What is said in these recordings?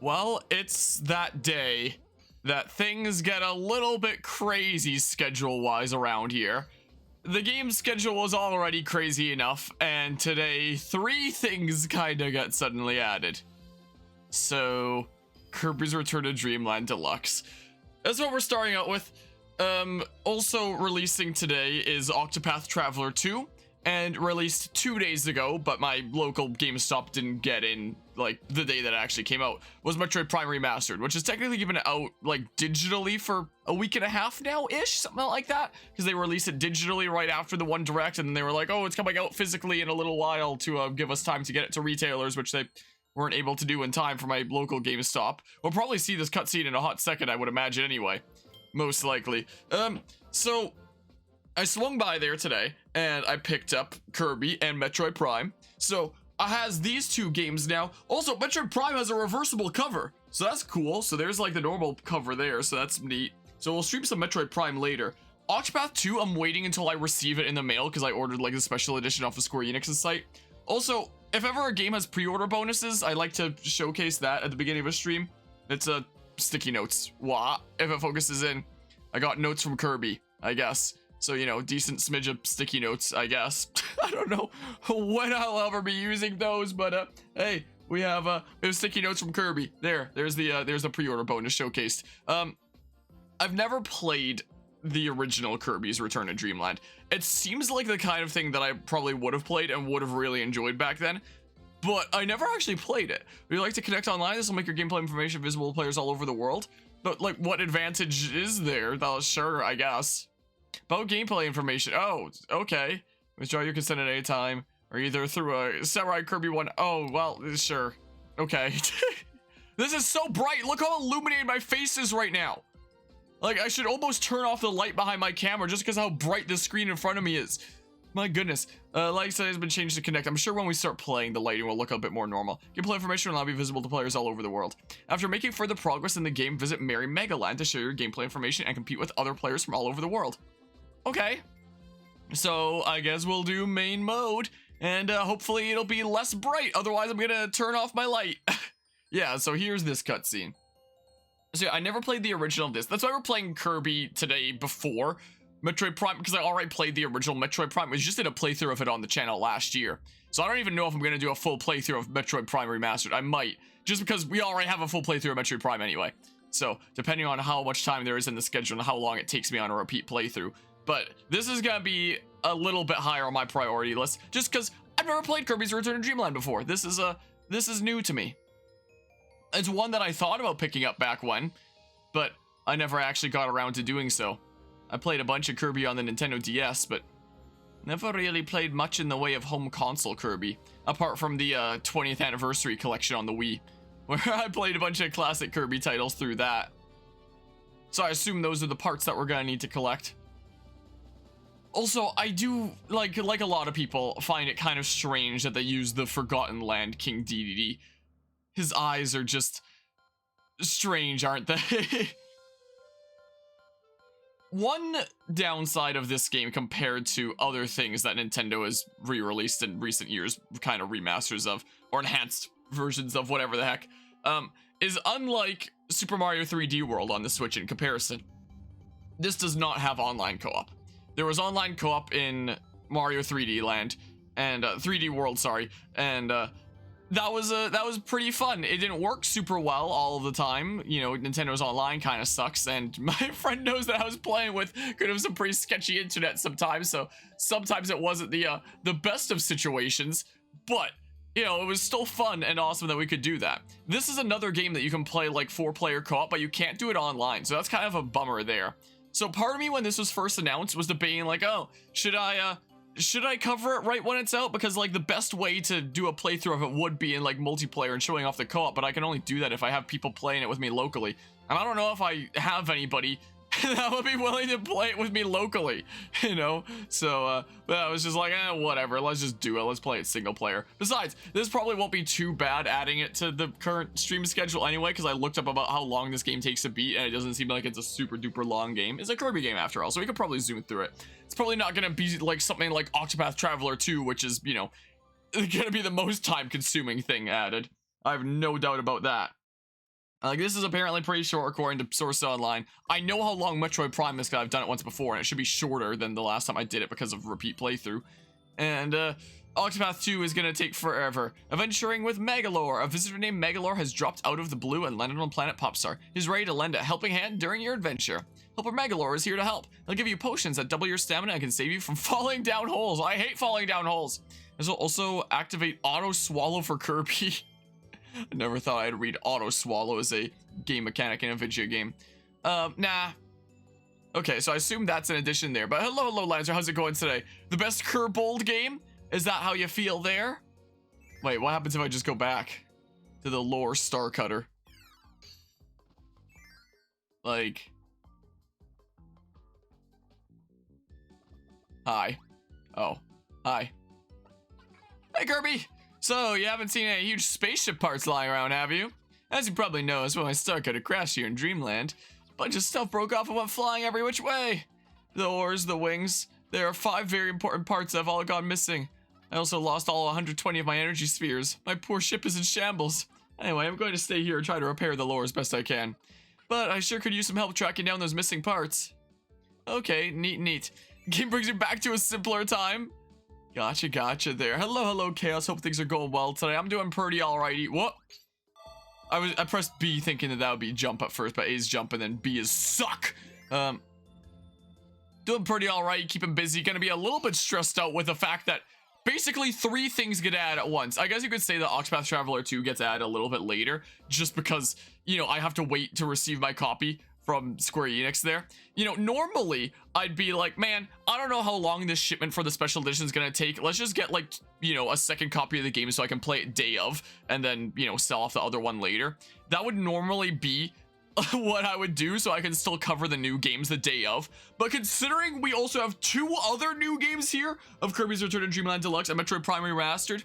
Well, it's that day that things get a little bit crazy schedule-wise around here. The game schedule was already crazy enough, and today, 3 things kinda got suddenly added. So, Kirby's Return to Dreamland Deluxe. That's what we're starting out with. Also releasing today is Octopath Traveler 2, and released 2 days ago, but my local GameStop didn't get in, like, the day that it actually came out, was Metroid Prime Remastered, which is technically given out, like, digitally for a week and a half now-ish, something like that, because they released it digitally right after the one direct, and then they were like, oh, it's coming out physically in a little while to give us time to get it to retailers, which they weren't able to do in time for my local GameStop. We'll probably see this cutscene in a hot second, I would imagine, anyway. Most likely. So I swung by there today, and I picked up Kirby and Metroid Prime. So, I has these 2 games now. Also, Metroid Prime has a reversible cover, so that's cool. So there's like the normal cover there, so that's neat. So we'll stream some Metroid Prime later. Octopath 2, I'm waiting until I receive it in the mail, because I ordered like the special edition off of Square Enix's site. Also, if ever a game has pre-order bonuses, I like to showcase that at the beginning of a stream. It's sticky notes. Wah. If it focuses in. I got notes from Kirby, I guess. So, you know, decent smidge of sticky notes, I guess. I don't know when I'll ever be using those, but hey, we have sticky notes from Kirby. There's the pre-order bonus showcased. I've never played the original Kirby's Return to Dreamland. It seems like the kind of thing that I probably would have played and would have really enjoyed back then, but I never actually played it. Would you like to connect online? This will make your gameplay information visible to players all over the world. But like, what advantage is there? Sure, I guess. About gameplay information. Oh, okay. Withdraw your consent at any time, or either through a Samurai Kirby one. Oh, well, sure. Okay. This is so bright. Look how illuminated my face is right now. Like, I should almost turn off the light behind my camera just because how bright the screen in front of me is. My goodness. Light setting has been changed to connect. I'm sure when we start playing, the lighting will look a bit more normal. Gameplay information will now be visible to players all over the world. After making further progress in the game, visit Merry Megaland to share your gameplay information and compete with other players from all over the world. Okay. So, I guess we'll do main mode, and hopefully it'll be less bright. Otherwise, I'm gonna turn off my light. Yeah, so here's this cutscene. So, I never played the original of this. That's why we're playing Kirby today before Metroid Prime, because I already played the original Metroid Prime. I just did a playthrough of it on the channel last year. So I don't even know if I'm going to do a full playthrough of Metroid Prime Remastered. I might, just because we already have a full playthrough of Metroid Prime anyway. So, depending on how much time there is in the schedule and how long it takes me on a repeat playthrough. But this is going to be a little bit higher on my priority list, just because I've never played Kirby's Return to Dreamland before. This is new to me. It's one that I thought about picking up back when, but I never actually got around to doing so. I played a bunch of Kirby on the Nintendo DS, but never really played much in the way of home console Kirby, apart from the 20th anniversary collection on the Wii, where I played a bunch of classic Kirby titles through that. So I assume those are the parts that we're gonna need to collect. Also, I do, like a lot of people, find it kind of strange that they use the Forgotten Land King DDD. His eyes are just strange, aren't they? One downside of this game compared to other things that Nintendo has re-released in recent years, kind of remasters of, or enhanced versions of, whatever the heck, is unlike Super Mario 3D World on the Switch in comparison, this does not have online co-op. There was online co-op in Mario 3D Land, and 3D World, sorry, and that was pretty fun. It didn't work super well all of the time. You know, Nintendo's online kind of sucks, and my friend knows that I was playing with could have some pretty sketchy internet sometimes, so sometimes it wasn't the best of situations, but you know, it was still fun and awesome that we could do that. This is another game that you can play like 4-player co-op, but you can't do it online, so that's kind of a bummer there. So part of me when this was first announced was debating like, oh, should I cover it right when it's out? Because like the best way to do a playthrough of it would be in like multiplayer and showing off the co-op, but I can only do that if I have people playing it with me locally. And I don't know if I have anybody that would be willing to play it with me locally, you know? So, but I was just like, whatever, let's just do it. Let's play it single player. Besides, this probably won't be too bad adding it to the current stream schedule anyway, because I looked up about how long this game takes to beat, and it doesn't seem like it's a super duper long game. It's a Kirby game after all, so we could probably zoom through it. It's probably not going to be like something like Octopath Traveler 2, which is, you know, going to be the most time consuming thing added. I have no doubt about that. Like, this is apparently pretty short according to Source Online. I know how long Metroid Prime is because I've done it once before, and it should be shorter than the last time I did it because of repeat playthrough. And, Octopath 2 is gonna take forever. Adventuring with Megalore. A visitor named Megalore has dropped out of the blue and landed on planet Popstar. He's ready to lend a helping hand during your adventure. Helper Megalore is here to help. He'll give you potions that double your stamina and can save you from falling down holes. I hate falling down holes. This will also activate Auto Swallow for Kirby. I never thought I'd read Auto Swallow as a game mechanic in a video game. Nah. Okay, so I assume that's an addition there. But hello, Lancer. How's it going today? The best Kerbold game? Is that how you feel there? Wait, what happens if I just go back to the lore Star Cutter? Like... Hi. Oh. Hi. Hey, Kirby! So, you haven't seen any huge spaceship parts lying around, have you? As you probably know, when my Star Cutter crashed here in Dreamland, a bunch of stuff broke off and went flying every which way. The oars, the wings. There are 5 very important parts that have all gone missing. I also lost all 120 of my energy spheres. My poor ship is in shambles. Anyway, I'm going to stay here and try to repair the lore as best I can. But I sure could use some help tracking down those missing parts. Okay, neat. Game brings you back to a simpler time. Gotcha there. Hello, Chaos. Hope things are going well today. I'm doing pretty alrighty. What? I pressed B thinking that would be jump at first, but A is jump and then B is suck. Doing pretty alright, keeping busy. Gonna be a little bit stressed out with the fact that basically 3 things get added at once. I guess you could say that Octopath Traveler 2 gets added a little bit later, just because, you know, I have to wait to receive my copy from Square Enix there. You know, normally I'd be like, man, I don't know how long this shipment for the special edition is gonna take. Let's just get, like, you know, a second copy of the game so I can play it day of and then, you know, sell off the other one later. That would normally be what I would do so I can still cover the new games the day of. But considering we also have 2 other new games here of Kirby's Return to Dreamland Deluxe and Metroid Prime Remastered,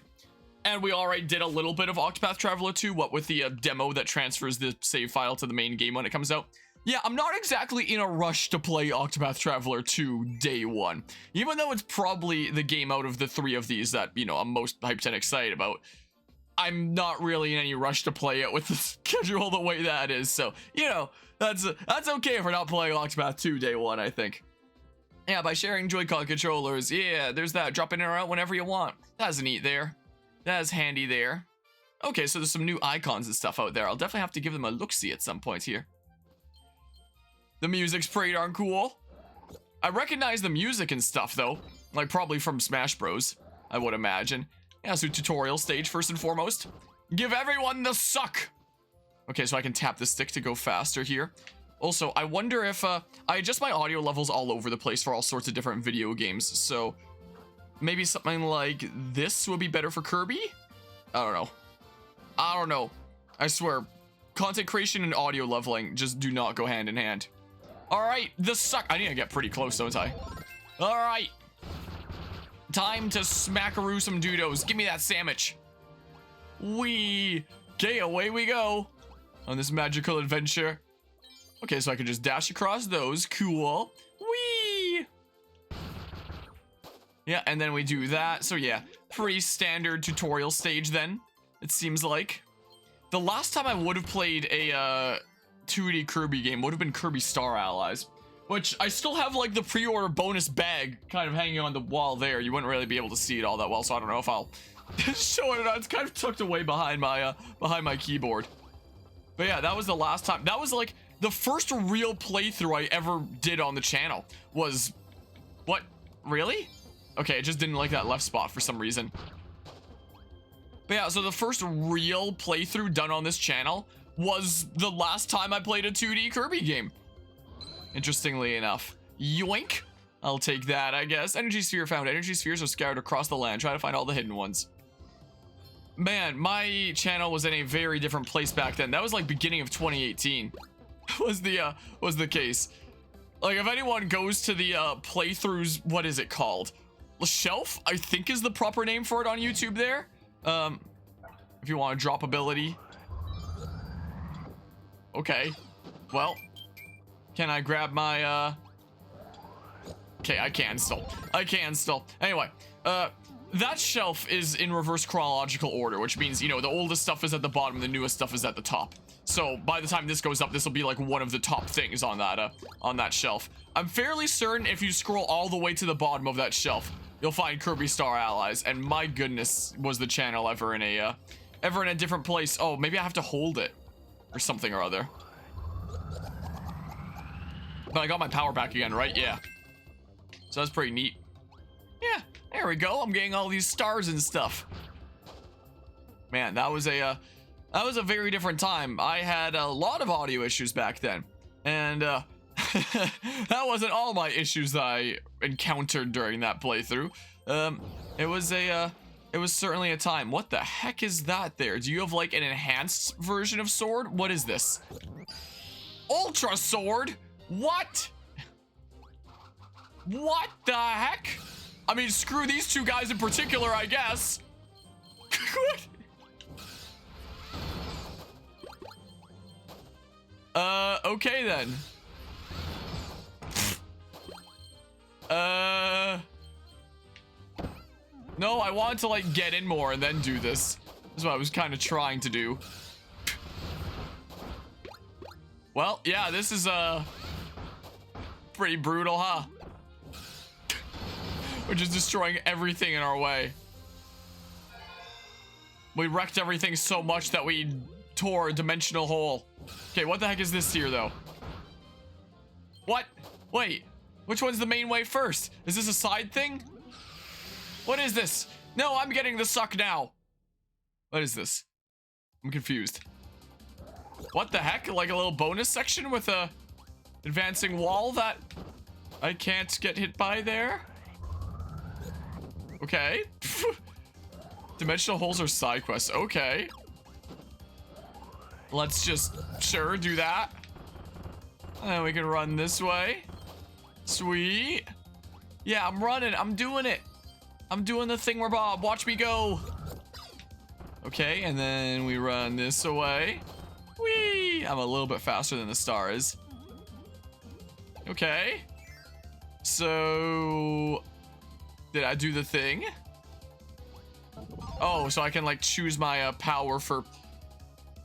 and we already did a little bit of Octopath Traveler 2, what with the demo that transfers the save file to the main game when it comes out. Yeah, I'm not exactly in a rush to play Octopath Traveler 2 day 1. Even though it's probably the game out of the 3 of these that, you know, I'm most hyped and excited about. I'm not really in any rush to play it with the schedule the way that is. So, you know, that's okay if we're not playing Octopath 2 day 1, I think. Yeah, by sharing Joy-Con controllers. Yeah, there's that. Drop in or out whenever you want. That's neat there. That is handy there. Okay, so there's some new icons and stuff out there. I'll definitely have to give them a look-see at some point here. The music's pretty darn cool. I recognize the music and stuff, though. Like, probably from Smash Bros, I would imagine. Yeah, so tutorial stage, first and foremost. Give everyone the suck! Okay, so I can tap the stick to go faster here. Also, I wonder if, I adjust my audio levels all over the place for all sorts of different video games, so... maybe something like this would be better for Kirby? I don't know. I swear, content creation and audio leveling just do not go hand in hand. Alright, the suck. I need to get pretty close, don't I? Alright. Time to smackaroo some doodles. Give me that sandwich. Wee. Okay, away we go. On this magical adventure. Okay, so I can just dash across those. Cool. Wee. Yeah, and then we do that. So yeah, pretty standard tutorial stage then, it seems like. The last time I would have played a 2D Kirby game would have been Kirby Star Allies, which I still have like the pre-order bonus bag kind of hanging on the wall there. You wouldn't really be able to see it all that well, so I don't know if I'll show it or not. It's kind of tucked away behind my keyboard. But yeah, that was the last time. That was like the first real playthrough I ever did on the channel was... what? Really? Okay, I just didn't like that left spot for some reason. But yeah, so the first real playthrough done on this channel was the last time I played a 2D Kirby game. Interestingly enough. Yoink. I'll take that, I guess. Energy sphere found. Energy spheres are scattered across the land. Try to find all the hidden ones. Man, my channel was in a very different place back then. That was like beginning of 2018. was the case. Like, if anyone goes to the playthroughs, what is it called? The Shelf, I think, is the proper name for it on YouTube there. If you want a drop ability. Okay. Well, can I grab my, okay, I can still. Anyway, that shelf is in reverse chronological order, which means, you know, the oldest stuff is at the bottom, the newest stuff is at the top. So by the time this goes up, this will be like one of the top things on that shelf. I'm fairly certain if you scroll all the way to the bottom of that shelf, you'll find Kirby Star Allies. And my goodness, was the channel ever in a different place? Oh, maybe I have to hold it or something or other. But I got my power back again, right? Yeah. So that's pretty neat. Yeah, there we go. I'm getting all these stars and stuff. Man, that was a very different time. I had a lot of audio issues back then, and that wasn't all my issues that I encountered during that playthrough. It was certainly a time. What the heck is that there? Do you have like an enhanced version of sword? What is this? Ultra sword? What? What the heck? I mean, screw these two guys in particular, I guess. Okay then. No, I wanted to like get in more and then do this. That's what I was kind of trying to do. Well, yeah, this is pretty brutal, huh? We're just destroying everything in our way. We wrecked everything so much that we tore a dimensional hole. Okay, what the heck is this here, though? What? Wait, which one's the main way first? Is this a side thing? What is this? No, I'm getting the suck now. What is this? I'm confused. What the heck? Like a little bonus section with a advancing wall that I can't get hit by there? Okay. Dimensional holes are side quests. Okay. Let's just, sure, do that. And then we can run this way. Sweet. Yeah, I'm running. I'm doing it. I'm doing the thing where Bob. Watch me go. Okay, and then we run this away. Whee! I'm a little bit faster than the star is. Okay. So... did I do the thing? Oh, so I can like choose my power for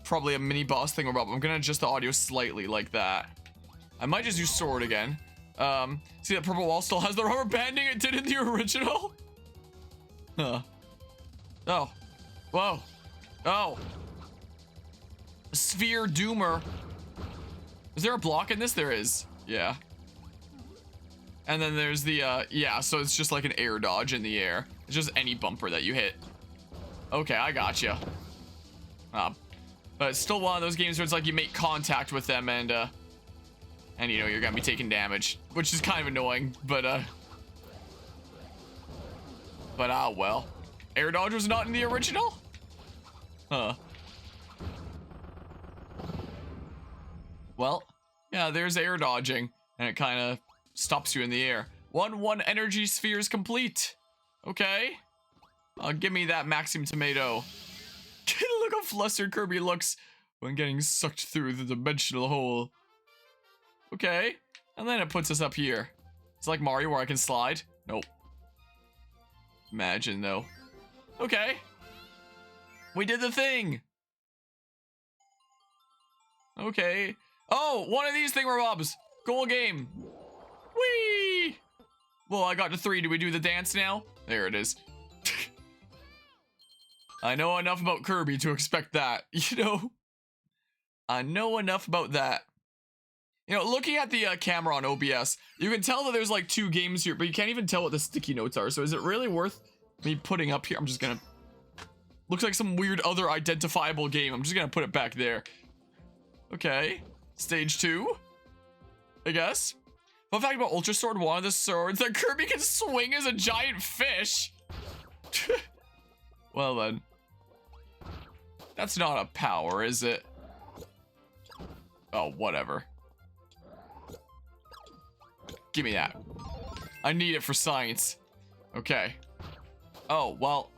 probably a mini boss thing or Bob. I'm gonna adjust the audio slightly like that. I might just use sword again. See that purple wall still has the rubber banding it did in the original? Huh. Oh. Whoa. Oh. Sphere Doomer. Is there a block in this? There is. Yeah. And then there's the, yeah, so it's just like an air dodge in the air. It's just any bumper that you hit. Okay, I gotcha. But it's still one of those games where it's like you make contact with them and you know, you're gonna be taking damage, which is kind of annoying, but well. Air dodge was not in the original? Huh. Well, yeah, there's air dodging, and it kind of stops you in the air. One energy sphere is complete. Okay. Give me that Maxim tomato. Look how flustered Kirby looks when getting sucked through the dimensional hole. Okay. And then it puts us up here. It's like Mario where I can slide. Nope. Imagine though. Okay. We did the thing. Okay. Oh, one of these thingamabobs. Goal game. Whee! Well, I got to 3. Do we do the dance now? There it is. I know enough about Kirby to expect that, you know? I know enough about that. You know, looking at the camera on OBS, you can tell that there's like 2 games here, but you can't even tell what the sticky notes are. So is it really worth me putting up here? I'm just gonna... looks like some weird other identifiable game. I'm just gonna put it back there. Okay. Stage 2. I guess. Fun fact about Ultra Sword, one of the swords that Kirby can swing as a giant fish. Well then. That's not a power, is it? Oh, whatever. Give me that. I need it for science. Okay. Oh, well.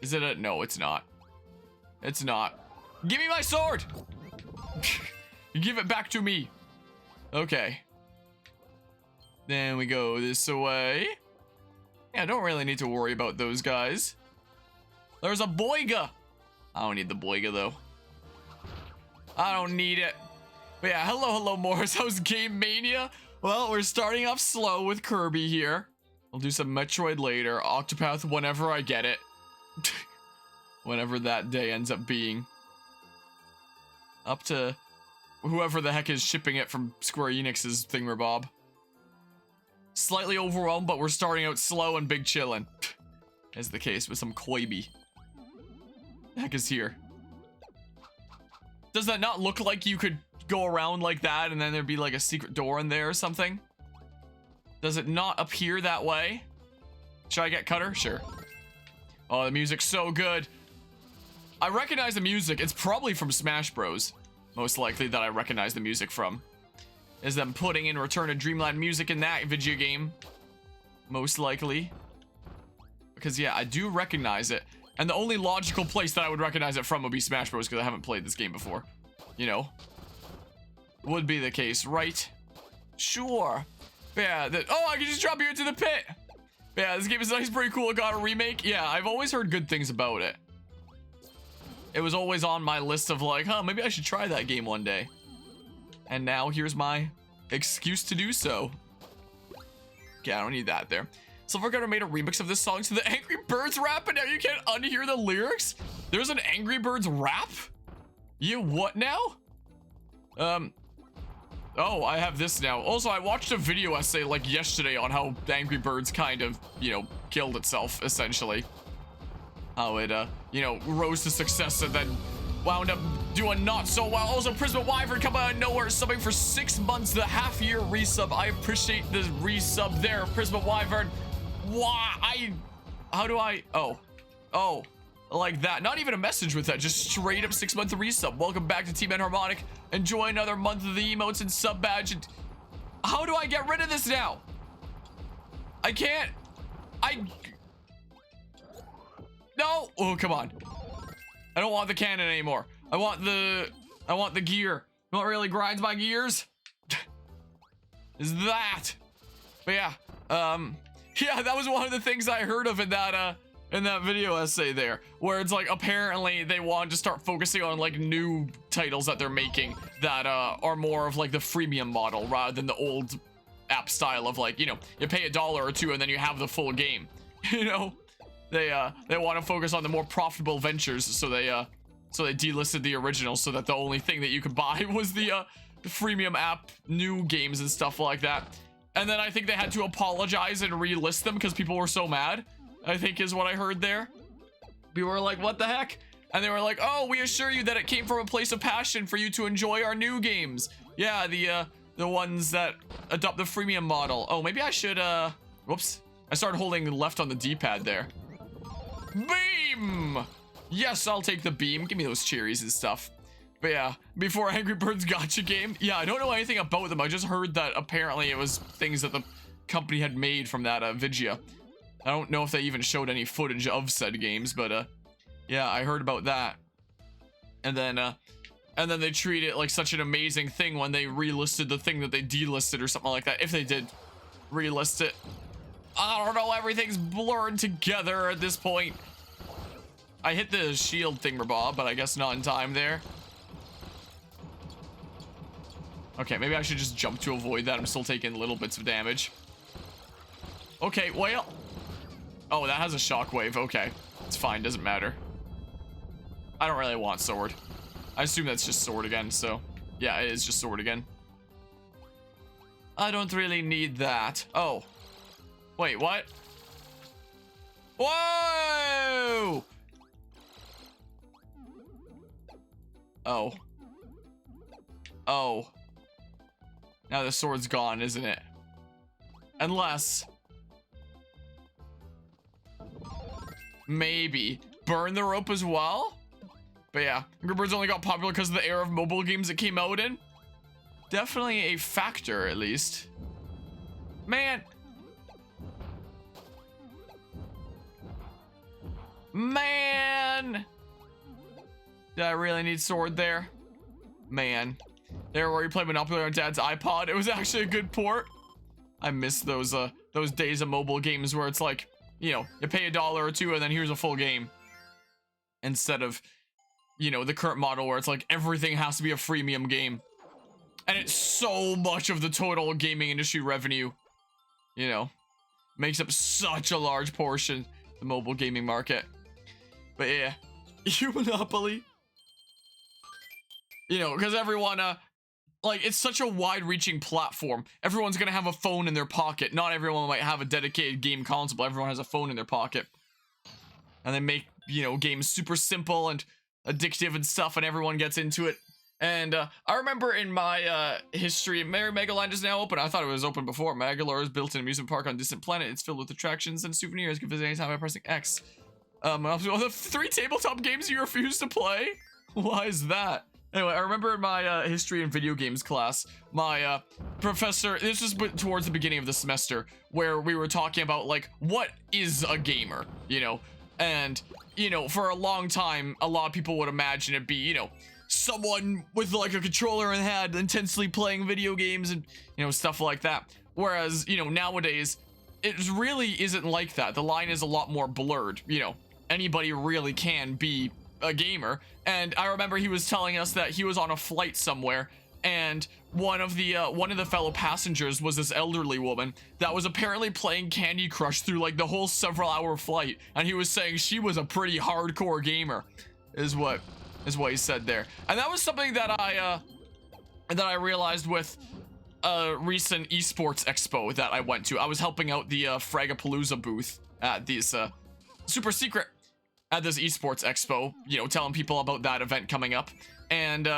Is it a... no, it's not. It's not. Give me my sword! Give it back to me. Okay. Then we go this way. Yeah, don't really need to worry about those guys. There's a Boiga. I don't need the Boiga though. I don't need it. But yeah, hello Morris. How's Game Mania? Well, we're starting off slow with Kirby here. I'll do some Metroid later. Octopath whenever I get it. Whenever that day ends up being. Up to whoever the heck is shipping it from Square Enix's thingamabob. Slightly overwhelmed, but we're starting out slow and big chillin'. As the case with some Kirby. The heck is here? Does that not look like you could go around like that and then there'd be like a secret door in there or something? Does it not appear that way? Should I get Cutter? Sure. Oh, the music's so good. I recognize the music. It's probably from Smash Bros. Most likely that I recognize the music from. Is them putting in Return to Dreamland music in that video game. Most likely. Because yeah, I do recognize it. And the only logical place that I would recognize it from would be Smash Bros. Because I haven't played this game before. You know. Would be the case, right? Sure. Yeah, oh, I can just drop you into the pit. Yeah, this game is nice, pretty cool. It got a remake. Yeah, I've always heard good things about it. It was always on my list of like, huh, maybe I should try that game one day. And now here's my excuse to do so. Okay, I don't need that there. Silvergutter made a remix of this song to the Angry Birds rap, and now you can't unhear the lyrics? There's an Angry Birds rap? You what now? Oh, I have this now. Also, I watched a video essay like yesterday on how Angry Birds kind of, you know, killed itself, essentially. How it, you know, rose to success and then wound up doing not so well. Also, Prisma Wyvern come out of nowhere, subbing for 6 months, the half-year resub. I appreciate the resub there, Prisma Wyvern. Why? How do I? Oh, like that. Not even a message with that, just straight up 6-month resub. Welcome back to Team Enharmonic. Enjoy another month of the emotes and sub badge. And how do I get rid of this now? I can't. No. Oh, come on. I don't want the cannon anymore. I want the gear. You know what really grinds my gears? Is that. But yeah. Yeah, that was one of the things I heard of in that video essay there, where it's like apparently they want to start focusing on like new titles that they're making that are more of like the freemium model rather than the old app style of like, you know, you pay $1 or $2 and then you have the full game. You know, they want to focus on the more profitable ventures, so they delisted the original so that the only thing that you could buy was the freemium app new games and stuff like that. And then I think they had to apologize and relist them because people were so mad, I think is what I heard there. People were like, what the heck? And they were like, oh, we assure you that it came from a place of passion for you to enjoy our new games. Yeah, the ones that adopt the freemium model. Oh, maybe I should, whoops. I started holding left on the D-pad there. Beam! Yes, I'll take the beam. Give me those cherries and stuff. But yeah, before Angry Birds Gacha game. Yeah, I don't know anything about them. I just heard that apparently it was things that the company had made from that Vigia. I don't know if they even showed any footage of said games, but yeah, I heard about that. And then they treat it like such an amazing thing when they relisted the thing that they delisted or something like that. If they did relist it. I don't know, everything's blurred together at this point. I hit the shield thingamabob, but I guess not in time there. Okay, maybe I should just jump to avoid that. I'm still taking little bits of damage. Okay, well. Oh, that has a shockwave. Okay, it's fine, doesn't matter. I don't really want sword. I assume that's just sword again, so yeah, it is just sword again. I don't really need that. Oh. Wait, what? Whoa! Oh. Oh. Now the sword's gone, isn't it? Unless... maybe. Burn the rope as well? But yeah, Angry Birds only got popular because of the era of mobile games it came out in. Definitely a factor, at least. Man. Man. Did I really need sword there? Man. There where you play Monopoly on Dad's iPod. It was actually a good port. I miss those days of mobile games where it's like, you know, you pay $1 or $2 and then here's a full game. Instead of, you know, the current model where it's like everything has to be a freemium game. And it's so much of the total gaming industry revenue, you know, makes up such a large portion of the mobile gaming market. But yeah, you Monopoly. You know, because everyone, like, it's such a wide-reaching platform. Everyone's gonna have a phone in their pocket. Not everyone might have a dedicated game console, but everyone has a phone in their pocket. And they make, you know, games super simple and addictive and stuff, and everyone gets into it. And I remember in my history, Merry Megaland is now open. I thought it was open before. Megalore is built an amusement park on a distant planet. It's filled with attractions and souvenirs. You can visit anytime by pressing X. The 3 tabletop games you refuse to play? Why is that? Anyway, I remember in my history and video games class, my professor, this was towards the beginning of the semester, where we were talking about, like, what is a gamer, you know? And, you know, for a long time, a lot of people would imagine it be, you know, someone with, like, a controller in hand intensely playing video games and, you know, stuff like that. Whereas, you know, nowadays, it really isn't like that. The line is a lot more blurred, you know? Anybody really can be a gamer. And I remember he was telling us that he was on a flight somewhere, and one of the fellow passengers was this elderly woman that was apparently playing Candy Crush through like the whole several-hour flight, and he was saying she was a pretty hardcore gamer, is what he said there. And that was something that I realized with a recent esports expo that I went to. I was helping out the Fragapalooza booth at these super secret at this esports expo, you know, telling people about that event coming up. And,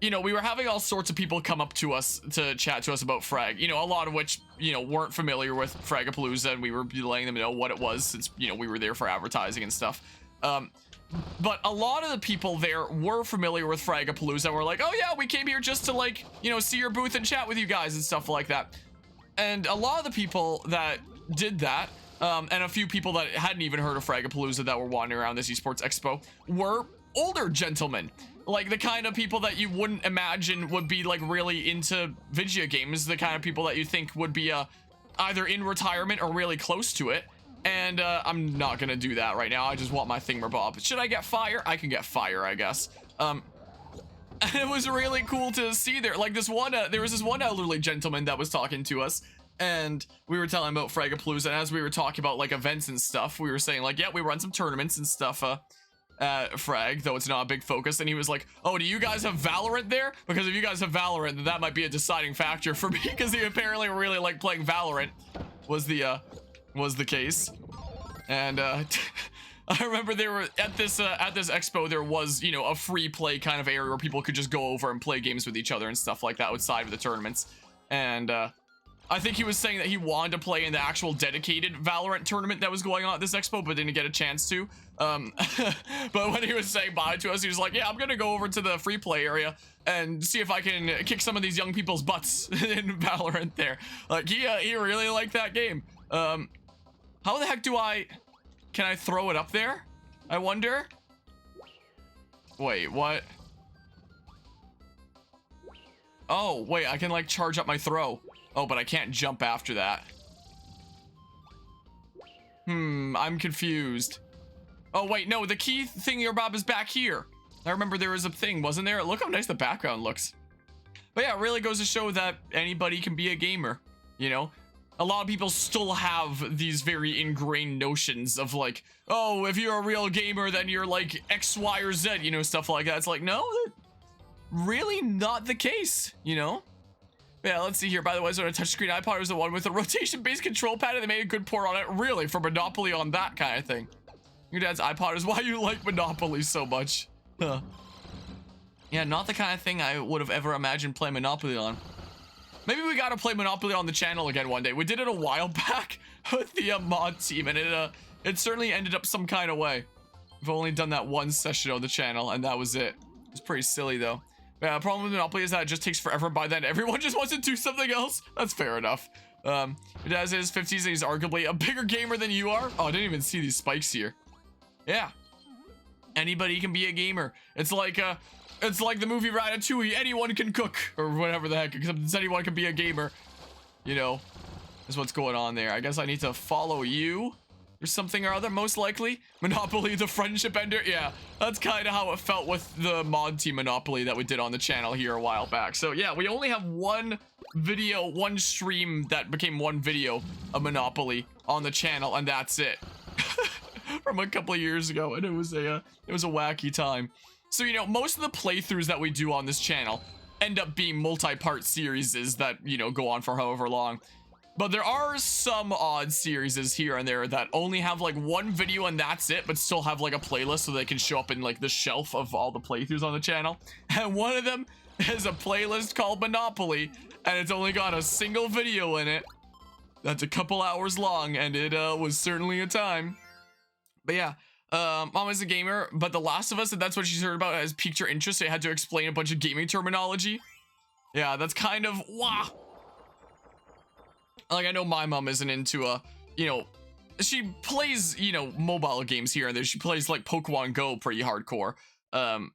you know, we were having all sorts of people come up to us to chat to us about Frag, you know, a lot of which, you know, weren't familiar with Fragapalooza, and we were letting them know what it was since, you know, we were there for advertising and stuff. But a lot of the people there were familiar with Fragapalooza and were like, oh yeah, we came here just to, like, you know, see your booth and chat with you guys and stuff like that. And a lot of the people that did that, and a few people that hadn't even heard of Fragapalooza that were wandering around this esports expo, were older gentlemen. Like the kind of people that you wouldn't imagine would be like really into video games, the kind of people that you think would be either in retirement or really close to it. And I'm not gonna do that right now. I just want my thingamabob. Should I get fire? I can get fire, I guess. It was really cool to see there. Like this one, there was this one elderly gentleman that was talking to us, and we were telling about Fragapalooza, and as we were talking about like events and stuff, we were saying like, yeah, we run some tournaments and stuff at Frag, though it's not a big focus. And he was like, oh, do you guys have Valorant there? Because if you guys have Valorant, then that might be a deciding factor for me, because he apparently really liked playing Valorant, was the case. And I remember there were at this expo, there was, you know, a free play kind of area where people could just go over and play games with each other and stuff like that outside of the tournaments. And I think he was saying that he wanted to play in the actual dedicated Valorant tournament that was going on at this expo, but didn't get a chance to. But when he was saying bye to us, he was like, yeah, I'm gonna go over to the free play area and see if I can kick some of these young people's butts in Valorant there. Like, he really liked that game. How the heck can I throw it up there? I wonder? Wait, what? Oh, wait, I can like charge up my throw. Oh, but I can't jump after that. I'm confused. Oh, wait, no, the key thingamabob is back here. I remember there was a thing, wasn't there? Look how nice the background looks. But yeah, it really goes to show that anybody can be a gamer, you know? A lot of people still have these very ingrained notions of like, oh, if you're a real gamer, then you're like X, Y, or Z, you know, stuff like that. It's like, no, really not the case, you know? Yeah, let's see here. By the way, so a touchscreen iPod was the one with a rotation-based control pad, and they made a good port on it. Really, for Monopoly on that kind of thing. Your dad's iPod is why you like Monopoly so much. Huh. Yeah, not the kind of thing I would have ever imagined playing Monopoly on. Maybe we gotta play Monopoly on the channel again one day. We did it a while back with the mod team, and it certainly ended up some kind of way. We've only done that one session on the channel, and that was it. It's pretty silly, though. Yeah, the problem with Monopoly is that it just takes forever. By then, everyone just wants to do something else. That's fair enough. Your dad's in his 50s, and he's arguably a bigger gamer than you are. Oh, I didn't even see these spikes here. Yeah. Anybody can be a gamer. It's like the movie Ratatouille. Anyone can cook, or whatever the heck, except anyone can be a gamer. You know, is what's going on there. I guess I need to follow you or something or other, most likely. Monopoly, the friendship ender. Yeah, that's kind of how it felt with the mod team Monopoly that we did on the channel here a while back. So yeah, we only have one video, one stream that became one video of Monopoly on the channel, and that's it. From a couple of years ago, and it was a wacky time. So, you know, most of the playthroughs that we do on this channel end up being multi-part series that, you know, go on for however long. But there are some odd series here and there that only have like one video and that's it, but still have like a playlist so they can show up in like the shelf of all the playthroughs on the channel. And one of them is a playlist called Monopoly, and it's only got a single video in it. That's a couple hours long, and it was certainly a time. But yeah, Mom is a gamer, but The Last of Us, and that's what she's heard about, has piqued her interest, so I had to explain a bunch of gaming terminology. Yeah, that's kind of, wow. Like, I know my mom isn't into, you know, she plays, you know, mobile games here and there. She plays, like, Pokemon Go pretty hardcore. And,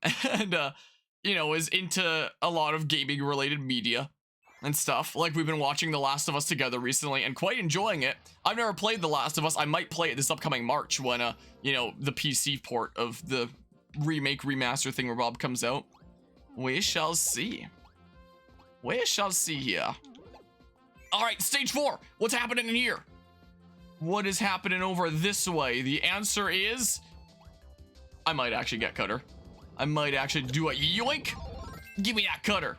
you know, is into a lot of gaming-related media and stuff. Like, we've been watching The Last of Us together recently and quite enjoying it. I've never played The Last of Us. I might play it this upcoming March when, you know, the PC port of the remake remaster thing where Bob comes out. We shall see. We shall see here. All right, stage 4. What's happening in here? What is happening over this way? The answer is, I might actually get Cutter. I might actually do a yoink. Give me that Cutter.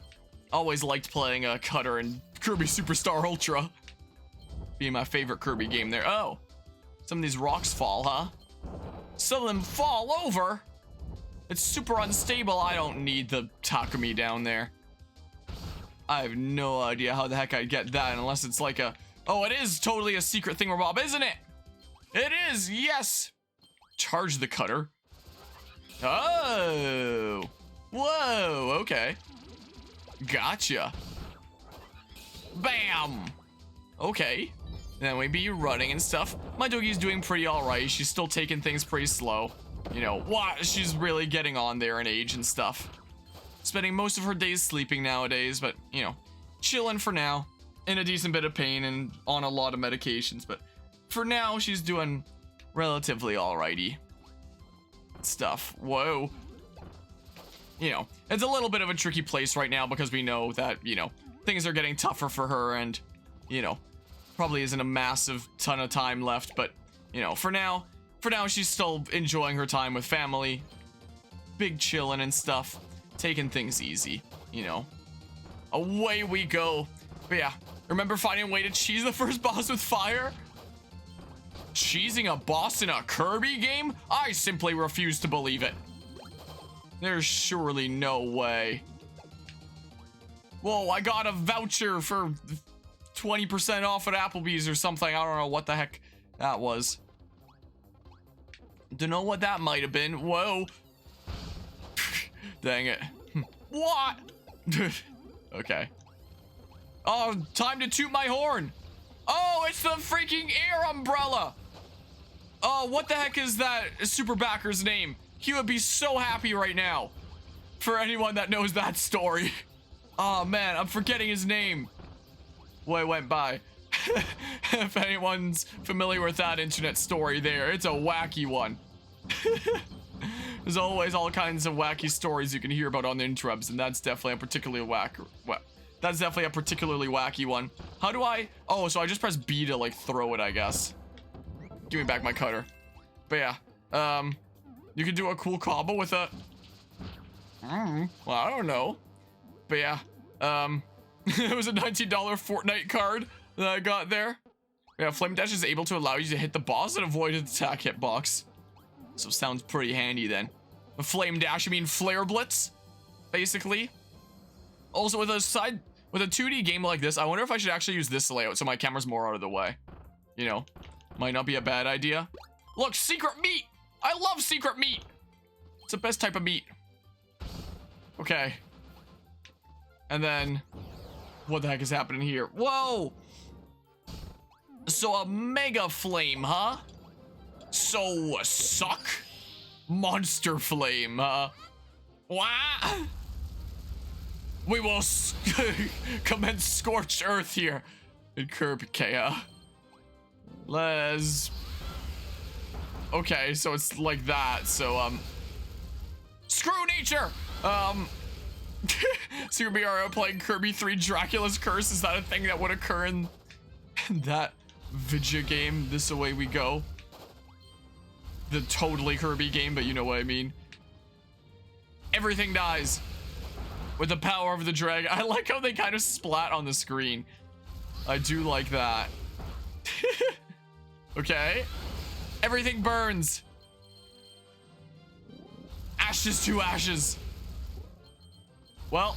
Always liked playing a Cutter in Kirby Superstar Ultra. Being my favorite Kirby game there. Oh, some of these rocks fall, huh? Some of them fall over. It's super unstable. I don't need the Takumi down there. I have no idea how the heck I'd get that unless it's like a... Oh, it is totally a secret thing, Bob, isn't it? It is, yes. Charge the Cutter. Oh. Whoa, okay. Gotcha. Bam. Okay. Then we'd be running and stuff. My doggy's doing pretty alright. She's still taking things pretty slow. You know, what? She's really getting on there in age and stuff. Spending most of her days sleeping nowadays, but, you know, chilling for now. In a decent bit of pain and on a lot of medications, but for now, she's doing relatively alrighty stuff. Whoa. You know, it's a little bit of a tricky place right now because we know that, you know, things are getting tougher for her and, you know, probably isn't a massive ton of time left, but, you know, for now, she's still enjoying her time with family, big chilling and stuff. Taking things easy, you know. Away we go. But yeah, remember finding a way to cheese the first boss with fire? Cheesing a boss in a Kirby game? I simply refuse to believe it. There's surely no way. Whoa, I got a voucher for 20% off at Applebee's or something. I don't know what the heck that was. Don't know what that might have been. Whoa. Dang it. What? Okay. Oh, time to toot my horn. Oh, it's the freaking air umbrella. Oh, what the heck is that super backer's name? He would be so happy right now. For anyone that knows that story. Oh man, I'm forgetting his name. What went by. If anyone's familiar with that internet story there, it's a wacky one. There's always all kinds of wacky stories you can hear about on the interwebs, and that's definitely a particularly that's definitely a particularly wacky one. How do I... Oh, so I just press B to, like, throw it, I guess. Give me back my Cutter. But yeah, you could do a cool combo with a... well, I don't know. But yeah, it was a $19 Fortnite card that I got there. Yeah, Flame Dash is able to allow you to hit the boss and avoid an attack hitbox. So sounds pretty handy then. A Flame Dash, I mean Flare Blitz, basically. Also with a 2D game like this, I wonder if I should actually use this layout so my camera's more out of the way. You know, might not be a bad idea. Look, secret meat! I love secret meat! It's the best type of meat. Okay. And then, what the heck is happening here? Whoa! So a Mega Flame, huh? So, suck? Monster Flame, what? We will commence Scorched Earth here. And Kirby, okay, let's... Okay, so it's like that, so, screw nature! Super Mario playing Kirby 3 Dracula's Curse. Is that a thing that would occur in that video game? This Away We Go. The totally Kirby game, but you know what I mean. Everything dies with the power of the dragon. I like how they kind of splat on the screen. I do like that. Okay. Everything burns. Ashes to ashes. Well,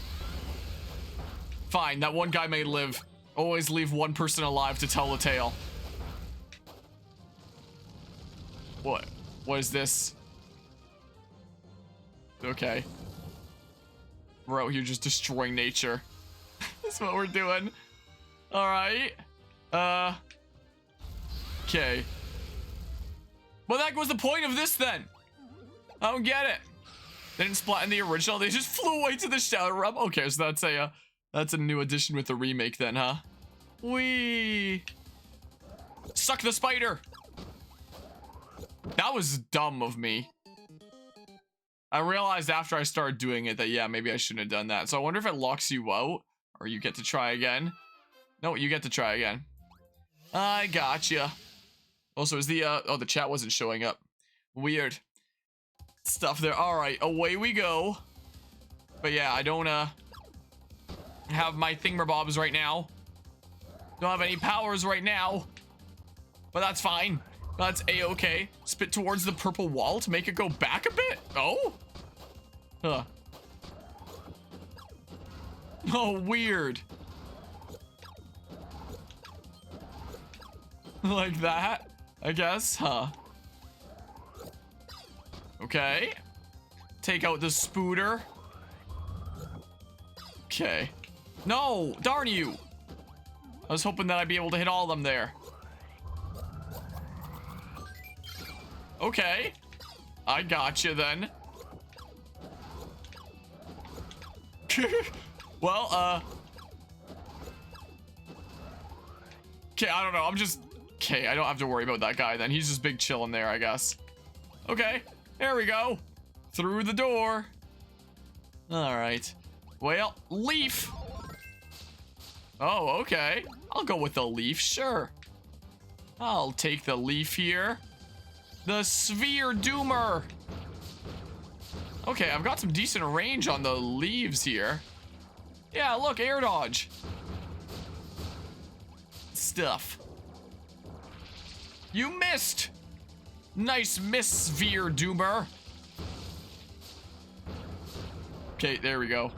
fine. That one guy may live. Always leave one person alive to tell the tale. What? What is this? Okay. We're out here just destroying nature. That's what we're doing. All right. Okay. Well, that was the point of this then. I don't get it. They didn't splat in the original. They just flew away to the shadow realm. Okay, so that's a new addition with the remake then, huh? Whee! Suck the spider. That was dumb of me. I realized after I started doing it that, yeah, maybe I shouldn't have done that. So I wonder if it locks you out or you get to try again. No, you get to try again. I gotcha. Also, is the, oh, the chat wasn't showing up. Weird stuff there. All right, away we go. But yeah, I don't, have my thingamabobs right now. Don't have any powers right now. But that's fine. That's a-okay. Spit towards the purple wall to make it go back a bit. Oh? Huh. Oh, weird. Like that, I guess, huh? Okay. Take out the spooter. Okay. No, darn you. I was hoping that I'd be able to hit all of them there. Okay. I gotcha then. Well, okay, I don't know. I'm just... Okay, I don't have to worry about that guy then. He's just big chilling there, I guess. Okay, there we go. Through the door. All right. Well, leaf. Oh, okay. I'll go with the leaf, sure. I'll take the leaf here. The sphere doomer. Okay, I've got some decent range on the leaves here. Yeah, look, air dodge. Stuff. You missed. Nice miss, sphere doomer. Okay, there we go.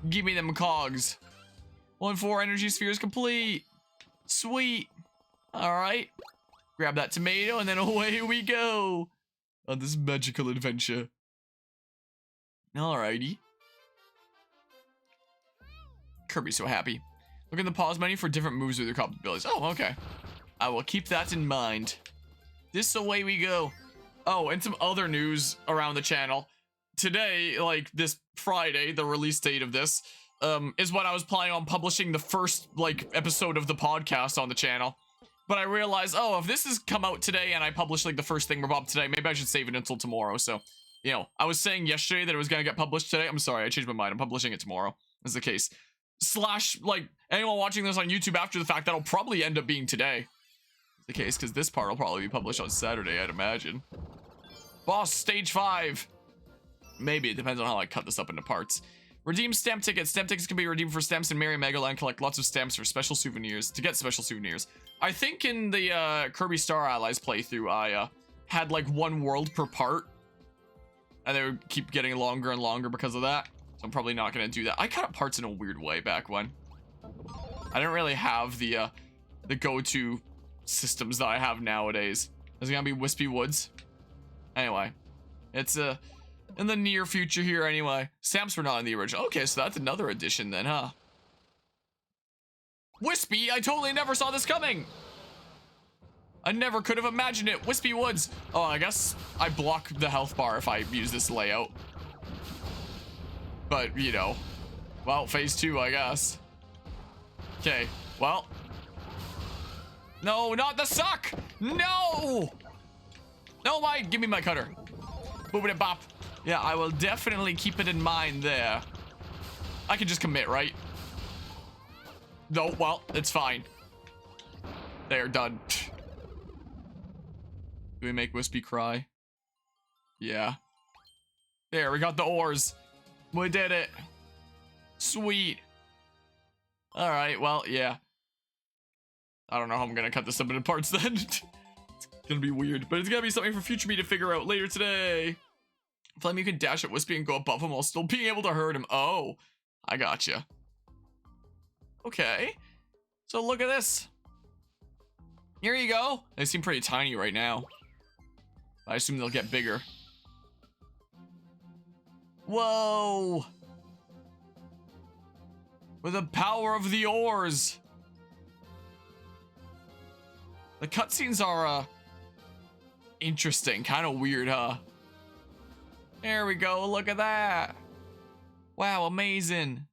Give me them cogs. 1-4 energy spheres complete. Sweet. All right. Grab that tomato and then away we go on this magical adventure. Alrighty. Kirby's so happy. Look in the pause menu for different moves with your capabilities. Oh, okay. I will keep that in mind. This away we go. Oh, and some other news around the channel. Today, like this Friday, the release date of this, is when I was planning on publishing the first, like, episode of the podcast on the channel. But I realized, oh, if this has come out today and I publish, like, the first thing about today, maybe I should save it until tomorrow. So, you know, I was saying yesterday that it was going to get published today. I'm sorry, I changed my mind. I'm publishing it tomorrow, is the case. Slash, like, anyone watching this on YouTube after the fact, that'll probably end up being today. Is the case, because this part will probably be published on Saturday, I'd imagine. Boss, stage 5. Maybe, it depends on how I cut this up into parts. Redeem stamp tickets. Stamp tickets can be redeemed for stamps in Merry Megaland. Collect lots of stamps for special souvenirs. To get special souvenirs. I think in the Kirby Star Allies playthrough, I had like one world per part. And they would keep getting longer and longer because of that. So I'm probably not going to do that. I cut up parts in a weird way back when. I didn't really have the go-to systems that I have nowadays. Is it going to be Wispy Woods? Anyway. It's in the near future here anyway. Stamps were not in the original. Okay, so that's another addition then, huh? Wispy, I totally never saw this coming. I never could have imagined it. Wispy Woods. Oh, I guess I block the health bar if I use this layout. But, you know. Well, phase 2, I guess. Okay, well, No, not the suck. No. No, give me my cutter. Boopity bop. Yeah, I will definitely keep it in mind there. I can just commit, right? No, well, it's fine. They're done. Do we make Wispy cry? Yeah. There, we got the ores. We did it. Sweet. All right, well, yeah. I don't know how I'm gonna cut this up into parts then. It's gonna be weird, but it's gonna be something for future me to figure out later today. Flame, you can dash at Wispy and go above him while still being able to hurt him. Oh, I gotcha. Okay, so look at this. Here you go. They seem pretty tiny right now. I assume they'll get bigger. Whoa. With the power of the ores. The cutscenes are, interesting. Kind of weird, huh? There we go. Look at that. Wow, amazing.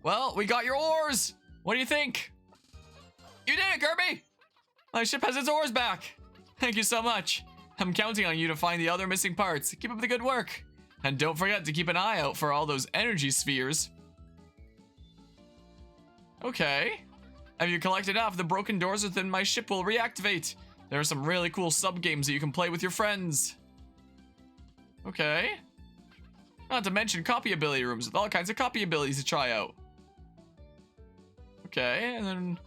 Well, we got your ores. What do you think? You did it, Kirby. My ship has its ores back. Thank you so much. I'm counting on you to find the other missing parts. Keep up the good work. And don't forget to keep an eye out for all those energy spheres. Okay. Have you collected enough? The broken doors within my ship will reactivate. There are some really cool sub-games that you can play with your friends. Okay. Not to mention copy ability rooms with all kinds of copy abilities to try out. Okay, and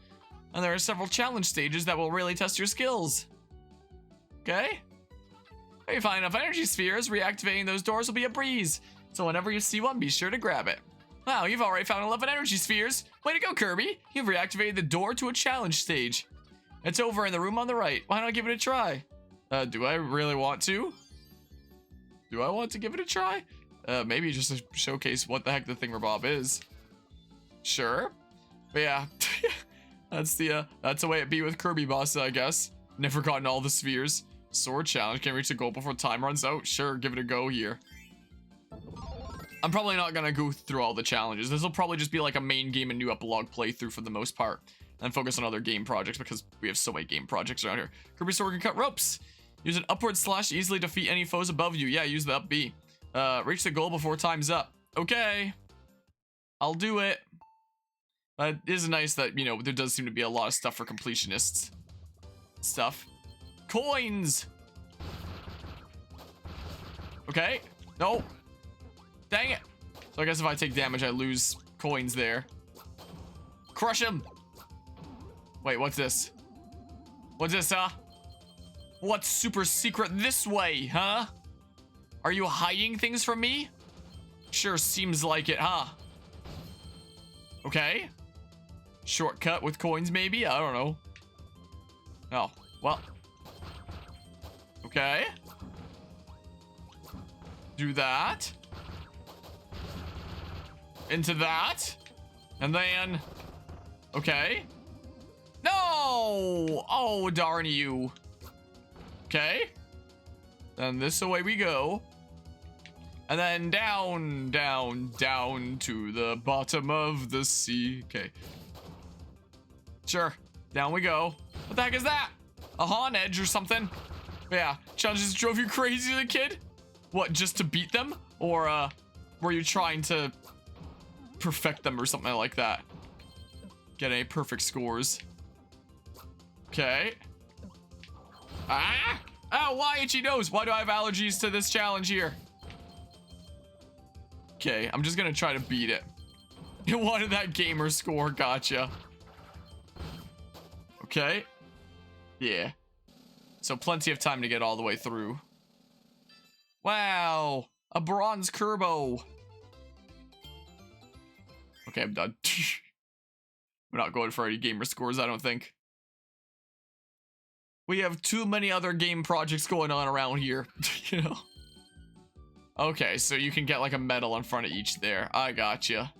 there are several challenge stages that will really test your skills. Okay. If you find enough energy spheres, reactivating those doors will be a breeze. So whenever you see one, be sure to grab it. Wow, you've already found 11 energy spheres. Way to go, Kirby. You've reactivated the door to a challenge stage. It's over in the room on the right. Why not give it a try? Do I really want to? Do I want to give it a try? Maybe just to showcase what the heck the thingamabob is. Sure. But yeah, that's the way it be with Kirby boss, I guess. Never gotten all the spheres. Sword challenge, can't reach the goal before time runs out. Sure, give it a go here. I'm probably not gonna go through all the challenges. This will probably just be like a main game and new epilogue playthrough for the most part. And focus on other game projects because we have so many game projects around here. Kirby sword can cut ropes. Use an upward slash to easily defeat any foes above you. Yeah, use the up B. Reach the goal before time's up. Okay. I'll do it. It is nice that, you know, there does seem to be a lot of stuff for completionists. Stuff. Coins! Okay. No. Dang it. So I guess if I take damage, I lose coins there. Crush him! Wait, what's this? What's this, huh? What's super secret this way, huh? Are you hiding things from me? Sure seems like it, huh? Okay. Shortcut with coins, maybe? I don't know. Oh, well. Okay. Do that. Into that. And then... Okay. No! Oh, darn you. Okay. Then this away we go. And then down, down, down to the bottom of the sea. Okay. Sure. Down we go. What the heck is that? A Hawn Edge or something? Yeah. Challenges drove you crazy as a kid? What, just to beat them? Or, were you trying to perfect them or something like that? Get any perfect scores. Okay. Ah! Oh, why itchy nose? Why do I have allergies to this challenge here? Okay, I'm just gonna try to beat it. You wanted that gamer score, gotcha. Okay. Yeah. So plenty of time to get all the way through. Wow, a bronze Kirbo. Okay, I'm done. I'm not going for any gamer scores, I don't think. We have too many other game projects going on around here, you know? Okay, so you can get like a medal in front of each there. I gotcha.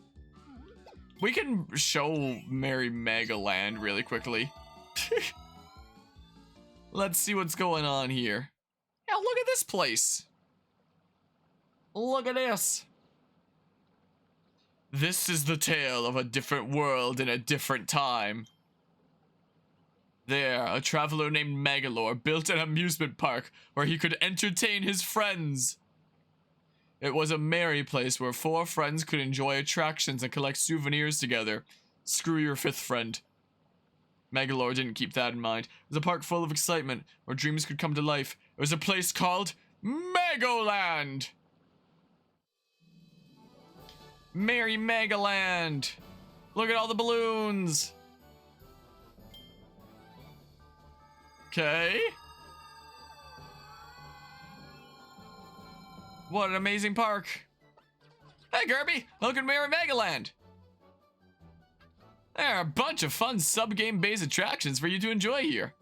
We can show Merry Megaland really quickly. Let's see what's going on here. Yeah, look at this place. Look at this. This is the tale of a different world in a different time. There, a traveler named Megalore built an amusement park where he could entertain his friends. It was a merry place where 4 friends could enjoy attractions and collect souvenirs together. Screw your 5th friend. Megalore didn't keep that in mind. It was a park full of excitement where dreams could come to life. It was a place called Megaland. Merry Megaland. Look at all the balloons. Okay. What an amazing park. Hey Kirby, welcome to Merry Megaland. There are a bunch of fun sub-game based attractions for you to enjoy here.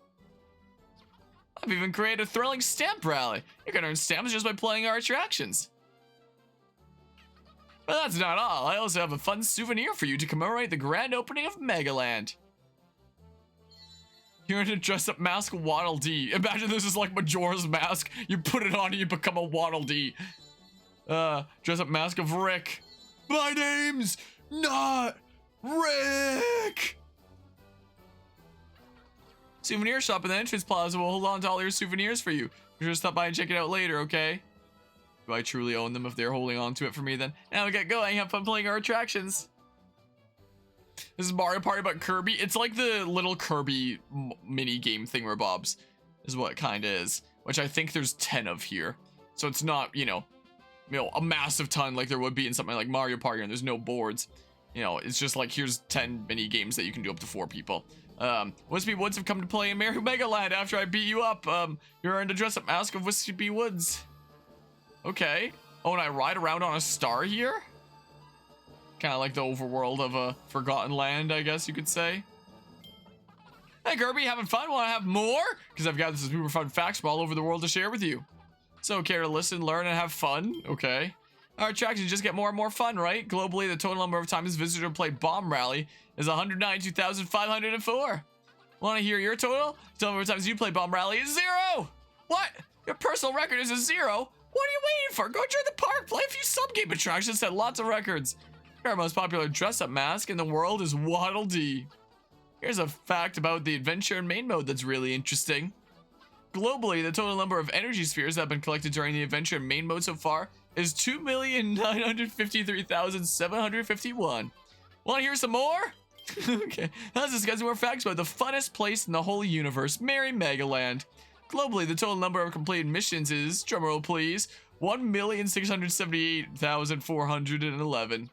I've even created a thrilling stamp rally. You can earn stamps just by playing our attractions. But that's not all. I also have a fun souvenir for you to commemorate the grand opening of Megaland. You're in a dress-up mask Waddle Dee. Imagine this is like Majora's Mask. You put it on and you become a Waddle Dee. Dress-up mask of Rick. My name's not Rick! Souvenir shop in the entrance plaza will hold on to all your souvenirs for you. Be sure to stop by and check it out later, okay? Do I truly own them if they're holding on to it for me then? Now we get going, have fun playing our attractions. This is Mario Party but Kirby. It's like the little Kirby mini game thingamabobs is what it kind of is. Which I think there's 10 of here. So it's not, you know, a massive ton like there would be in something like Mario Party and there's no boards. You know, it's just like, here's 10 mini games that you can do up to 4 people. Wispy Woods have come to play in Merry Megaland after I beat you up. You're in the dress-up mask of Wispy Woods. Okay. Oh, and I ride around on a star here? Kind of like the overworld of a forgotten land, I guess you could say. Hey, Kirby, having fun? Want to have more? Because I've got this super fun facts from all over the world to share with you. So, care to listen, learn, and have fun? Okay. Our attractions just get more and more fun, right? Globally, the total number of times visitors played Bomb Rally is 192,504. Want to hear your total? The total number of times you play Bomb Rally is 0! What? Your personal record is a 0? What are you waiting for? Go enjoy the park, play a few sub-game attractions, set lots of records. Our most popular dress-up mask in the world is Waddle Dee. Here's a fact about the adventure and main mode that's really interesting. Globally, the total number of energy spheres that have been collected during the adventure and main mode so far is 2,953,751. Want to hear some more? Okay, let's discuss more facts about the funnest place in the whole universe, Merry Megaland. Globally, the total number of completed missions is, drumroll please, 1,678,411.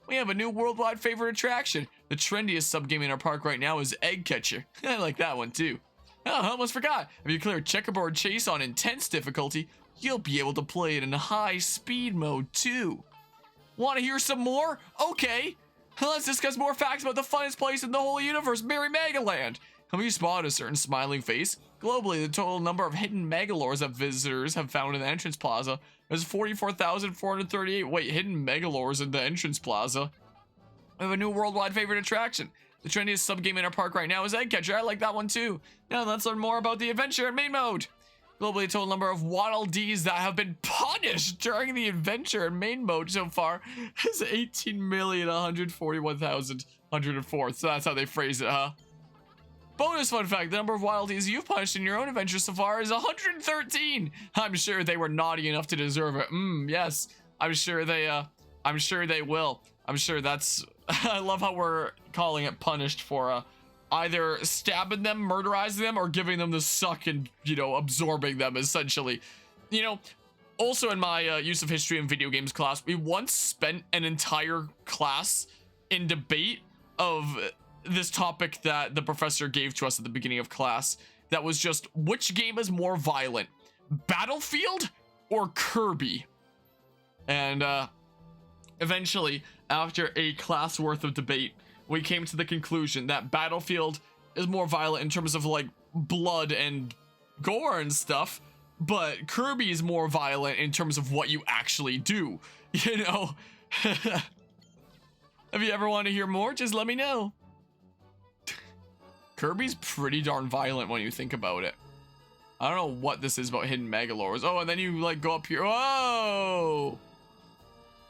We have a new worldwide favorite attraction. The trendiest sub-game in our park right now is Egg Catcher. I like that one too. Oh, I almost forgot. If you clear Checkerboard Chase on intense difficulty, you'll be able to play it in high speed mode too. Want to hear some more? Okay. Let's discuss more facts about the funnest place in the whole universe, Merry Megaland. Have you spotted a certain smiling face? Globally, the total number of hidden Megalores that visitors have found in the entrance plaza is 44,438. Wait, hidden Megalores in the entrance plaza? We have a new worldwide favorite attraction. The trendiest sub-game in our park right now is Egg Catcher. I like that one too. Now let's learn more about the adventure and main mode. Globally, the total number of Waddle Dees that have been punished during the adventure and main mode so far is 18,141,104. So that's how they phrase it, huh? Bonus fun fact, the number of Waddle Dees you've punished in your own adventure so far is 113. I'm sure they were naughty enough to deserve it. Yes. I'm sure they will. I'm sure that's, I love how we're calling it punished for, either stabbing them, murderizing them, or giving them the suck and, you know, absorbing them, essentially. You know, also in my use of history and video games class, we once spent an entire class in debate of this topic that the professor gave to us at the beginning of class. That was just, which game is more violent? Battlefield or Kirby? And eventually, after a class worth of debate, we came to the conclusion that Battlefield is more violent in terms of like blood and gore and stuff, but Kirby is more violent in terms of what you actually do, you know? If you ever want to hear more, just let me know. Kirby's pretty darn violent when you think about it. I don't know what this is about hidden Megalores. Oh, and then you like go up here. Whoa!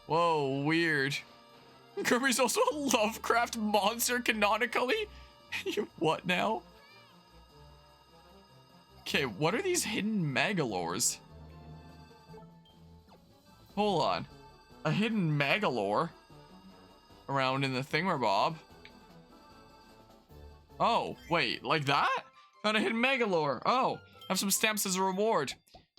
Whoa, weird. Kirby's also a Lovecraft monster canonically? What now? Okay, what are these hidden megalores? Hold on. A hidden megalore around in the thingamabob. Oh, wait, like that? Found a hidden megalore. Oh, have some stamps as a reward.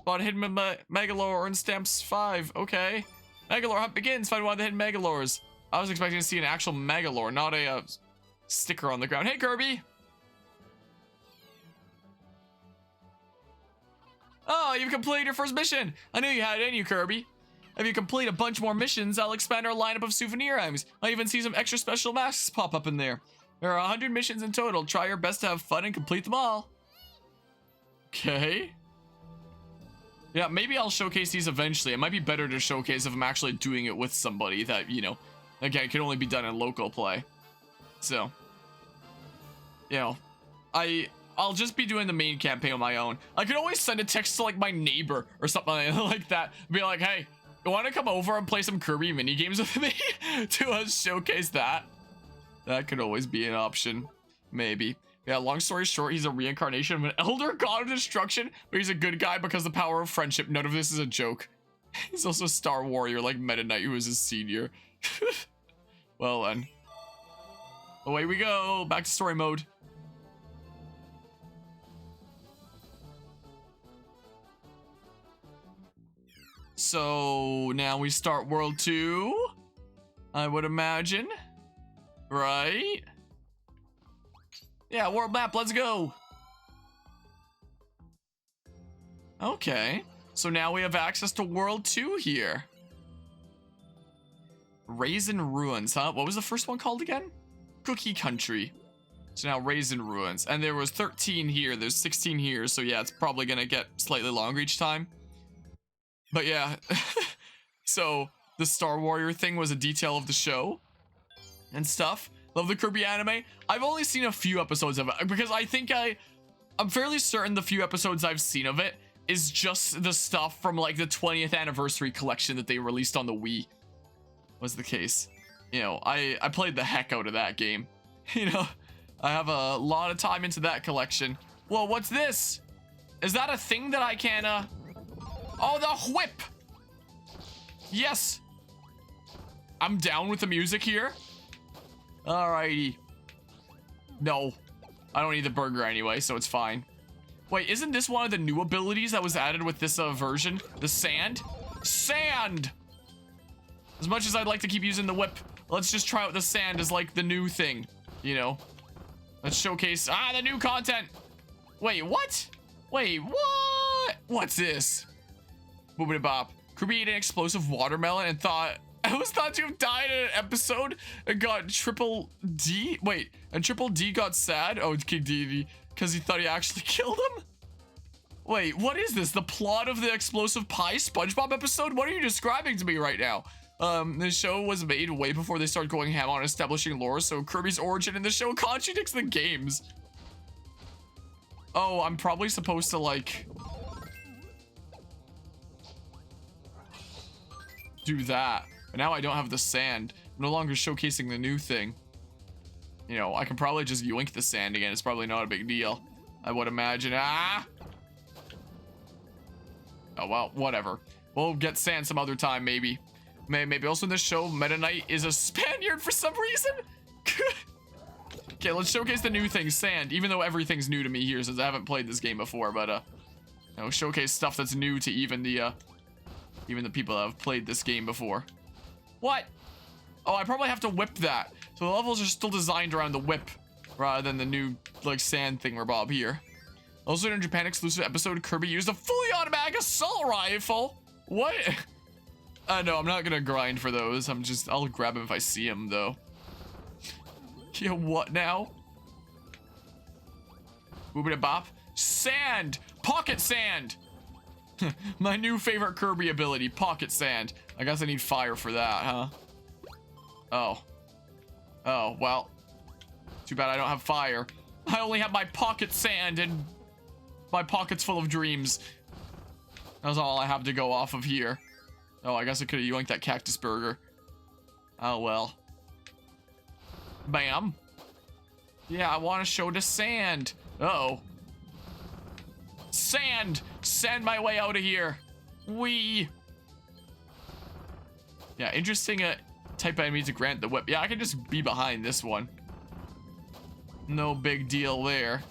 Bought a hidden megalore, earn stamps 5. Okay. Megalore hunt begins. Find one of the hidden megalores. I was expecting to see an actual megalore, not a sticker on the ground. Hey, Kirby. Oh, you've completed your first mission. I knew you had it in you, Kirby. If you complete a bunch more missions, I'll expand our lineup of souvenir items. I even see some extra special masks pop up in there. There are 100 missions in total. Try your best to have fun and complete them all. Okay. Yeah, maybe I'll showcase these eventually. It might be better to showcase if I'm actually doing it with somebody that, you know, again, can only be done in local play. So, you know, I'll just be doing the main campaign on my own. I could always send a text to like my neighbor or something like that. Be like, hey, you want to come over and play some Kirby mini games with me to showcase that? That could always be an option, maybe. Yeah, long story short, he's a reincarnation of an elder god of destruction, but he's a good guy because of the power of friendship. None of this is a joke. He's also a star warrior like Meta Knight, who is his senior. Well then. Away we go, back to story mode. So now we start World 2, I would imagine, right? Yeah, world map, let's go. Okay, so now we have access to World 2 here. Raisin Ruins, huh? What was the first one called again? Cookie Country. So now Raisin Ruins, and there was 13 here, there's 16 here, so yeah, it's probably gonna get slightly longer each time. But yeah, so the Star Warrior thing was a detail of the show and stuff. Love the Kirby anime. I've only seen a few episodes of it because I think I'm fairly certain the few episodes I've seen of it is just the stuff from like the 20th anniversary collection that they released on the Wii. Was the case. You know, I played the heck out of that game. You know, I have a lot of time into that collection. Whoa, what's this? Is that a thing that I can, Oh, the whip! Yes! I'm down with the music here. Alrighty. No. I don't need the burger anyway, so it's fine. Wait, isn't this one of the new abilities that was added with this version? The sand? Sand! As much as I'd like to keep using the whip, let's just try out the sand as like the new thing. You know? Let's showcase, the new content! Wait, what? Wait, what? What's this? Boobity bop. Kirby ate an explosive watermelon and I was thought to have died in an episode and got Triple D. Wait, and Triple D got sad. Oh, King D, because he thought he actually killed him. Wait, what is this? The plot of the explosive pie SpongeBob episode? What are you describing to me right now? The show was made way before they started going ham on establishing lore, so Kirby's origin in the show contradicts the games. Oh, I'm probably supposed to like do that. But now I don't have the sand. I'm no longer showcasing the new thing. You know, I can probably just yoink the sand again. It's probably not a big deal, I would imagine. Oh, well, whatever. We'll get sand some other time, maybe. Maybe also in this show, Meta Knight is a Spaniard for some reason. Okay, let's showcase the new thing, sand. Even though everything's new to me here since I haven't played this game before, but you know, showcase stuff that's new to even the people that have played this game before. What? Oh, I probably have to whip that. So the levels are still designed around the whip rather than the new like sand thingamabob here. Also in a Japan exclusive episode, Kirby used a fully automatic assault rifle. What? No, I'm not gonna grind for those. I'll grab them if I see them though. Yeah, what now? Boobity bop. Sand! Pocket sand! My new favorite Kirby ability, pocket sand. I guess I need fire for that, huh? Oh. Oh, well. Too bad I don't have fire. I only have my pocket sand and my pockets full of dreams. That's all I have to go off of here. Oh, I guess I could have yoinked that cactus burger. Oh, well. Bam. Yeah, I want to show the sand. Uh-oh. Sand! Send my way out of here. Wee. Yeah, interesting type of enemy to grant the whip. Yeah, I can just be behind this one. No big deal there.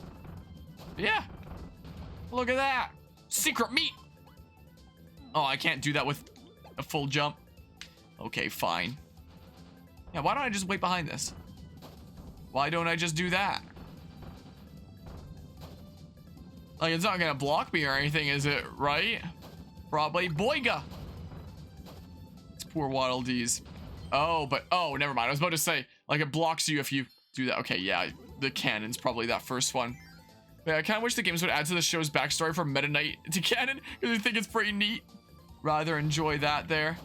Yeah. Look at that. Secret meat. Oh, I can't do that with a full jump. Okay, fine. Yeah, why don't I just wait behind this? Why don't I just do that? Like, it's not gonna block me or anything, is it? Right? Probably. Boiga! It's poor Waddle Dees. Oh, but... Oh, never mind. I was about to say, like, it blocks you if you do that. Okay, yeah. The cannon's probably that first one. But I kind of wish the games would add to the show's backstory from Meta Knight to canon, because I think it's pretty neat. Rather enjoy that there.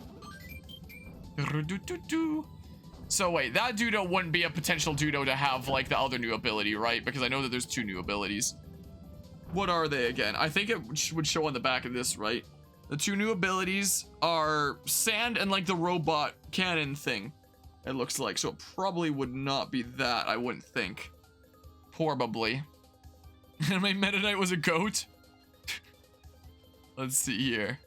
So wait, that Dudo wouldn't be a potential Dudo to have, like, the other new ability, right? Because I know that there's 2 new abilities. What are they again? I think it would show on the back of this, right? The 2 new abilities are sand and, like, the robot cannon thing, it looks like. So it probably would not be that, I wouldn't think. Probably. And my Meta Knight was a goat? Let's see here.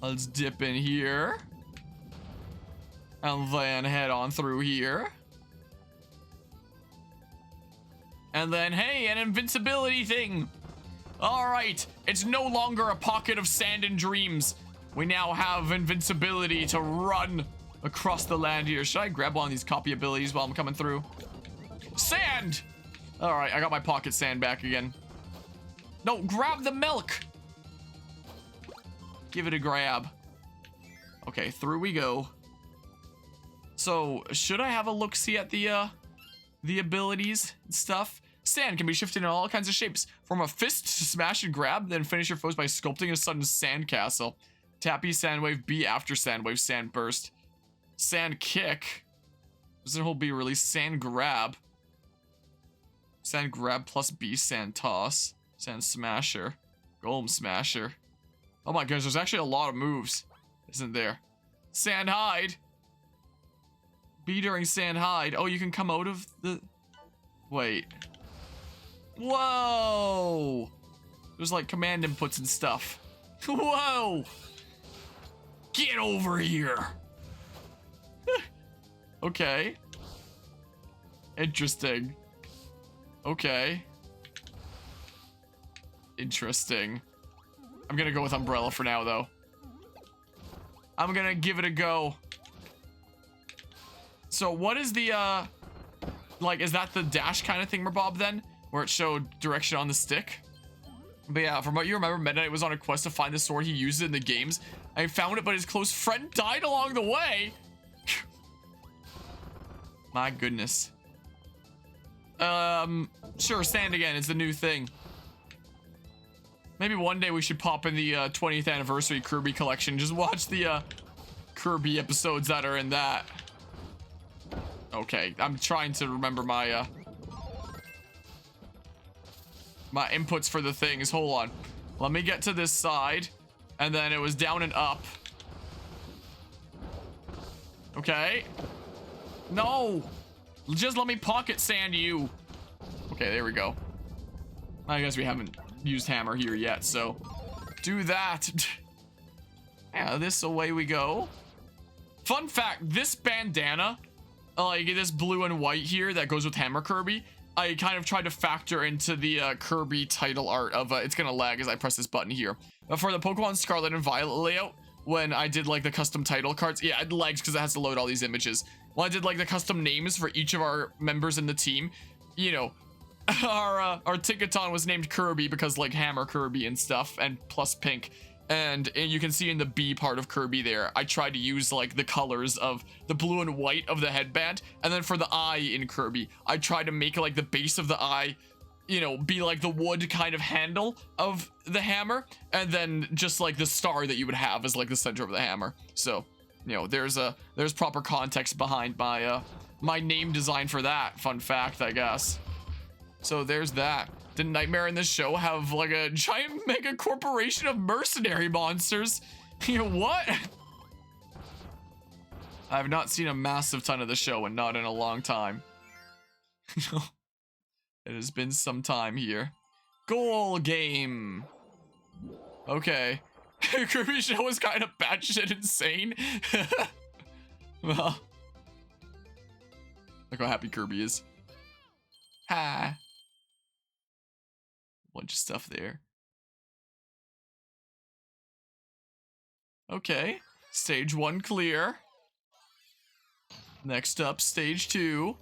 Let's dip in here. And then head on through here. And then, hey, an invincibility thing. All right, it's no longer a pocket of sand and dreams. We now have invincibility to run across the land here. Should I grab one of these copy abilities while I'm coming through? Sand! All right, I got my pocket sand back again. No, grab the milk. Give it a grab. Okay, through we go. So, should I have a look-see at the abilities and stuff? Sand can be shifted in all kinds of shapes. From a fist to smash and grab, then finish your foes by sculpting a sudden sand castle. Tap E sand wave, B after sand wave, sand burst. Sand kick. Does it hold B release? Sand grab. Sand grab plus B sand toss. Sand smasher. Golem smasher. Oh my gosh, there's actually a lot of moves, isn't there? Sand hide. B during sand hide. Oh, you can come out of the... Wait. Whoa! There's like command inputs and stuff. Whoa! Get over here! Okay. Interesting. Okay. Interesting. I'm gonna go with umbrella for now, though. I'm gonna give it a go. So what is the, like, is that the dash kind of thingamabob then? Where it showed direction on the stick? But yeah, from what you remember, Meta Knight was on a quest to find the sword he used in the games. I found it, but his close friend died along the way. My goodness. Sure, sand again is the new thing. Maybe one day we should pop in the 20th anniversary Kirby collection. Just watch the Kirby episodes that are in that. Okay, I'm trying to remember my my inputs for the things. Hold on. Let me get to this side. And then it was down and up. Okay. No. Just let me pocket sand you. Okay, there we go. I guess we haven't used hammer here yet, so do that. Yeah, this away we go. Fun fact, this bandana, like this blue and white here that goes with Hammer Kirby, I kind of tried to factor into the Kirby title art of, it's gonna lag as I press this button here. But for the Pokemon Scarlet and Violet layout, when I did like the custom title cards, yeah, it lags because it has to load all these images. When I did like the custom names for each of our members in the team, you know, our Tinkaton was named Kirby because like Hammer Kirby and stuff, and plus pink. And you can see in the B part of Kirby there, I tried to use like the colors of the blue and white of the headband. And then for the eye in Kirby, I tried to make like the base of the eye, you know, be like the wood kind of handle of the hammer. And then just like the star that you would have as like the center of the hammer. So, you know, there's proper context behind my, my name design for that. Fun fact, I guess. So there's that. Did Nightmare in this show have like a giant mega corporation of mercenary monsters? You know what? I have not seen a massive ton of the show and not in a long time. It has been some time here. Goal game. Okay. Kirby show is kind of batshit insane. Well, look how happy Kirby is. Ha. Bunch of stuff there. Okay. Stage 1 clear. Next up, stage 2.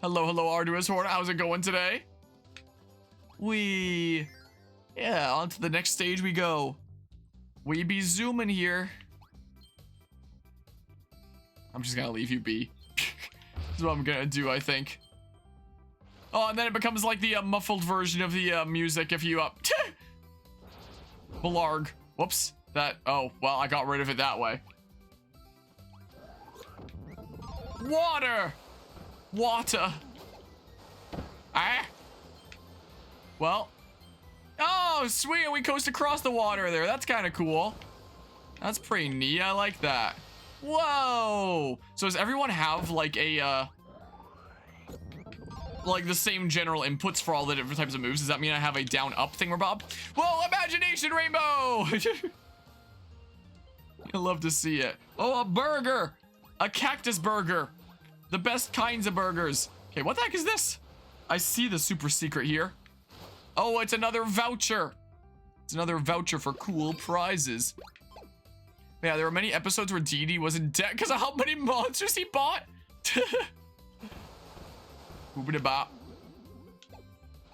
Hello, hello, Arduous Horn. How's it going today? Yeah, on to the next stage we go. We be zooming here. I'm just gonna leave you be. That's what I'm gonna do, I think. Oh, and then it becomes like the muffled version of the music if you Blarg. Whoops. Oh, well, I got rid of it that way. Water! Water. Ah. Well. Oh, sweet. We coast across the water there. That's kind of cool. That's pretty neat. I like that. Whoa. So does everyone have like a, like the same general inputs for all the different types of moves? Does that mean I have a down-up thingamabob? Whoa, imagination rainbow! I love to see it. Oh, a burger! A cactus burger. The best kinds of burgers. Okay, what the heck is this? I see the super secret here. Oh, it's another voucher. It's another voucher for cool prizes. Yeah, there were many episodes where Dee Dee was in debt because of how many monsters he bought. Boop-a-da-bop.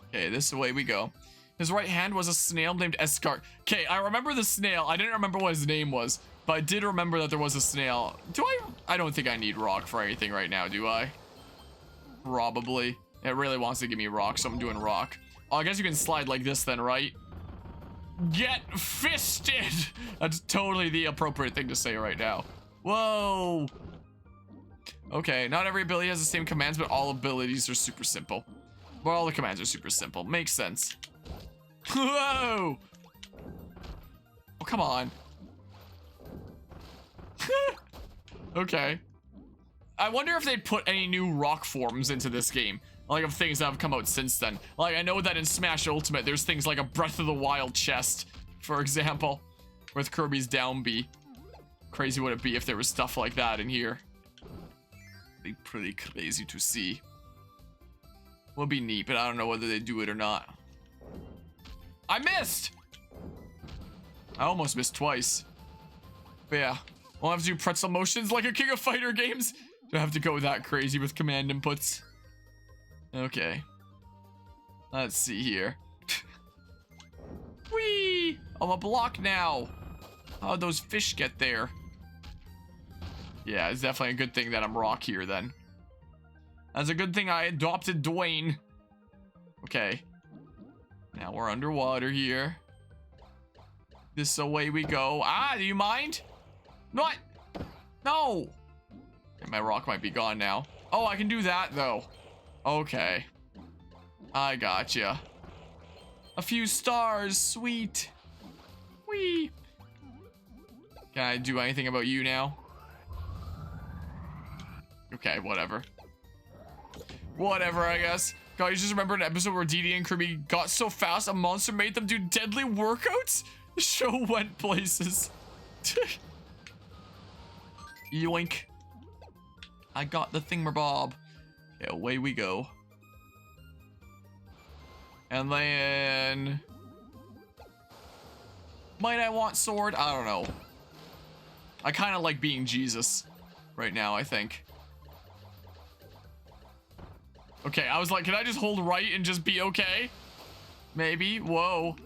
Okay, this is the way we go. His right hand was a snail named Escart. Okay, I remember the snail. I didn't remember what his name was, but I did remember that there was a snail. I don't think I need rock for anything right now, do I? Probably. It really wants to give me rock, so I'm doing rock. Oh, I guess you can slide like this then, right? Get fisted! That's totally the appropriate thing to say right now. Whoa! Okay, not every ability has the same commands, but all abilities are super simple. Well, all the commands are super simple. Makes sense. Whoa! Oh, come on. Okay. I wonder if they put any new rock forms into this game. Like, of things that have come out since then. Like, I know that in Smash Ultimate, there's things like a Breath of the Wild chest, for example, with Kirby's down B. Crazy would it be if there was stuff like that in here. Be pretty crazy to see. Would be neat, but I don't know whether they do it or not. I missed! I almost missed twice. But yeah, I'll have to do pretzel motions like a King of Fighter games. Do I have to go that crazy with command inputs? Okay. Let's see here. Whee! I'm a block now. How'd those fish get there? Yeah, it's definitely a good thing that I'm rock here then. That's a good thing I adopted Dwayne. Okay. Now we're underwater here. This is the way we go. Ah, do you mind? What? No! Okay, my rock might be gone now. Oh, I can do that though. Okay. I gotcha. A few stars, sweet. Whee! Can I do anything about you now? Okay, whatever. Whatever, I guess. God, you just remember an episode where Dee Dee and Kirby got so fast a monster made them do deadly workouts? The show went places. Yoink. I got the thingamabob. Okay, away we go. And then... might I want sword? I don't know. I kind of like being Jesus right now, I think. Okay, I was like, can I just hold right and just be okay? Maybe. Whoa.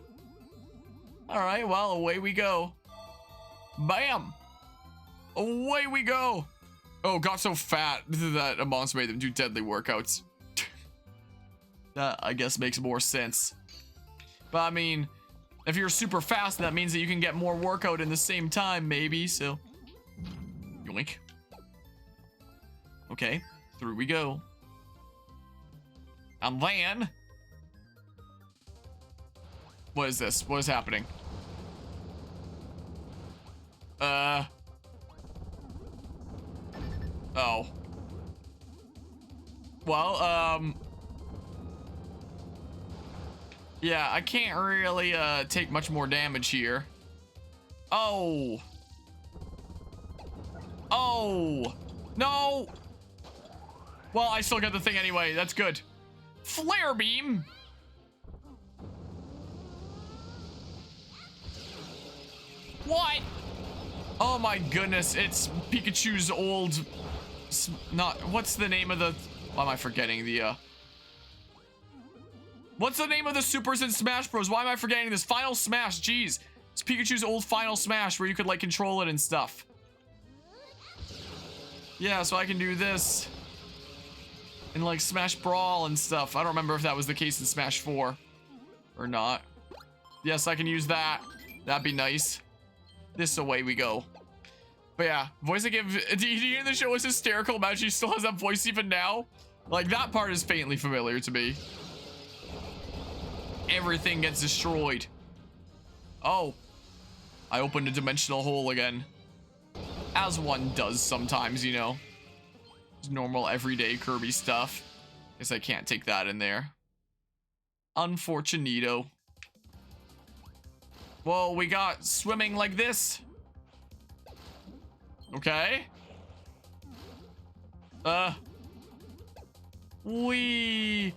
Alright, well, away we go. Bam! Away we go! Oh, got so fat that a monster made them do deadly workouts. That, I guess, makes more sense. But, I mean, if you're super fast, that means that you can get more workout in the same time, maybe, so... yoink. Okay, through we go. And then... what is this? What is happening? Oh. Well, yeah, I can't really, take much more damage here. Oh. Oh. No. Well, I still got the thing anyway. That's good. Flare beam. What? Oh my goodness, it's Pikachu's old... what's the name of the... Why am I forgetting the, What's the name of the supers in Smash Bros? Why am I forgetting this? Final Smash, jeez. It's Pikachu's old Final Smash where you could, like, control it and stuff. Yeah, so I can do this. And, like, Smash Brawl and stuff. I don't remember if that was the case in Smash 4. Or not. Yes, I can use that. That'd be nice. This away we go. But yeah, voice I give. Do you hear the show was hysterical? Imagine she still has that voice even now. Like, that part is faintly familiar to me. Everything gets destroyed. Oh, I opened a dimensional hole again. As one does sometimes, you know. Just normal everyday Kirby stuff. Guess I can't take that in there. Unfortunito. Whoa, we got swimming like this. Okay. Wee.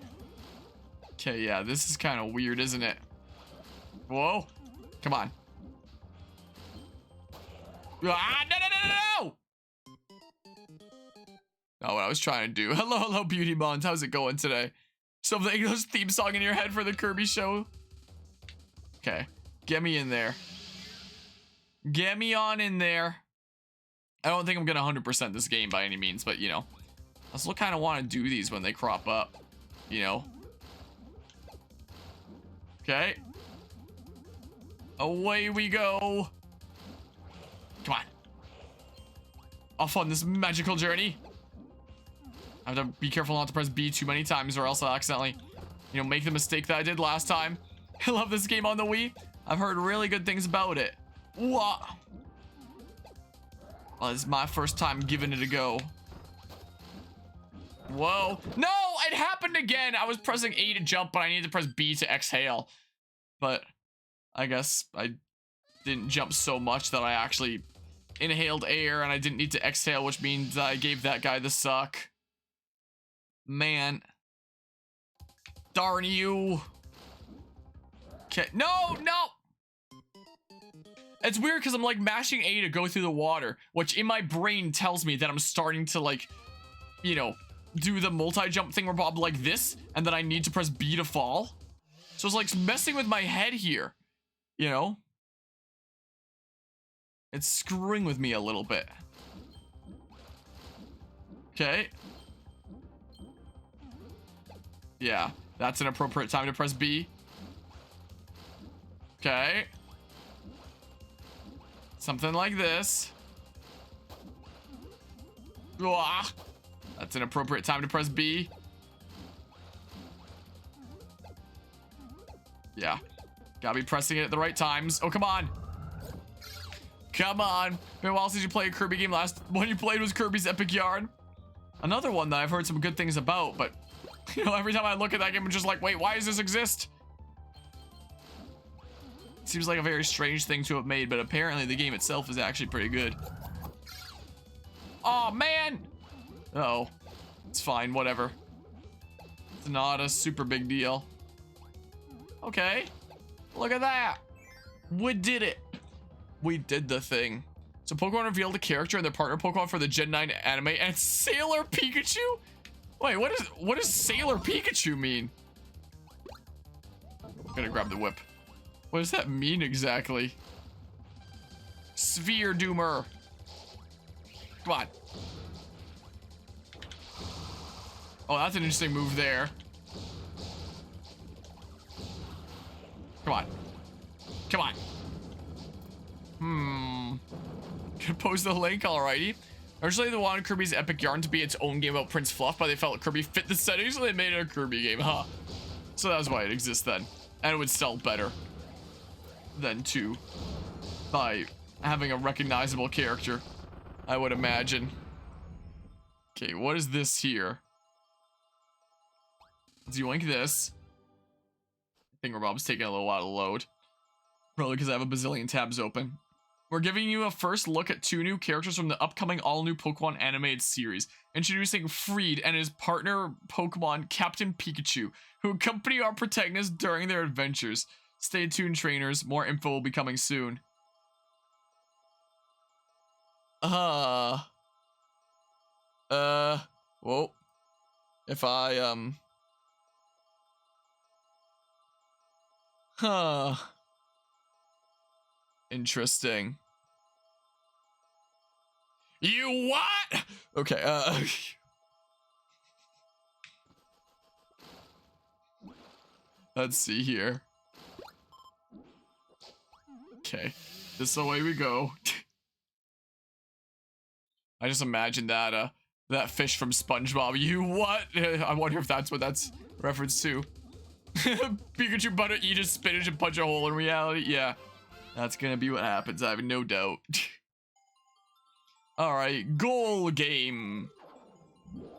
Okay, yeah, this is kind of weird, isn't it? Whoa. Come on. Ah, no, no, no, no, no! Not what I was trying to do. Hello, hello, Beauty Mons. How's it going today? Something, those theme song in your head for the Kirby show? Okay. Get me in there. Get me on in there. I don't think I'm gonna 100% this game by any means, but you know, I still kind of want to do these when they crop up, you know. Okay. Away we go. Come on. Off on this magical journey. I have to be careful not to press B too many times or else I'll accidentally, you know, make the mistake that I did last time. I love this game on the Wii. I've heard really good things about it. What? Well, it's my first time giving it a go. Whoa. No, it happened again. I was pressing A to jump, but I needed to press B to exhale. But I guess I didn't jump so much that I actually inhaled air and I didn't need to exhale, which means I gave that guy the suck. Man. Darn you. Okay. No, no. It's weird because I'm like mashing A to go through the water, which in my brain tells me that I'm starting to like, you know, do the multi-jump thing where Bob like this, and then I need to press B to fall. So it's like messing with my head here, you know? It's screwing with me a little bit. Okay. Yeah, that's an appropriate time to press B. Okay. Something like this. Uah. That's an appropriate time to press B. Yeah. Gotta be pressing it at the right times. Oh, come on. Come on. Been a while since you played a Kirby game. Last one you played was Kirby's Epic Yarn. Another one that I've heard some good things about, but you know, every time I look at that game, I'm just like, wait, why does this exist? Seems like a very strange thing to have made, but apparently the game itself is actually pretty good. Oh, man. Uh-oh. It's fine, whatever. It's not a super big deal. Okay. Look at that. We did it. We did the thing. So Pokemon revealed a character and their partner Pokemon for the Gen 9 anime, and it's Sailor Pikachu? Wait, what does Sailor Pikachu mean? I'm gonna grab the whip. What does that mean exactly? Sphere Doomer. Come on. Oh, that's an interesting move there. Come on. Come on. Could post the link, alrighty. Originally, they wanted Kirby's Epic Yarn to be its own game about Prince Fluff, but they felt Kirby fit the setting, so they made it a Kirby game, huh? So that's why it exists then. And it would sell better than two by having a recognizable character, I would imagine. Okay, what is this here? Let's yoink this. Thingamabob's taking a little while to load. Probably because I have a bazillion tabs open. We're giving you a first look at 2 new characters from the upcoming all-new Pokemon animated series. Introducing Freed and his partner Pokemon Captain Pikachu, who accompany our protagonists during their adventures. Stay tuned, trainers. More info will be coming soon. Whoa. If I, Interesting. You what? Okay, let's see here. Okay, this is the way we go. I just imagine that, that fish from SpongeBob. You what? I wonder if that's what that's reference to. Pikachu butter eat a spinach and punch a hole in reality. Yeah, that's gonna be what happens. I have no doubt. All right, goal game.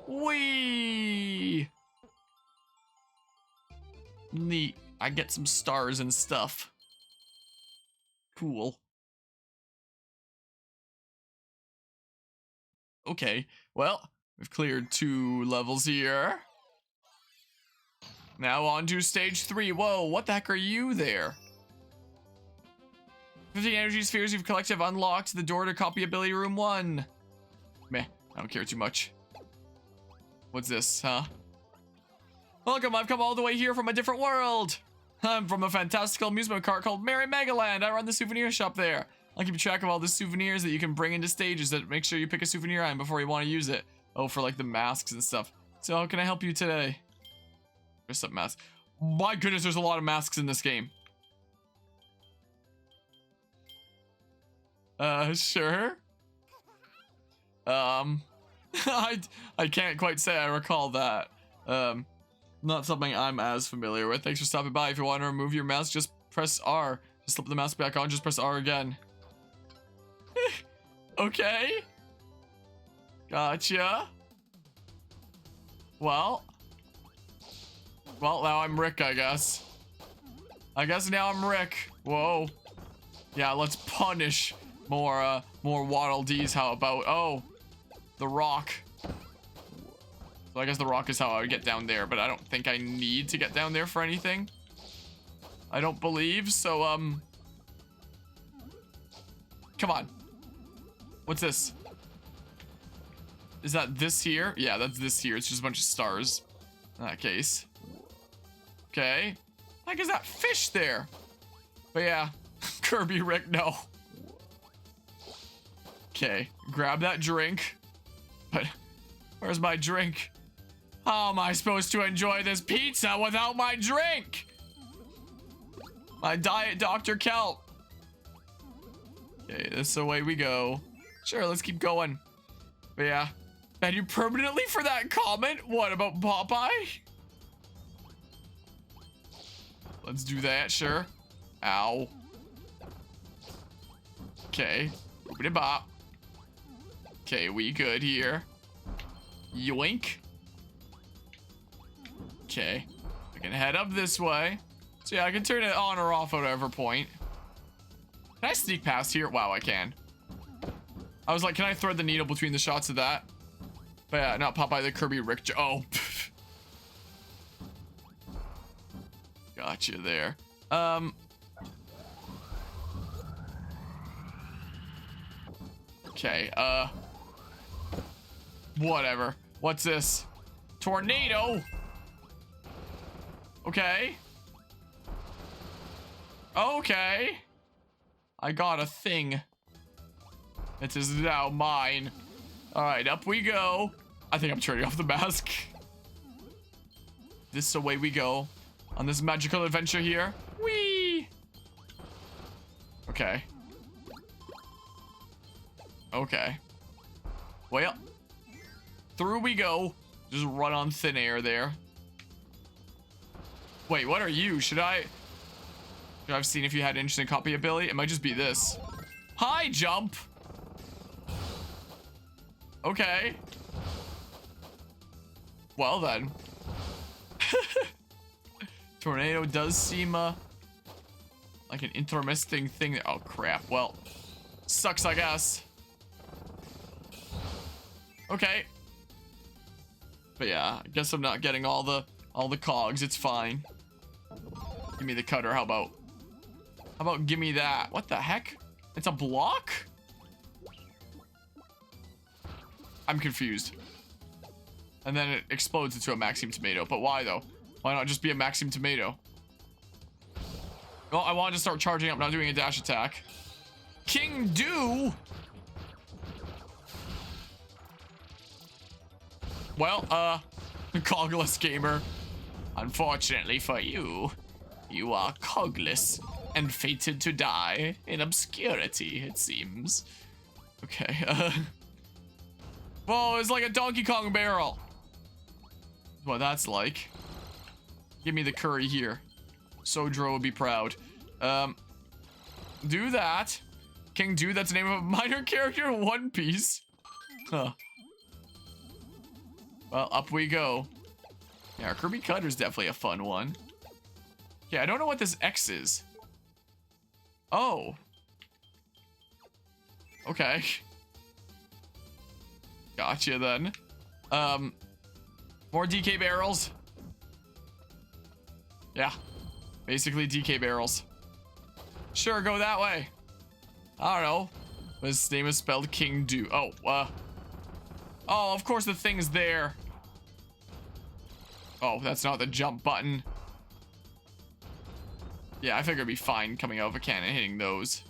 Whee! Neat. I get some stars and stuff. Cool. Okay, well, we've cleared 2 levels here. Now on to stage 3. Whoa, what the heck are you there? 50 energy spheres you've collected have unlocked the door to copy ability room 1. Meh, I don't care too much. What's this, huh? Welcome, I've come all the way here from a different world. I'm from a fantastical amusement park called Merry Megaland. I run the souvenir shop there. I'll keep track of all the souvenirs that you can bring into stages. That make sure you pick a souvenir item before you want to use it. Oh, for like the masks and stuff. So how can I help you today? Dress up mask. My goodness, there's a lot of masks in this game. Sure. I can't quite say I recall that. Not something I'm as familiar with. Thanks for stopping by. If you want to remove your mask, just press R. Just slip the mask back on, just press R again. Okay. Gotcha. Well, now I'm Rick, I guess. I guess now I'm Rick. Whoa. Yeah, let's punish more Waddle Dees. How about, oh, the rock. So I guess the rock is how I would get down there, but I don't think I need to get down there for anything. I don't believe, so, come on. What's this? Is that this here? Yeah, that's this here. It's just a bunch of stars. In that case. Okay. Like, is that fish there? But yeah, Kirby, Rick, no. Okay, grab that drink. But where's my drink? How am I supposed to enjoy this pizza without my drink? My Diet Dr. Kelp. Okay, this is the way we go. Sure, let's keep going. But yeah, ban you permanently for that comment? What about Popeye? Let's do that, sure. Ow. Okay, open it bop. Okay, we good here. Yoink. Okay, I can head up this way. So yeah, I can turn it on or off at whatever point. Can I sneak past here? Wow, I can. I was like, can I thread the needle between the shots of that? But yeah, not Popeye the Kirby Rick. Oh. Gotcha there. Okay, whatever. What's this? Tornado? Okay. Okay. I got a thing. It is now mine. Alright, up we go. I think I'm turning off the mask. This is the way we go. On this magical adventure here. Whee! Okay. Okay. Well, through we go. Just run on thin air there. Wait, what are you? Should I have seen if you had instant copy ability? It might just be this. High jump. Okay. Well then. Tornado does seem like an interesting thing. Oh crap. Well, sucks I guess. Okay. But yeah, I guess I'm not getting all the cogs. It's fine. Give me the cutter. How about give me that? What the heck? It's a block? I'm confused. And then it explodes into a Maxime tomato. But why though? Why not just be a Maxime tomato? Well, I wanted to start charging up, not doing a dash attack. King Do! Well, cogless gamer. Unfortunately for you, you are cogless and fated to die in obscurity, it seems. Okay, whoa, it's like a Donkey Kong barrel. That's what that's like. Give me the curry here. Sodro would be proud. Do that. King Do, that's the name of a minor character in One Piece. Huh. Well, up we go. Yeah, Kirby Cutter's definitely a fun one. Yeah, I don't know what this X is. Oh. Okay. Gotcha then. More DK barrels. Yeah. Basically DK barrels. Sure, go that way. I don't know. His name is spelled King Do. Oh, oh, of course the thing's there. Oh, that's not the jump button. Yeah, I figured it'd be fine coming out of a cannon hitting those.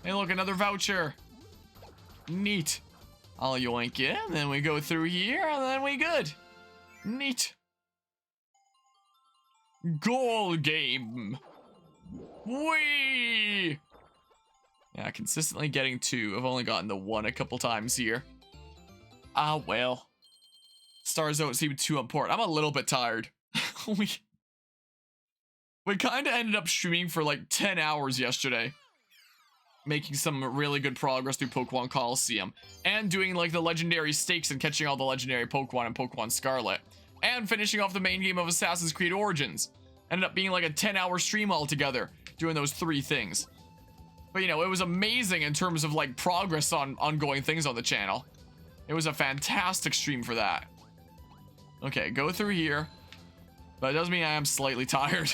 Hey, look, another voucher. Neat. I'll yoink it, and then we go through here, and then we good. Neat. Goal game. Whee! Yeah, consistently getting 2. I've only gotten the 1 a couple times here. Ah, well. Stars don't seem too important. I'm a little bit tired. we kind of ended up streaming for like 10 hours yesterday. Making some really good progress through Pokemon Coliseum. And doing like the legendary stakes and catching all the legendary Pokemon in Pokemon Scarlet. And finishing off the main game of Assassin's Creed Origins. Ended up being like a 10-hour stream altogether. Doing those 3 things. But you know, it was amazing in terms of like progress on ongoing things on the channel. It was a fantastic stream for that. Okay, go through here. But it does mean I am slightly tired.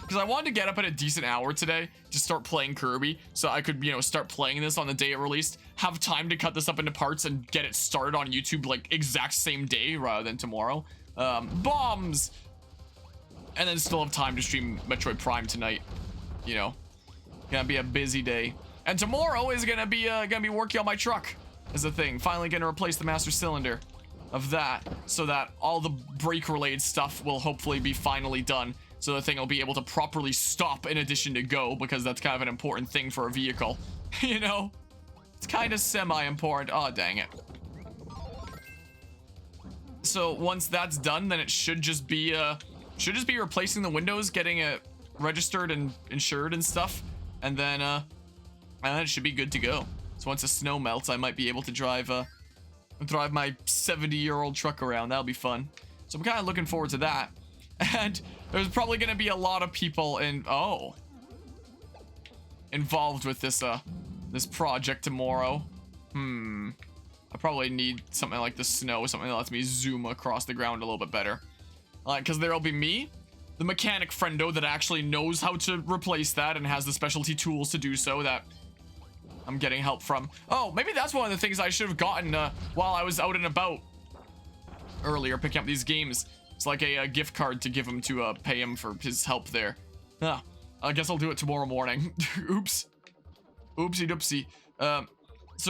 Because I wanted to get up at a decent hour today to start playing Kirby. So I could, you know, start playing this on the day it released. Have time to cut this up into parts and get it started on YouTube like exact same day rather than tomorrow. Bombs! And then still have time to stream Metroid Prime tonight. You know. Gonna be a busy day. And tomorrow is gonna be working on my truck. Is the thing. Finally gonna replace the master cylinder of that, so that all the brake related stuff will hopefully be finally done, so the thing will be able to properly stop in addition to go, because that's kind of an important thing for a vehicle. You know, it's kind of semi-important. Oh, dang it. So once that's done, then it should just be replacing the windows, getting it registered and insured and stuff, and then it should be good to go. So once the snow melts, I might be able to drive my 70-year-old truck around. That'll be fun. So I'm kind of looking forward to that. And there's probably going to be a lot of people involved with this this project tomorrow. I probably need something like the snow, something that lets me zoom across the ground a little bit better. Because there'll be me, the mechanic friendo that actually knows how to replace that and has the specialty tools to do so that I'm getting help from. Oh, maybe that's one of the things I should have gotten while I was out and about earlier picking up these games. It's like a gift card to give him to pay him for his help there. I guess I'll do it tomorrow morning. Oops. Oopsie doopsie. So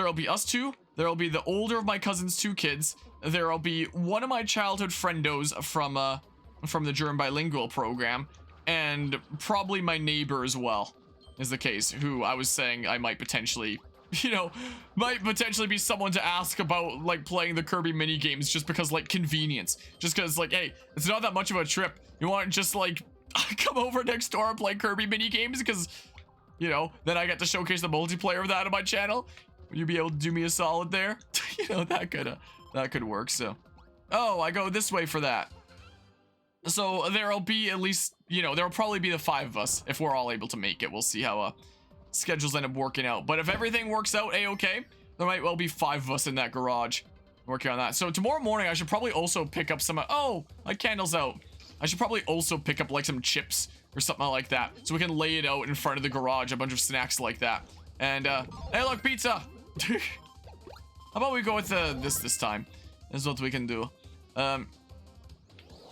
there'll be us 2. There'll be the older of my cousin's 2 kids. There'll be one of my childhood friendos from the German bilingual program. And probably my neighbor as well. Is the case, who I was saying I might potentially, you know, might potentially be someone to ask about, like, playing the Kirby mini games just because, like, convenience. Just because, like, hey, it's not that much of a trip. You want to just, like, come over next door and play Kirby mini games because, you know, then I get to showcase the multiplayer of that on my channel. Will you be able to do me a solid there? You know, that could work, so. Oh, I go this way for that. So there'll be at least, you know, there'll probably be the 5 of us if we're all able to make it. We'll see how schedules end up working out. But if everything works out a-okay, there might well be 5 of us in that garage working on that. So tomorrow morning, I should probably also pick up some... Oh, my candle's out. I should probably also pick up like some chips or something like that, so we can lay it out in front of the garage, a bunch of snacks like that. And hey, look, pizza. How about we go with this time? This is what we can do. And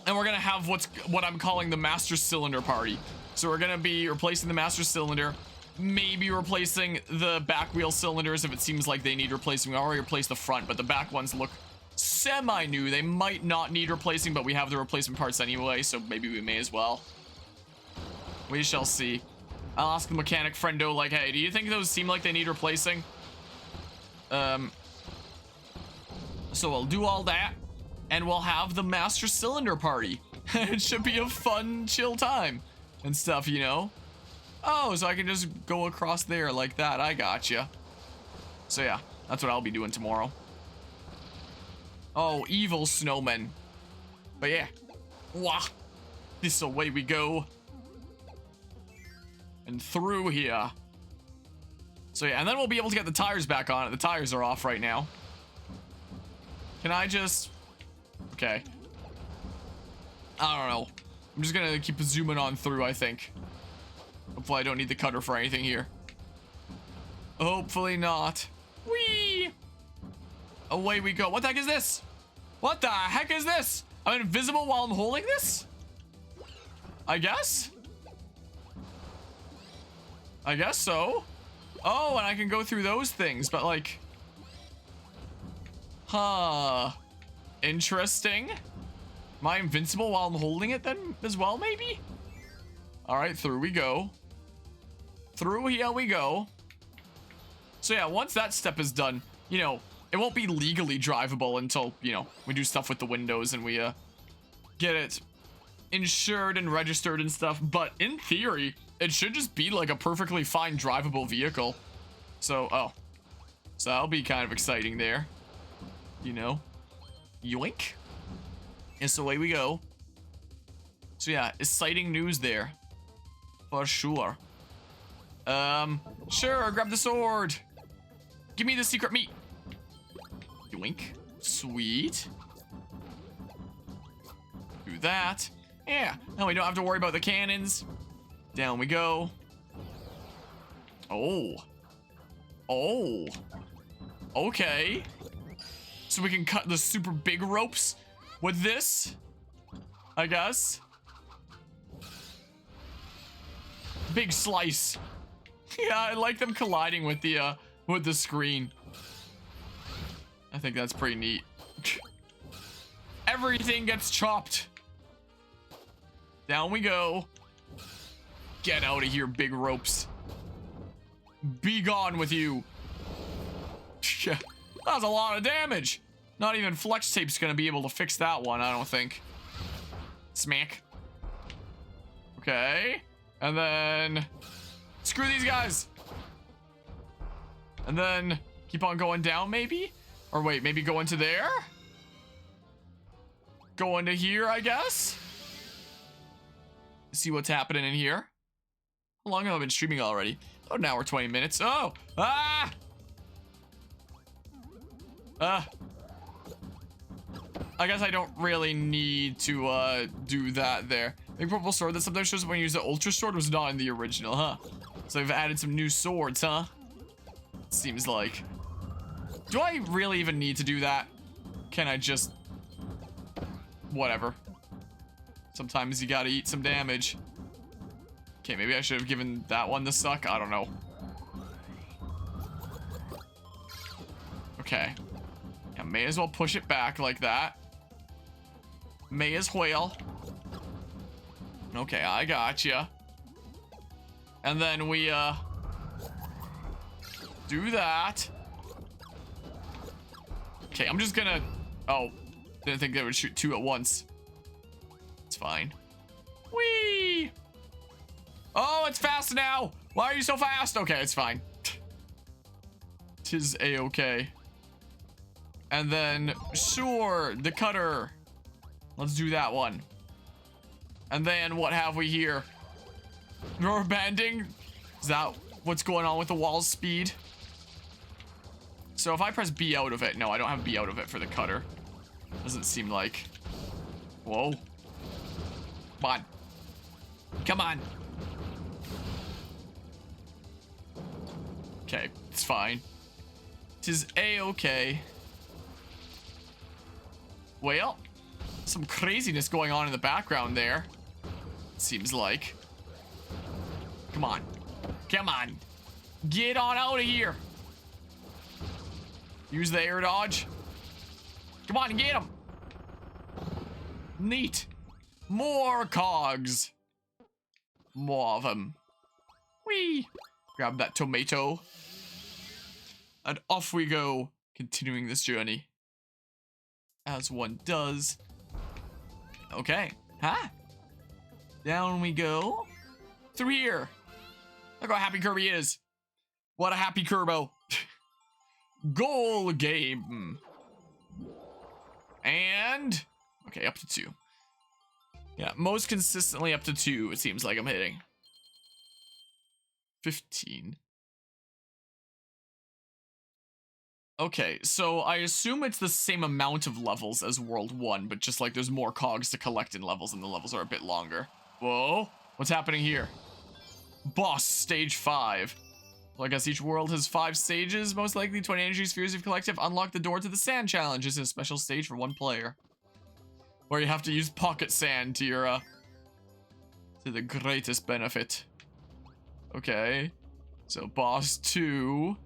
we're gonna have what I'm calling the master cylinder party. So we're gonna be replacing the master cylinder, maybe replacing the back wheel cylinders if it seems like they need replacing. We already replaced the front, but the back ones look semi-new. They might not need replacing, but we have the replacement parts anyway, so maybe we may as well. We shall see. I'll ask the mechanic friendo, like, hey, do you think those seem like they need replacing? So we'll do all that, and we'll have the master cylinder party. It should be a fun, chill time and stuff, you know? Oh, so I can just go across there like that. I gotcha. So yeah, that's what I'll be doing tomorrow. Oh, evil snowmen. But yeah. Wah. This away we go. And through here. So yeah, and then we'll be able to get the tires back on it. The tires are off right now. Can I just... Okay. I don't know. I'm just gonna keep zooming on through, I think. Hopefully I don't need the cutter for anything here. Hopefully not. Whee! Away we go. What the heck is this? What the heck is this? I'm invisible while I'm holding this? I guess? I guess so. Oh, and I can go through those things, but like... Huh. Interesting. Am I invincible while I'm holding it then as well, maybe? Alright, through we go. Through here we go. So yeah, once that step is done, you know, it won't be legally drivable until, you know, we do stuff with the windows and we get it insured and registered and stuff. But in theory, it should just be like a perfectly fine drivable vehicle. So, oh. So that'll be kind of exciting there. You know? Yoink. And so away we go. So yeah, exciting news there. For sure. Sure, grab the sword. Give me the secret meat. Yoink. Sweet. Do that. Yeah, now we don't have to worry about the cannons. Down we go. Oh. Oh. Okay. So we can cut the super big ropes with this, I guess. Big slice. Yeah, I like them colliding with the screen. I think that's pretty neat. Everything gets chopped. Down we go. Get out of here, big ropes. Be gone with you. That's a lot of damage. Not even flex tape's gonna be able to fix that one, I don't think. Smack. Okay. And then... Screw these guys. And then keep on going down, maybe? Or wait, maybe go into there? Go into here, I guess? See what's happening in here. How long have I been streaming already? Oh, an hour, 20 minutes. Oh! Ah! I guess I don't really need to do that there. Big purple sword that sometimes shows up when you use the ultra sword was not in the original, huh? So they've added some new swords, huh? Seems like. Do I really even need to do that? Can I just... Whatever. Sometimes you gotta eat some damage. Okay, maybe I should have given that one the suck. I don't know. Okay. Yeah, may as well push it back like that. May as well. Okay, I gotcha. And then we, do that. Okay, I'm just gonna... Oh, didn't think they would shoot 2 at once. It's fine. Whee! Oh, it's fast now! Why are you so fast? Okay, it's fine. Tis a-okay. And then, sure, the cutter. Let's do that one. And then what have we here? Rubber banding? Is that what's going on with the wall's speed? So if I press B out of it, no, I don't have B out of it for the cutter. Doesn't seem like. Whoa. Come on. Come on. Okay, it's fine. Tis A-okay. Well, some craziness going on in the background there. Seems like. Come on. Come on. Get on out of here. Use the air dodge. Come on, get him. Neat. More cogs. More of them. Whee. Grab that tomato. And off we go, continuing this journey. As one does. Okay. Huh? Down we go. Through here. Look how happy Kirby is. What a happy Kirbo. Goal game. And... okay, up to 2. Yeah, most consistently up to 2, it seems like I'm hitting. 15. Okay, so I assume it's the same amount of levels as World 1, but just like there's more cogs to collect in levels and the levels are a bit longer. Whoa, what's happening here? Boss, stage 5. Well, I guess each world has 5 stages. Most likely 20 energy spheres you've collected unlock the door to the sand challenge. This is a special stage for 1 player. Where you have to use pocket sand to your, to the greatest benefit. Okay, so boss 2.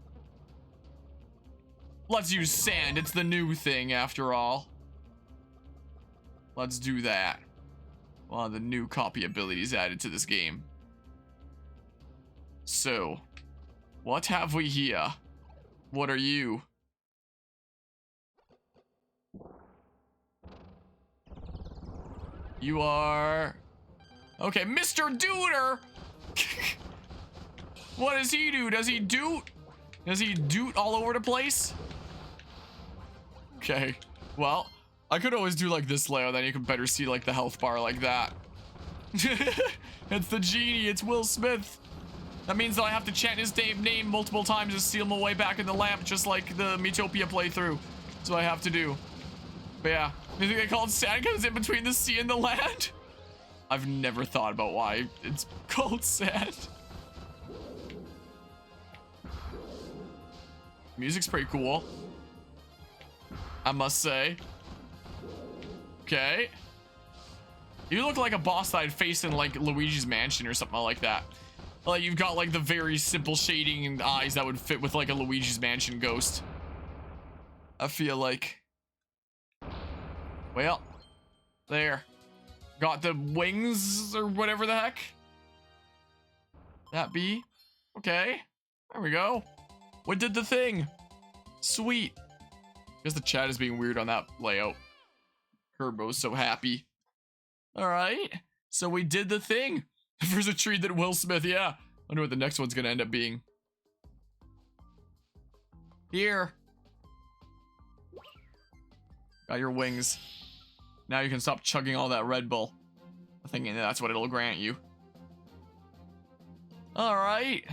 Let's use sand. It's the new thing after all. Let's do that. One of the new copy abilities added to this game. So, what have we here? What are you? You are... okay, Mr. Duder! What does he do? Does he doot? Does he doot all over the place? Okay, well, I could always do like this layout, then you can better see like the health bar like that. It's the genie, it's Will Smith. That means that I have to chant his name multiple times to seal my way back in the lamp, just like the Metopia playthrough. That's what I have to do. But yeah, you think they call it sand because it's in between the sea and the land? I've never thought about why it's called sand. Music's pretty cool, I must say. Okay. You look like a boss that I'd face in like Luigi's Mansion or something like that. Like you've got like the very simple shading and eyes that would fit with like a Luigi's Mansion ghost. I feel like. Well, there. Got the wings or whatever the heck. That be? Okay. There we go. What did the thing? Sweet. Guess the chat is being weird on that layout. Herbo's so happy. Alright. So we did the thing. There's a tree that Will Smith, yeah. I wonder what the next one's gonna end up being. Here. Got your wings. Now you can stop chugging all that Red Bull. I'm thinking that's what it'll grant you. Alright.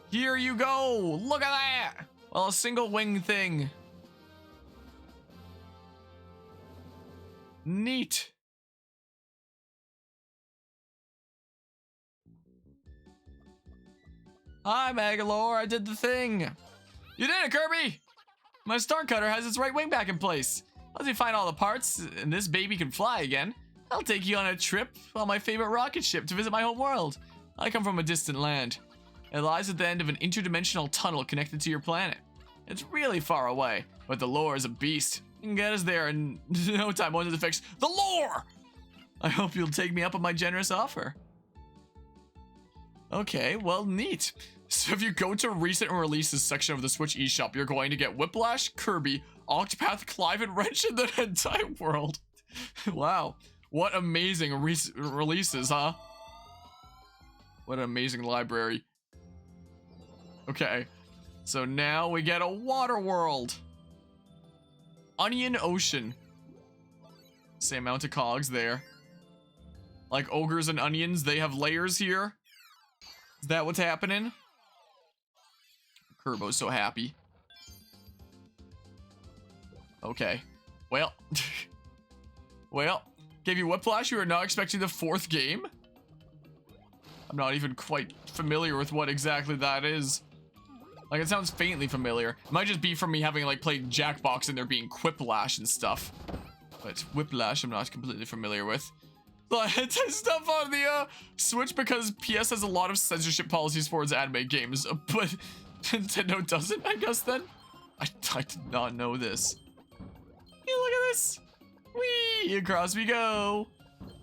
Here you go. Look at that. Well, a single wing thing. Neat. Hi, Magalore. I did the thing. You did it, Kirby. My star cutter has its right wing back in place. Once we find all the parts and this baby can fly again, I'll take you on a trip on my favorite rocket ship to visit my home world. I come from a distant land. It lies at the end of an interdimensional tunnel connected to your planet. It's really far away, but the lore is a beast. You can get us there in no time once it's fixed. The lore! I hope you'll take me up on my generous offer. Okay, well, neat. So if you go to recent releases section of the Switch eShop, you're going to get Whiplash, Kirby, Octopath, Clive, and Wrench in the entire world. Wow. What amazing releases, huh? What an amazing library. Okay. So now we get a water world. Onion Ocean. Same amount of cogs there. Like ogres and onions, they have layers here. Is that what's happening? Kerbo's so happy. Okay. Well. Well. Gave you Whiplash? You were not expecting the 4th game? I'm not even quite familiar with what exactly that is. Like, it sounds faintly familiar. It might just be from me having, like, played Jackbox and there being Quiplash and stuff. But Whiplash, I'm not completely familiar with. But stuff on the Switch because PS has a lot of censorship policies for its anime games, but Nintendo doesn't, I guess, then? I did not know this. Hey, look at this! Whee! Across we go!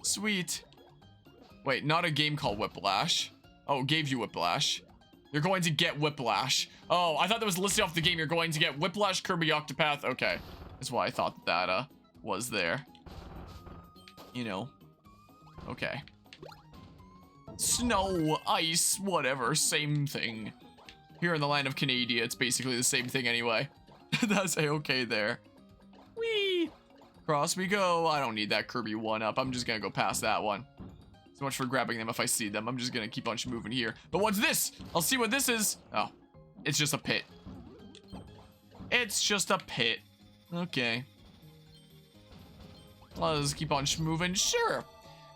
Sweet. Wait, not a game called Whiplash. Oh, gave you Whiplash. You're going to get Whiplash. Oh, I thought that was listed off the game. You're going to get Whiplash, Kirby Octopath. Okay. That's why I thought that was there. You know. Okay. Snow, ice, whatever. Same thing. Here in the land of Canada, it's basically the same thing anyway. That's a-okay there. Whee! Across we go. I don't need that Kirby 1-up. I'm just gonna go past that one. So much for grabbing them if I see them. I'm just gonna keep on moving here. But what's this? I'll see what this is. Oh, it's just a pit. It's just a pit. Okay. Let's keep on moving. Sure.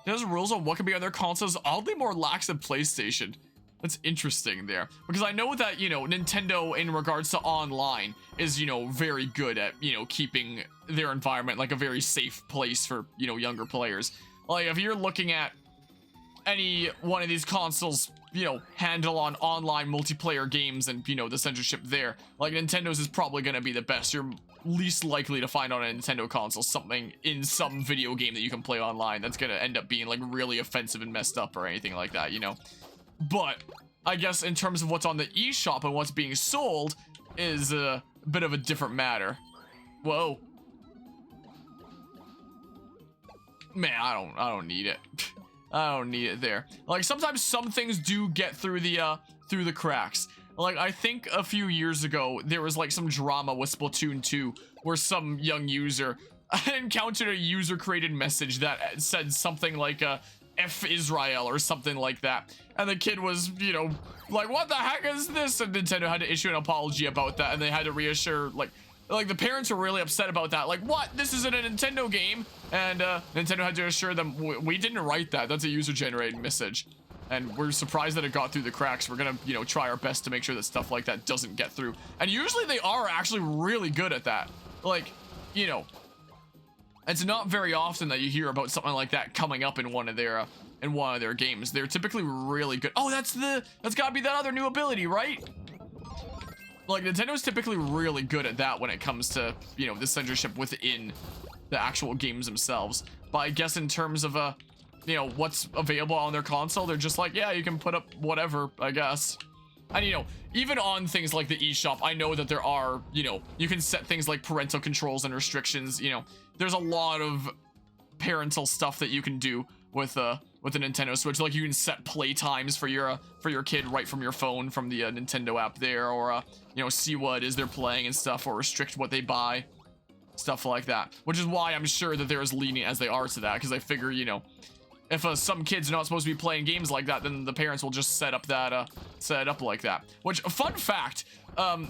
There's rules on what can be on their consoles oddly more lax than PlayStation. That's interesting there. Because I know that, you know, Nintendo in regards to online is, you know, very good at, you know, keeping their environment like a very safe place for, you know, younger players. Like, if you're looking at any one of these consoles, you know, handle on online multiplayer games and, you know, the censorship there, like Nintendo's is probably going to be the best. You're least likely to find on a Nintendo console something in some video game that you can play online that's going to end up being like really offensive and messed up or anything like that, you know. But I guess in terms of what's on the eShop and what's being sold is a bit of a different matter. Whoa. Man, I don't need it. I don't need it there. Like, sometimes some things do get through the cracks. Like, I think a few years ago, there was like some drama with Splatoon 2 where some young user encountered a user-created message that said something like, F Israel or something like that. And the kid was, you know, like, what the heck is this? And Nintendo had to issue an apology about that, and they had to reassure, like the parents were really upset about that. Like, what? This isn't a Nintendo game. And Nintendo had to assure them, we didn't write that. That's a user-generated message. And we're surprised that it got through the cracks. We're gonna, you know, try our best to make sure that stuff like that doesn't get through. And usually they are actually really good at that. Like, you know, it's not very often that you hear about something like that coming up in one of their games. They're typically really good. Oh, that's gotta be that other new ability, right? Like, Nintendo's typically really good at that when it comes to, you know, the censorship within the actual games themselves. But I guess in terms of, you know, what's available on their console, they're just like, yeah, you can put up whatever, I guess. And, you know, even on things like the eShop, I know that there are, you know, you can set things like parental controls and restrictions, you know. There's a lot of parental stuff that you can do with the Nintendo Switch. Like, you can set play times for your kid right from your phone, from the Nintendo app there, or you know, see what it is they're playing and stuff, or restrict what they buy, stuff like that. Which is why I'm sure that they're as lenient as they are to that, because I figure, you know, if some kids are not supposed to be playing games like that, then the parents will just set it up like that. Which, fun fact,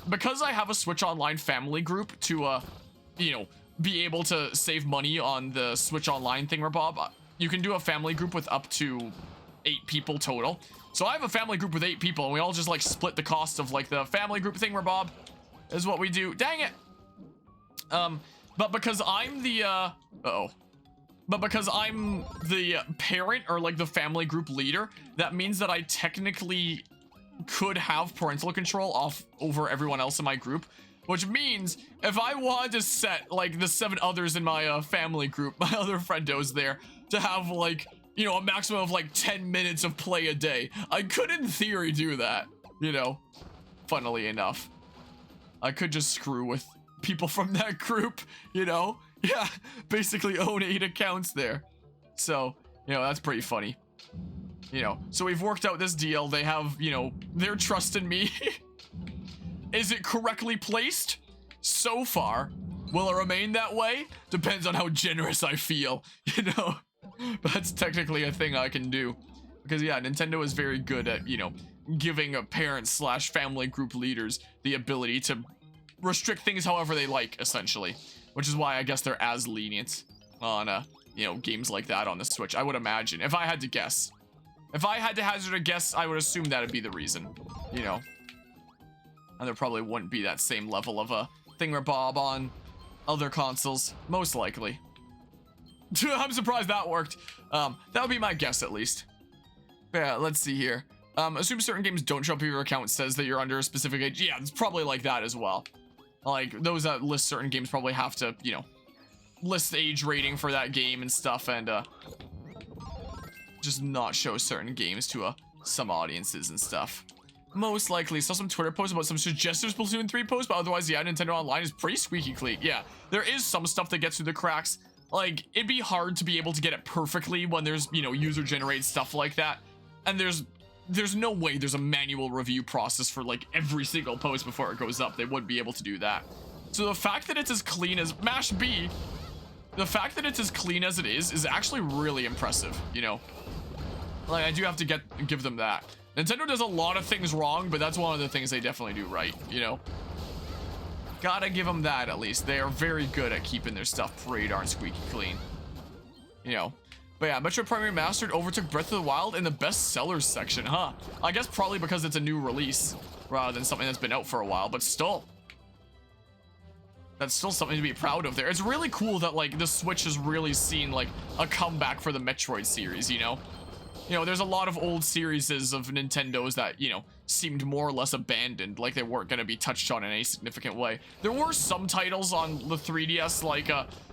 because I have a Switch Online family group to you know, be able to save money on the Switch Online thingamabob, you can do a family group with up to 8 people total. So I have a family group with 8 people, and we all just like split the cost of like the family group thingamabob is what we do. Dang it. But because I'm the but because I'm the parent or like the family group leader, that means that I technically could have parental control off over everyone else in my group. Which means if I wanted to set like the 7 others in my family group, my other friendos there, to have like, you know, a maximum of like 10 minutes of play a day, I could in theory do that, you know, funnily enough. I could just screw with people from that group, you know? Yeah, basically own 8 accounts there. So, you know, that's pretty funny. You know, so we've worked out this deal. They have, you know, their trust in me Is it correctly placed? So far. Will it remain that way? Depends on how generous I feel, you know? That's technically a thing I can do. Because yeah, Nintendo is very good at, you know, giving parents slash family group leaders the ability to restrict things however they like, essentially. Which is why I guess they're as lenient on, you know, games like that on the Switch, I would imagine. If I had to guess. If I had to hazard a guess, I would assume that'd be the reason, you know? And there probably wouldn't be that same level of a thingamabob on other consoles, most likely. I'm surprised that worked. That would be my guess, at least. Yeah, let's see here. Assume certain games don't show up if your account says that you're under a specific age. Yeah, it's probably like that as well. Like, those that list certain games probably have to, you know, list the age rating for that game and stuff, and, just not show certain games to, some audiences and stuff. Most likely. Saw some Twitter posts about some suggested Splatoon 3 posts, but otherwise, yeah, Nintendo Online is pretty squeaky clean. Yeah, there is some stuff that gets through the cracks. Like, it'd be hard to be able to get it perfectly when there's, you know, user-generated stuff like that. And there's no way there's a manual review process for, like, every single post before it goes up. They wouldn't be able to do that. So the fact that it's as clean as Mash B, the fact that it's as clean as it is actually really impressive, you know? Like, I do have to give them that. Nintendo does a lot of things wrong, but that's one of the things they definitely do right, you know? Gotta give them that, at least. They are very good at keeping their stuff pretty darn squeaky clean. You know? But yeah, Metroid Prime Remastered overtook Breath of the Wild in the best sellers section, huh? I guess probably because it's a new release, rather than something that's been out for a while, but still. That's still something to be proud of there. It's really cool that, like, the Switch has really seen, like, a comeback for the Metroid series, you know? You know, there's a lot of old series of Nintendos that, you know, seemed more or less abandoned, like they weren't going to be touched on in any significant way. There were some titles on the 3DS, like,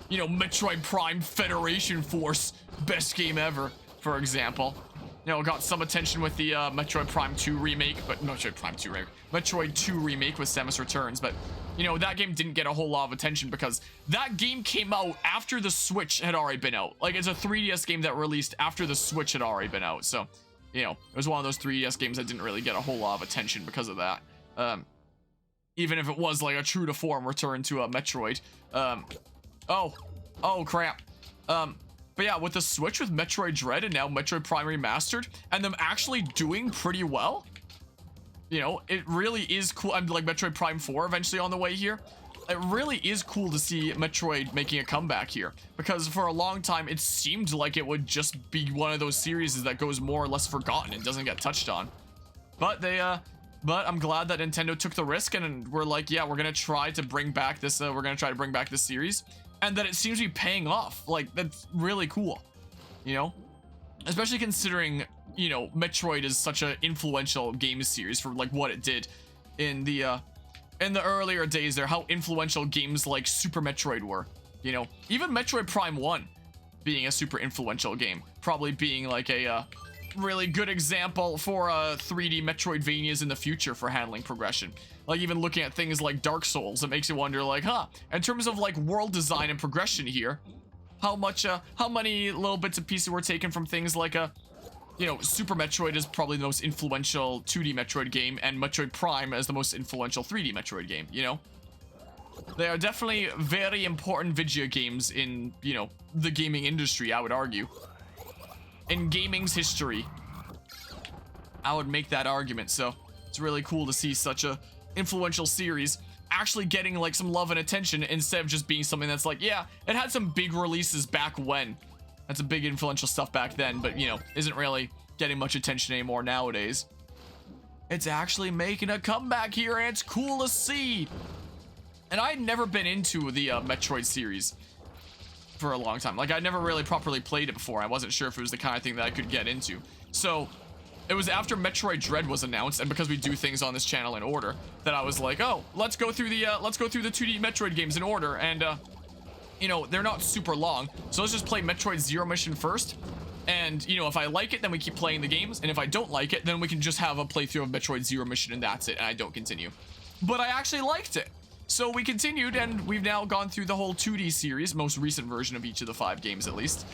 you know, Metroid Prime Federation Force, best game ever, for example. You know, got some attention with the Metroid Prime 2 remake, but Metroid Prime 2 remake, Metroid 2 remake with Samus Returns, but you know, that game didn't get a whole lot of attention because that game came out after the Switch had already been out. Like, it's a 3DS game that released after the Switch had already been out. So, you know, it was one of those 3DS games that didn't really get a whole lot of attention because of that. Even if it was like a true to form return to a Metroid. Oh crap. But yeah, with the Switch with Metroid Dread and now Metroid Prime Remastered, and them actually doing pretty well, you know, it really is cool. I'm like Metroid Prime 4 eventually on the way here. It really is cool to see Metroid making a comeback here, because for a long time it seemed like it would just be one of those series that goes more or less forgotten and doesn't get touched on. But but I'm glad that Nintendo took the risk and we're like, yeah, we're gonna try to bring back this. We're gonna try to bring back this series, and that it seems to be paying off. Like, that's really cool, you know, especially considering, you know, Metroid is such an influential game series for like what it did in the earlier days there, how influential games like Super Metroid were, you know, even Metroid Prime 1 being a super influential game, probably being like a really good example for 3D Metroidvanias in the future for handling progression. Like, even looking at things like Dark Souls, it makes you wonder, like, huh, in terms of like world design and progression here, how many little bits and pieces were taken from things like you know, Super Metroid is probably the most influential 2D Metroid game, and Metroid Prime is the most influential 3D Metroid game, you know? They are definitely very important video games in, you know, the gaming industry, I would argue. In gaming's history, I would make that argument, so it's really cool to see such a influential series actually getting like some love and attention instead of just being something that's like, yeah, it had some big releases back when. That's some big influential stuff back then, but, you know, isn't really getting much attention anymore nowadays. It's actually making a comeback here, and it's cool to see. And I had never been into the Metroid series for a long time. Like, I'd never really properly played it before. I wasn't sure if it was the kind of thing that I could get into. So it was after Metroid Dread was announced, and because we do things on this channel in order, that I was like, oh, let's go through the 2D Metroid games in order. And you know, they're not super long, so let's just play Metroid Zero Mission first. And, you know, if I like it, then we keep playing the games, and if I don't like it, then we can just have a playthrough of Metroid Zero Mission and that's it, and I don't continue. But I actually liked it. So we continued, and we've now gone through the whole 2D series, most recent version of each of the 5 games at least.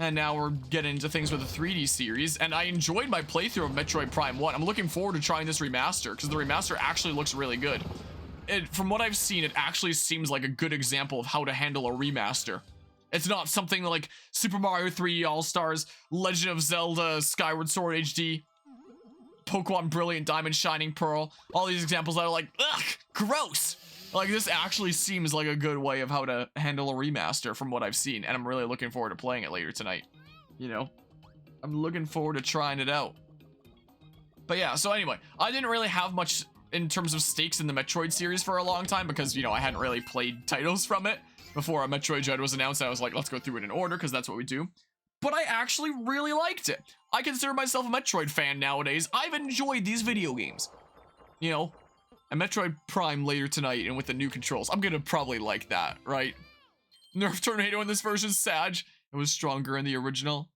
And now we're getting into things with the 3D series, and I enjoyed my playthrough of Metroid Prime 1. I'm looking forward to trying this remaster, because the remaster actually looks really good. From what I've seen, it actually seems like a good example of how to handle a remaster. It's not something like Super Mario 3D All-Stars, Legend of Zelda, Skyward Sword HD, Pokemon Brilliant Diamond Shining Pearl, all these examples that are like, ugh, gross! Like, this actually seems like a good way of how to handle a remaster from what I've seen, and I'm really looking forward to playing it later tonight. You know? I'm looking forward to trying it out. But yeah, so anyway, I didn't really have much in terms of stakes in the Metroid series for a long time because, you know, I hadn't really played titles from it before Metroid Dread was announced. I was like, let's go through it in order because that's what we do. But I actually really liked it. I consider myself a Metroid fan nowadays. I've enjoyed these video games. You know? And Metroid Prime later tonight, and with the new controls, I'm gonna probably like that, right? Nerf Tornado in this version, Sag. It was stronger in the original.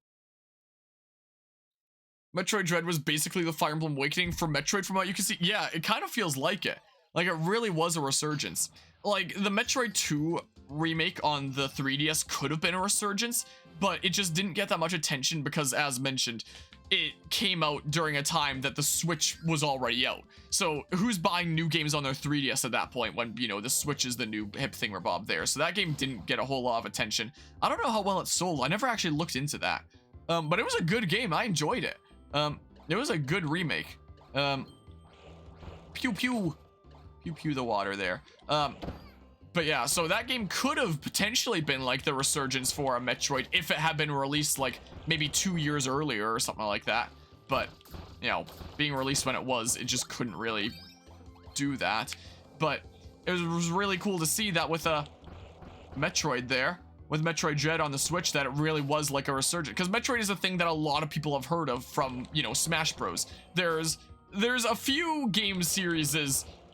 Metroid Dread was basically the Fire Emblem Awakening for Metroid from what you can see. Yeah, it kind of feels like it. Like, it really was a resurgence. Like, the Metroid 2 remake on the 3DS could have been a resurgence, but it just didn't get that much attention because, as mentioned, it came out during a time that the Switch was already out. So who's buying new games on their 3DS at that point when, you know, the Switch is the new hip thingamabob there? So that game didn't get a whole lot of attention. I don't know how well it sold. I never actually looked into that. But it was a good game. I enjoyed it. It was a good remake. Pew pew. Pew pew the water there. But yeah, so that game could have potentially been like the resurgence for a Metroid if it had been released like maybe 2 years earlier or something like that. But, you know, being released when it just couldn't really do that. But it was really cool to see that with a Metroid there, with Metroid Dread on the Switch, that it really was like a resurgence. Because Metroid is a thing that a lot of people have heard of from, you know, Smash Bros. There's a few game series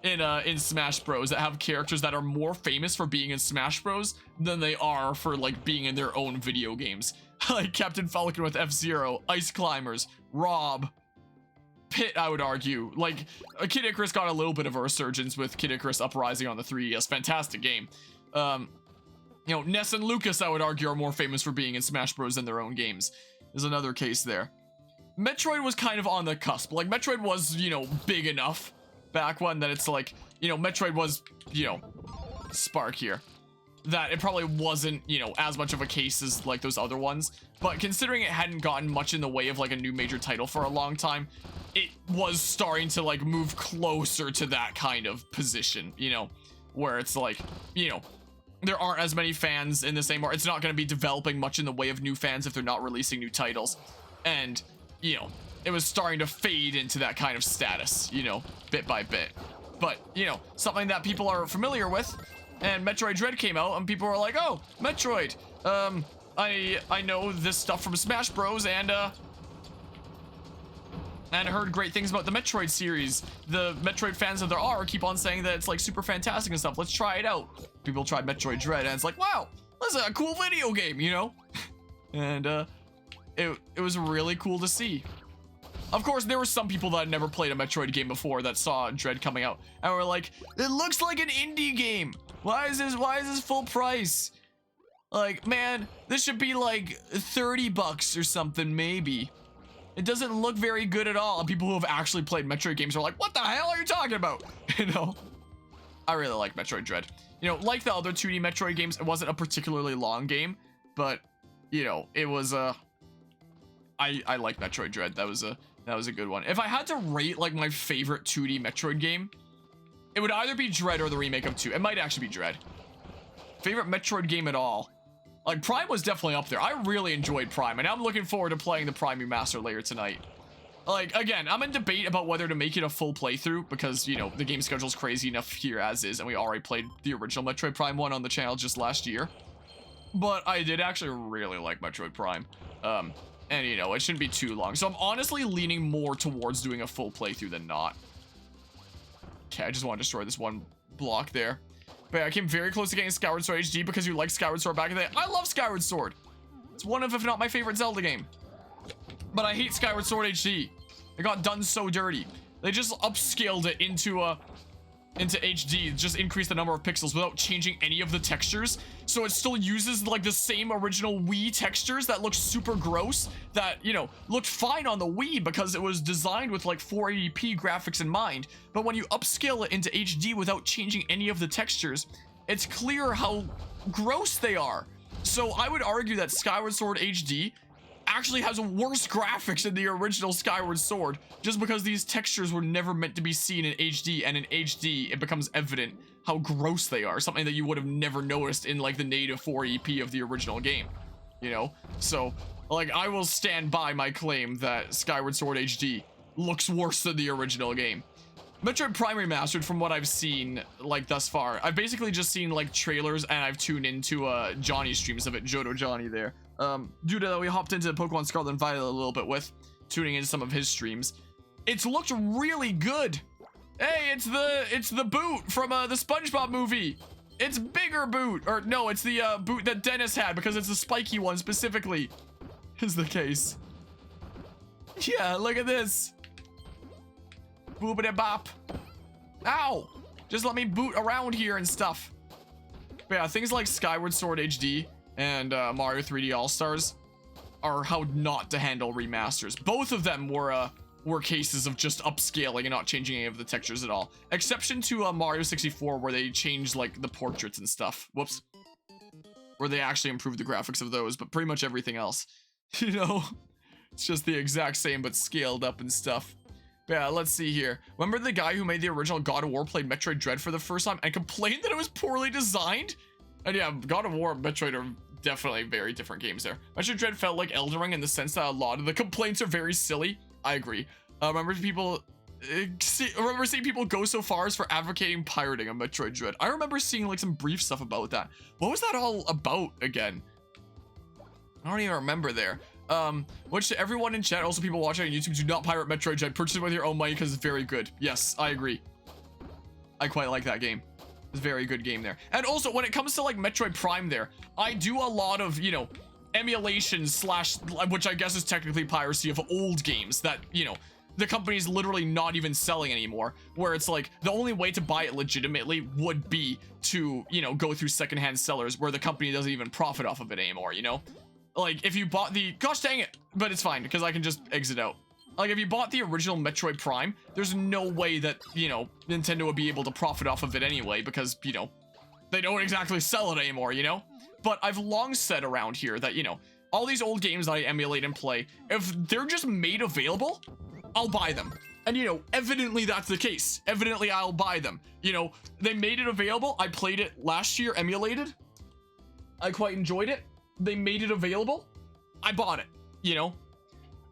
in Smash Bros that have characters that are more famous for being in Smash Bros than they are for like being in their own video games. Like Captain Falcon with F-Zero, Ice Climbers, Rob, Pit, I would argue. Like, Kid Icarus got a little bit of a resurgence with Kid Icarus Uprising on the 3DS. Fantastic game. You know, Ness and Lucas, I would argue, are more famous for being in Smash Bros than their own games. There's another case there. Metroid was kind of on the cusp. Like, Metroid was, you know, big enough back when that it's like, you know, Metroid was, you know, Spark here. That it probably wasn't, you know, as much of a case as like those other ones. But considering it hadn't gotten much in the way of like a new major title for a long time, it was starting to like move closer to that kind of position, you know, where it's like, you know, there aren't as many fans in this anymore. It's not going to be developing much in the way of new fans if they're not releasing new titles. And, you know, it was starting to fade into that kind of status, you know, bit by bit. But, you know, something that people are familiar with, and Metroid Dread came out, and people were like, oh, Metroid, I know this stuff from Smash Bros, and heard great things about the Metroid series. The Metroid fans that there are keep on saying that it's like super fantastic and stuff. Let's try it out. People tried Metroid Dread, and it's like, wow, this is a cool video game, you know? And, it was really cool to see. Of course, there were some people that had never played a Metroid game before that saw Dread coming out and were like, it looks like an indie game. Why is this full price? Like, man, this should be like 30 bucks or something, maybe. It doesn't look very good at all. And people who have actually played Metroid games are like, what the hell are you talking about? You know, I really like Metroid Dread. You know, like the other 2D Metroid games, it wasn't a particularly long game, but, you know, it was I like Metroid Dread. That was a good one. If I had to rate like my favorite 2D Metroid game, it would either be Dread or the remake of 2. It might actually be Dread. Favorite Metroid game at all. Like, Prime was definitely up there. I really enjoyed Prime, and I'm looking forward to playing the Prime remaster later tonight. Like, again, I'm in debate about whether to make it a full playthrough, because, you know, the game schedule's crazy enough here as is, and we already played the original Metroid Prime 1 on the channel just last year. But I did actually really like Metroid Prime. And, you know, it shouldn't be too long. So I'm honestly leaning more towards doing a full playthrough than not. Okay, I just want to destroy this one block there. But yeah, I came very close to getting Skyward Sword HD because you liked Skyward Sword back in the day. I love Skyward Sword. It's one of, if not my favorite Zelda game. But I hate Skyward Sword HD. It got done so dirty. They just upscaled it into a into HD, just increase the number of pixels without changing any of the textures. So it still uses like the same original Wii textures that look super gross, that, you know, looked fine on the Wii because it was designed with like 480p graphics in mind. But when you upscale it into HD without changing any of the textures, it's clear how gross they are. So I would argue that Skyward Sword HD actually has worse graphics than the original Skyward Sword, just because these textures were never meant to be seen in HD, and in HD it becomes evident how gross they are, something that you would have never noticed in like the native 480p of the original game, you know? So like, I will stand by my claim that Skyward Sword HD looks worse than the original game. Metroid Prime Remastered, from what I've seen like thus far, I've basically just seen like trailers, and I've tuned into Johnny streams of it, Jodo Johnny there. Dude that we hopped into Pokemon Scarlet and Violet a little bit with, tuning into some of his streams. It's looked really good. Hey, it's the boot from the SpongeBob movie. It's bigger boot, or no, it's the boot that Dennis had, because it's the spiky one specifically, is the case. Yeah, look at this. Boobity bop. Ow! Just let me boot around here and stuff. But yeah, things like Skyward Sword HD and Mario 3D All-Stars are how not to handle remasters. Both of them were cases of just upscaling and not changing any of the textures at all. Exception to Mario 64, where they changed like the portraits and stuff. Whoops. Where they actually improved the graphics of those, but pretty much everything else, you know, it's just the exact same but scaled up and stuff. Yeah, let's see here. Remember the guy who made the original God of War played Metroid Dread for the first time and complained that it was poorly designed? And yeah, God of War and Metroid are definitely very different games there. Metroid Dread felt like Elden Ring in the sense that a lot of the complaints are very silly. I agree. Remember seeing people go so far as for advocating pirating of Metroid Dread. I remember seeing like some brief stuff about that. What was that all about again? I don't even remember there. Which to everyone in chat, also people watching on YouTube, do not pirate Metroid Dread. Purchase it with your own money because it's very good. Yes, I agree. I quite like that game. It's a very good game there. And also, when it comes to like Metroid Prime there, I do a lot of, you know, emulation slash, which I guess is technically piracy of old games that, you know, the company's literally not even selling anymore, where it's like the only way to buy it legitimately would be to, you know, go through secondhand sellers where the company doesn't even profit off of it anymore, you know? Like, if you bought the, gosh dang it, but it's fine, because I can just exit out. Like, if you bought the original Metroid Prime, there's no way that, you know, Nintendo would be able to profit off of it anyway, because, you know, they don't exactly sell it anymore, you know? But I've long said around here that, you know, all these old games that I emulate and play, if they're just made available, I'll buy them. And, you know, evidently that's the case. Evidently I'll buy them. You know, they made it available. I played it last year, emulated. I quite enjoyed it. They made it available. I bought it, you know?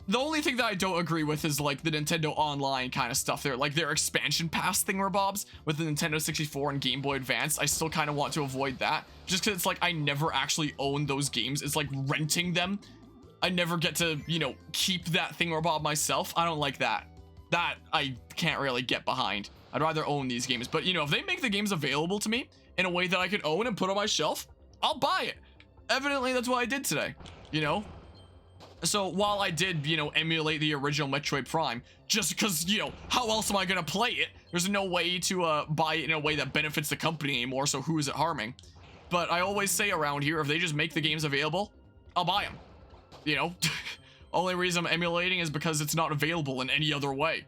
The only thing that I don't agree with is like the Nintendo Online kind of stuff there, like their expansion pass thingamabobs with the Nintendo 64 and Game Boy Advance. I still kind of want to avoid that just because it's like I never actually own those games. It's like renting them. I never get to, you know, keep that thingamabob myself. I don't like that. That I can't really get behind. I'd rather own these games. But, you know, if they make the games available to me in a way that I could own and put on my shelf, I'll buy it. Evidently, that's what I did today, you know? So while I did, you know, emulate the original Metroid Prime, just because, you know, how else am I going to play it? There's no way to buy it in a way that benefits the company anymore, so who is it harming? But I always say around here, if they just make the games available, I'll buy them. You know? Only reason I'm emulating is because it's not available in any other way.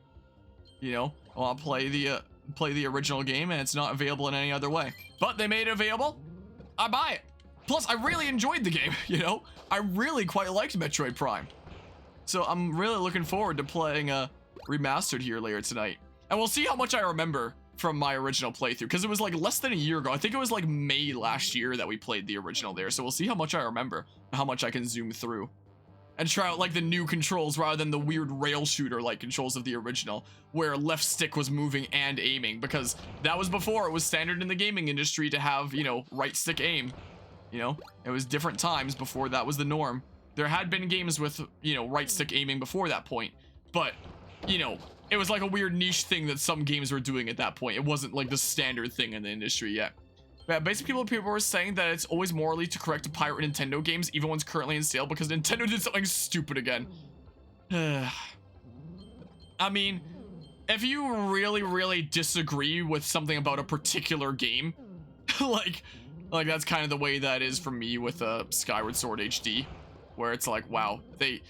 You know? I'll play the original game and it's not available in any other way. But they made it available, I buy it. Plus, I really enjoyed the game, you know? I really quite liked Metroid Prime. So I'm really looking forward to playing Remastered here later tonight. And we'll see how much I remember from my original playthrough, because it was like less than a year ago. I think it was like May last year that we played the original there. So we'll see how much I remember and how much I can zoom through. And try out like the new controls rather than the weird rail shooter like controls of the original, where left stick was moving and aiming, because that was before it was standard in the gaming industry to have, you know, right stick aim. You know, it was different times before that was the norm. There had been games with, you know, right stick aiming before that point, but, you know, it was like a weird niche thing that some games were doing at that point. It wasn't like the standard thing in the industry yet. But basically people were saying that it's always morally correct to pirate Nintendo games, even ones currently in sale, because Nintendo did something stupid again. I mean, if you really disagree with something about a particular game, like that's kind of the way that is for me with Skyward Sword HD, where it's like, wow, they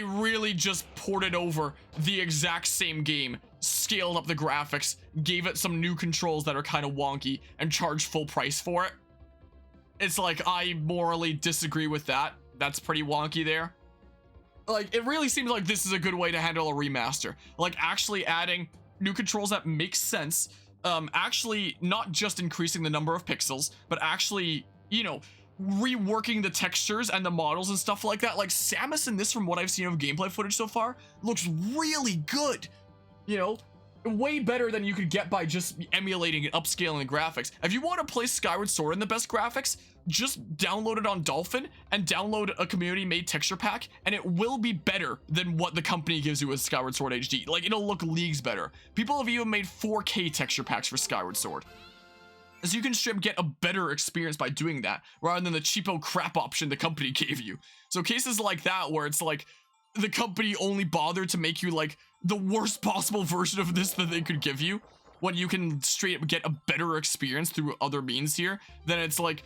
really just ported over the exact same game, scaled up the graphics, gave it some new controls that are kind of wonky, and charged full price for it. It's like, I morally disagree with that. That's pretty wonky there. Like, it really seems like this is a good way to handle a remaster. Like, actually adding new controls that make sense. Actually not just increasing the number of pixels, but actually, you know, reworking the textures and the models and stuff like that. Like, Samus in this, from what I've seen of gameplay footage so far, looks really good. You know, way better than you could get by just emulating and upscaling the graphics. If you want to play Skyward Sword in the best graphics, just download it on Dolphin and download a community-made texture pack, and it will be better than what the company gives you with Skyward Sword HD. Like, it'll look leagues better. People have even made 4K texture packs for Skyward Sword. So you can straight get a better experience by doing that, rather than the cheapo crap option the company gave you. So cases like that, where it's like, the company only bothered to make you, like, the worst possible version of this that they could give you, when you can straight up get a better experience through other means here, then it's like,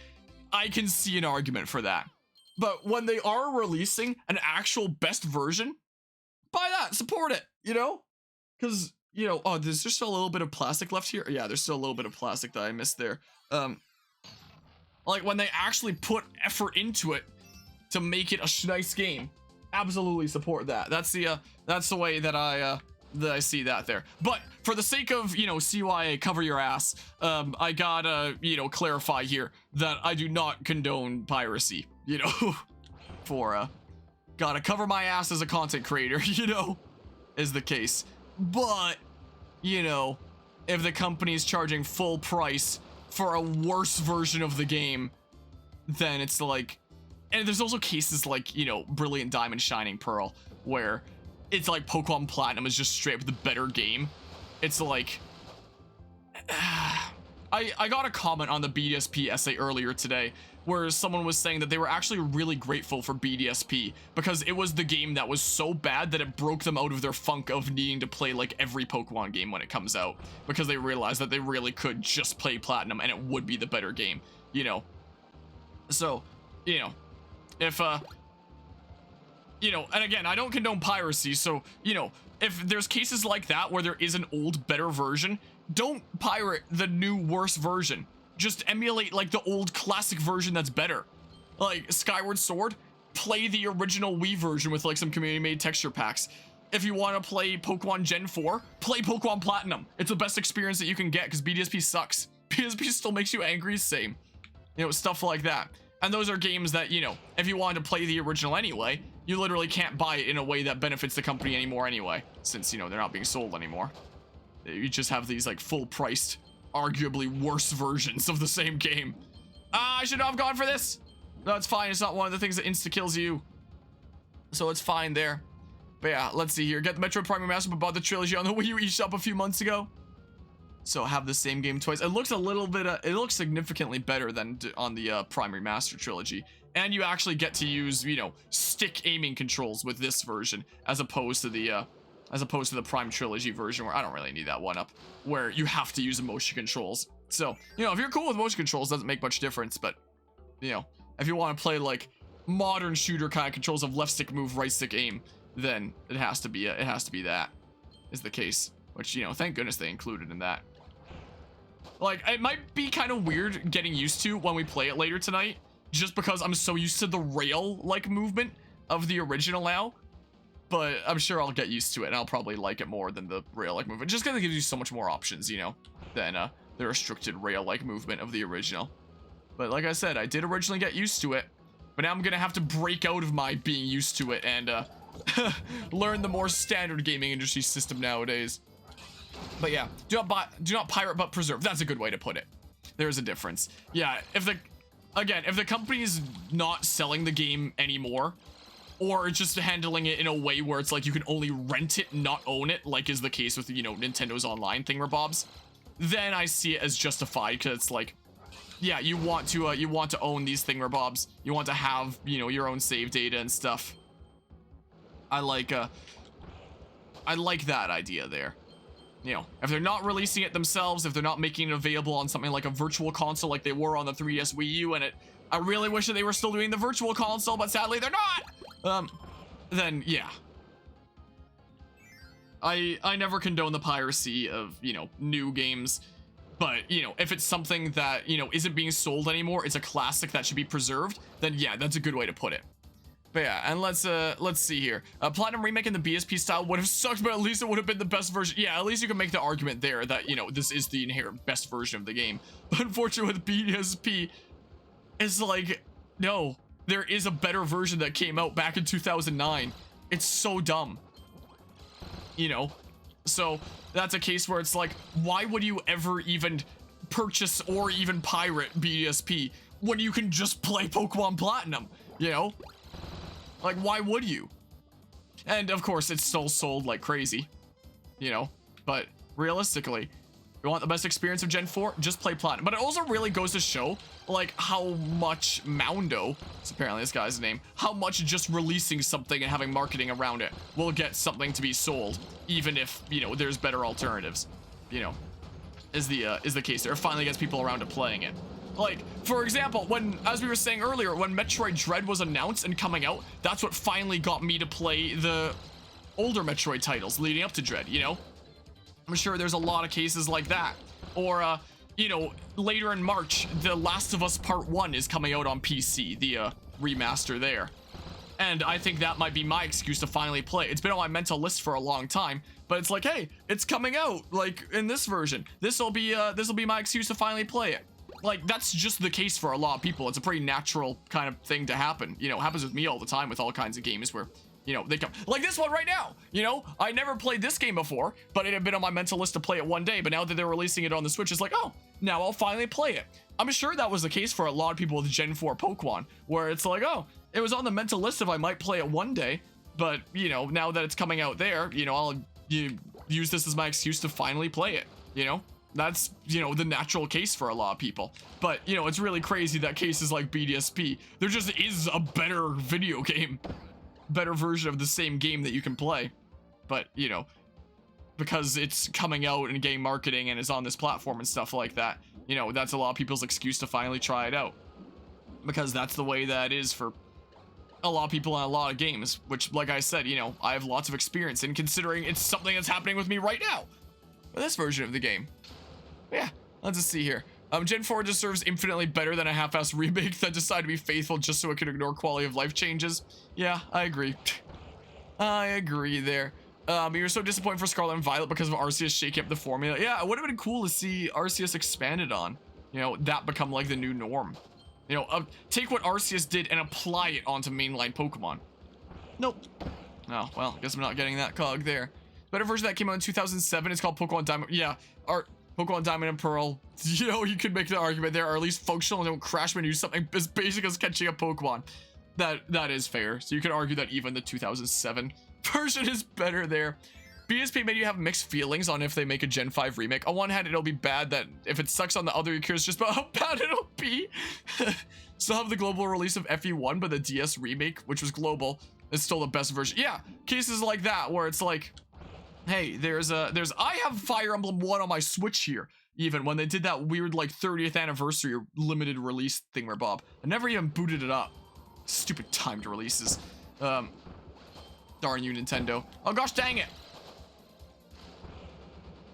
I can see an argument for that. But when they are releasing an actual best version, buy that, support it, you know? Because, you know, oh, there's just still a little bit of plastic left here. Yeah, there's still a little bit of plastic that I missed there. Like, when they actually put effort into it to make it a nice game, absolutely support that. That's the way that I see that there. But for the sake of, you know, CYA cover your ass, I gotta, you know, clarify here that I do not condone piracy, you know, for gotta cover my ass as a content creator, you know, is the case. But, you know, if the company's charging full price for a worse version of the game, then it's like, and there's also cases like, you know, Brilliant Diamond Shining Pearl, where it's like Pokemon Platinum is just straight up the better game. It's like, I got a comment on the BDSP essay earlier today, where someone was saying that they were actually really grateful for BDSP, because it was the game that was so bad that it broke them out of their funk of needing to play like every Pokemon game when it comes out, because they realized that they really could just play Platinum and it would be the better game, you know? So, you know, if, you know, and again, I don't condone piracy, so, you know, if there's cases like that where there is an old, better version, don't pirate the new, worse version. Just emulate, like, the old classic version that's better. Like, Skyward Sword, play the original Wii version with, like, some community-made texture packs. If you want to play Pokemon Gen 4, play Pokemon Platinum. It's the best experience that you can get, because BDSP sucks. BDSP still makes you angry, same. You know, stuff like that. And those are games that, you know, if you wanted to play the original anyway, you literally can't buy it in a way that benefits the company anymore anyway, since, you know, they're not being sold anymore. You just have these, like, full-priced, arguably worse versions of the same game. I should not have gone for this. No, it's fine. It's not one of the things that insta-kills you. So it's fine there. But yeah, let's see here. Get the Metroid Prime Remastered, but bought the trilogy on the Wii U eShop a few months ago. So have the same game twice. It looks a little bit, it looks significantly better than on the Prime Remastered trilogy. And you actually get to use, you know, stick aiming controls with this version, as opposed to the Prime Trilogy version, where I don't really need that one up, where you have to use motion controls. So, you know, if you're cool with motion controls, it doesn't make much difference, but, you know, if you want to play, like, modern shooter kind of controls of left stick move, right stick aim, then it has to be that, is the case. Which, you know, thank goodness they included in that. Like, it might be kind of weird getting used to when we play it later tonight, just because I'm so used to the rail-like movement of the original now. But I'm sure I'll get used to it, and I'll probably like it more than the rail-like movement, just because it gives you so much more options, you know, than the restricted rail-like movement of the original. But like I said, I did originally get used to it, but now I'm gonna have to break out of my being used to it and learn the more standard gaming industry system nowadays. But yeah, do not pirate but preserve. That's a good way to put it. There's a difference. Yeah, if the company's not selling the game anymore, or just handling it in a way where it's like you can only rent it, not own it, like is the case with, you know, Nintendo's online thingamabobs, then I see it as justified, because it's like, yeah, you want to own these thingamabobs. You want to have, you know, your own save data and stuff. I like that idea there. You know, if they're not releasing it themselves, if they're not making it available on something like a virtual console like they were on the 3DS Wii U, and I really wish that they were still doing the virtual console, but sadly they're not. Then yeah. I never condone the piracy of, you know, new games, but, you know, if it's something that, you know, isn't being sold anymore, it's a classic that should be preserved, then yeah, that's a good way to put it. But yeah, and let's see here. Platinum Remake in the BSP style would have sucked, but at least it would have been the best version. Yeah, at least you can make the argument there that, you know, this is the inherent best version of the game. But unfortunately with BSP, it's like, no, there is a better version that came out back in 2009. It's so dumb. You know? So that's a case where it's like, why would you ever even purchase or even pirate BSP when you can just play Pokemon Platinum, you know? Like, why would you? And of course, it's still sold like crazy, you know? But realistically, you want the best experience of Gen 4? Just play Platinum. But it also really goes to show, like, how much Moundo, it's apparently this guy's name, how much just releasing something and having marketing around it will get something to be sold, even if, you know, there's better alternatives, you know, is the case there. It finally gets people around to playing it. Like, for example, when, as we were saying earlier, when Metroid Dread was announced and coming out, that's what finally got me to play the older Metroid titles leading up to Dread, you know? I'm sure there's a lot of cases like that. Or, you know, later in March, The Last of Us Part 1 is coming out on PC, the remaster there. And I think that might be my excuse to finally play. It's been on my mental list for a long time, but it's like, hey, it's coming out, like, in this version. This'll be my excuse to finally play it. Like, that's just the case for a lot of people. It's a pretty natural kind of thing to happen. You know, it happens with me all the time with all kinds of games where, you know, they come, like this one right now, you know, I never played this game before, but it had been on my mental list to play it one day, but now that they're releasing it on the Switch, it's like, oh, now I'll finally play it. I'm sure that was the case for a lot of people with Gen 4 Pokemon, where it's like, oh, it was on the mental list if I might play it one day, but, you know, now that it's coming out there, you know, I'll use this as my excuse to finally play it, you know? That's, you know, the natural case for a lot of people. But, you know, it's really crazy that cases like BDSP, there just is a better video game. Better version of the same game that you can play. But, you know, because it's coming out and getting marketing and is on this platform and stuff like that, you know, that's a lot of people's excuse to finally try it out. Because that's the way that it is for a lot of people in a lot of games. Which, like I said, you know, I have lots of experience in, considering it's something that's happening with me right now. With this version of the game. Yeah, let's just see here. Gen 4 deserves infinitely better than a half-assed remake that decided to be faithful just so it could ignore quality of life changes. Yeah, I agree. I agree there. But you're so disappointed for Scarlet and Violet because of Arceus shaking up the formula. Yeah, it would have been cool to see Arceus expanded on. You know, that become like the new norm. You know, take what Arceus did and apply it onto mainline Pokemon. Nope. Oh, well, I guess I'm not getting that cog there. Better version that came out in 2007. It's called Pokemon Diamond. Yeah, Pokemon Diamond and Pearl, you know, you could make the argument there, or at least functional and don't crash when you use something as basic as catching a Pokemon. That is fair. So you could argue that even the 2007 version is better there. BSP made you have mixed feelings on if they make a Gen 5 remake. On one hand, it'll be bad that if it sucks on the other, you're curious just about how bad it'll be. Still have the global release of FE1, but the DS remake, which was global, is still the best version. Yeah, cases like that where it's like, hey, I have Fire Emblem 1 on my Switch here, even when they did that weird, like, 30th anniversary limited release thing where Bob. I never even booted it up. Stupid timed releases. Darn you, Nintendo. Oh, gosh dang it.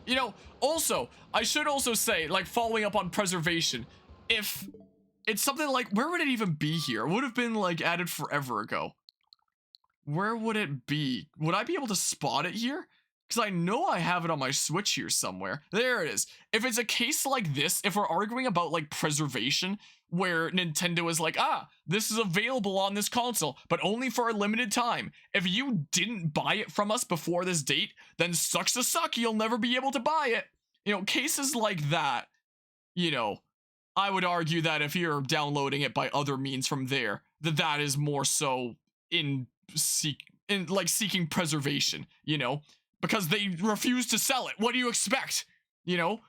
You know, also, I should also say, like, following up on preservation, if it's something like, where would it even be here? It would have been, like, added forever ago. Where would it be? Would I be able to spot it here? Because I know I have it on my Switch here somewhere. There it is. If it's a case like this, if we're arguing about, like, preservation, where Nintendo is like, ah, this is available on this console, but only for a limited time. If you didn't buy it from us before this date, then sucks to suck, you'll never be able to buy it. You know, cases like that, you know, I would argue that if you're downloading it by other means from there, that is more so seeking preservation, you know? Because they refuse to sell it. What do you expect? You know?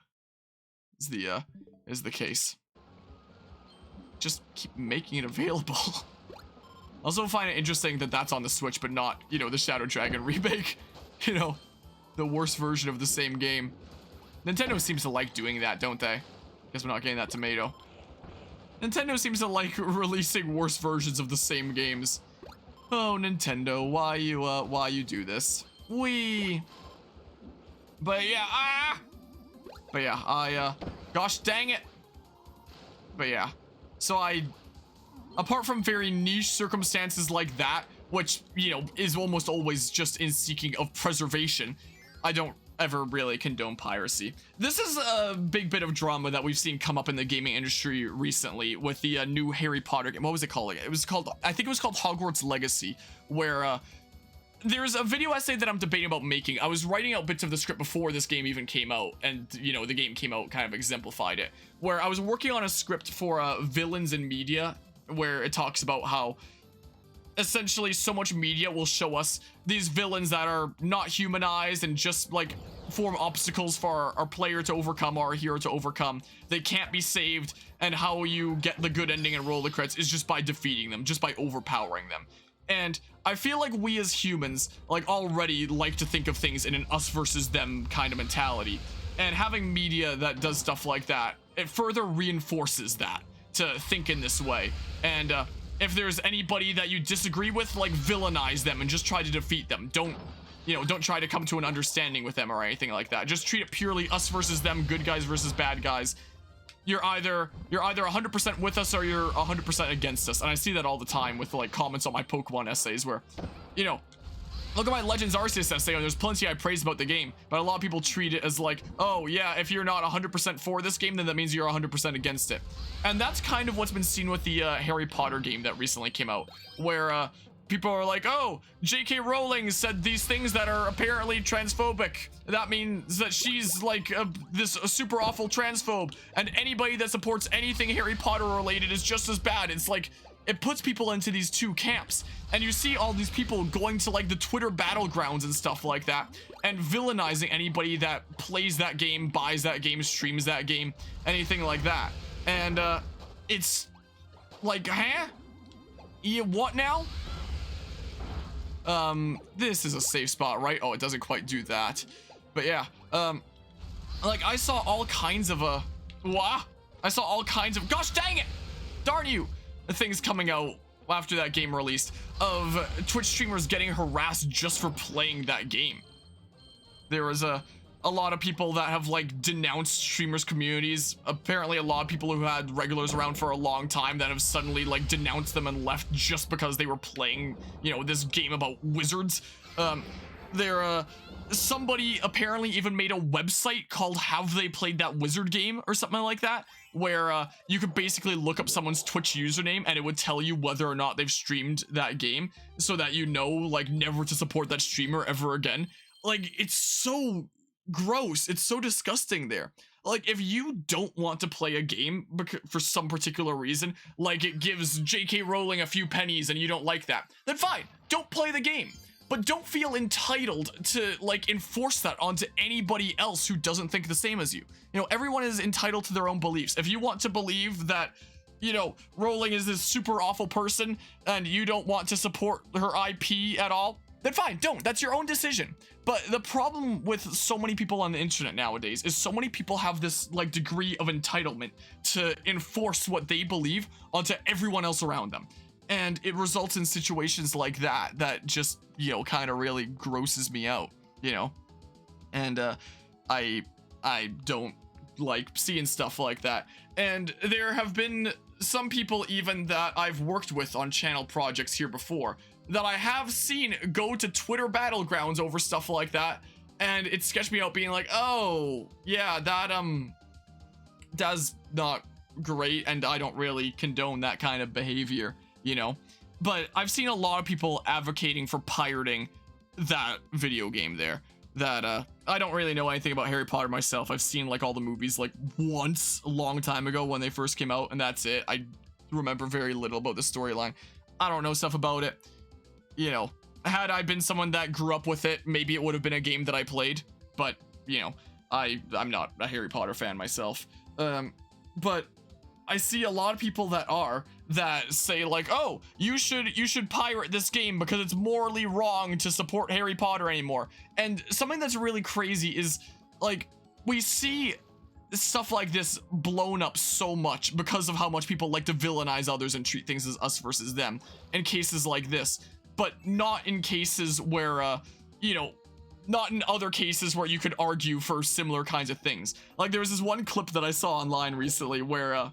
Is the case. Just keep making it available. Also find it interesting that that's on the Switch, but not, you know, the Shadow Dragon remake. You know, the worst version of the same game. Nintendo seems to like doing that, don't they? Guess we're not getting that tomato. Nintendo seems to like releasing worse versions of the same games. Oh, Nintendo, why you do this? But yeah, gosh dang it. But yeah, so apart from very niche circumstances like that, which, you know, is almost always just in seeking of preservation, I don't ever really condone piracy. This is a big bit of drama that we've seen come up in the gaming industry recently with the new Harry Potter game. What was it called? I think it was called Hogwarts Legacy, where there's a video essay that I'm debating about making. I was writing out bits of the script before this game even came out, and, you know, the game came out, kind of exemplified it, where I was working on a script for villains in media, where it talks about how essentially so much media will show us these villains that are not humanized and just like form obstacles for our player to overcome, or our hero to overcome. They can't be saved, and how you get the good ending and roll the credits is just by defeating them, just by overpowering them. And I feel like we as humans like already like to think of things in an us versus them kind of mentality, and having media that does stuff like that, it further reinforces that, to think in this way. And if there's anybody that you disagree with, like, villainize them and just try to defeat them. Don't try to come to an understanding with them or anything like that. Just treat it purely us versus them, good guys versus bad guys. You're either 100% with us or you're 100% against us. And I see that all the time with like comments on my Pokemon essays where, you know, look at my Legends Arceus essay, and there's plenty I praise about the game, but a lot of people treat it as like, oh yeah, if you're not 100% for this game, then that means you're 100% against it. And that's kind of what's been seen with the Harry Potter game that recently came out, where people are like, oh, J.K. Rowling said these things that are apparently transphobic. That means that she's like this super awful transphobe, and anybody that supports anything Harry Potter related is just as bad. It's like, it puts people into these two camps, and you see all these people going to like the Twitter battlegrounds and stuff like that and villainizing anybody that plays that game, buys that game, streams that game, anything like that. And it's like, huh? Yeah, what now? This is a safe spot, right? Oh, it doesn't quite do that. But yeah, like I saw all kinds of gosh dang it, darn you, things coming out after that game released of Twitch streamers getting harassed just for playing that game. There was a lot of people that have like denounced streamers communities. Apparently a lot of people who had regulars around for a long time that have suddenly like denounced them and left just because they were playing, you know, this game about wizards. Somebody apparently even made a website called Have They Played That Wizard Game or something like that, where you could basically look up someone's Twitch username and it would tell you whether or not they've streamed that game, so that you know like never to support that streamer ever again. Like, it's so gross, it's so disgusting there. Like, if you don't want to play a game for some particular reason, like it gives J.K. Rowling a few pennies and you don't like that, then fine, don't play the game. But don't feel entitled to like enforce that onto anybody else who doesn't think the same as you. You know, everyone is entitled to their own beliefs. If you want to believe that, you know, Rowling is this super awful person and you don't want to support her IP at all, then fine, don't. That's your own decision. But the problem with so many people on the internet nowadays is so many people have this like degree of entitlement to enforce what they believe onto everyone else around them. And it results in situations like that just, you know, kind of really grosses me out, you know? And I don't like seeing stuff like that. And there have been some people even that I've worked with on channel projects here before that I have seen go to Twitter battlegrounds over stuff like that, and it sketched me out being like, oh, yeah, that's not great, and I don't really condone that kind of behavior, you know? But I've seen a lot of people advocating for pirating that video game there, that I don't really know anything about Harry Potter myself. I've seen like all the movies like once a long time ago when they first came out, and that's it. I remember very little about the storyline. I don't know stuff about it. You know, had I been someone that grew up with it, maybe it would have been a game that I played, but, you know, I'm not a Harry Potter fan myself. But I see a lot of people that are, that say like, oh, you should pirate this game because it's morally wrong to support Harry Potter anymore. And something that's really crazy is like, we see stuff like this blown up so much because of how much people like to villainize others and treat things as us versus them in cases like this, but not in cases where you know, not in other cases where you could argue for similar kinds of things. Like there was this one clip that I saw online recently where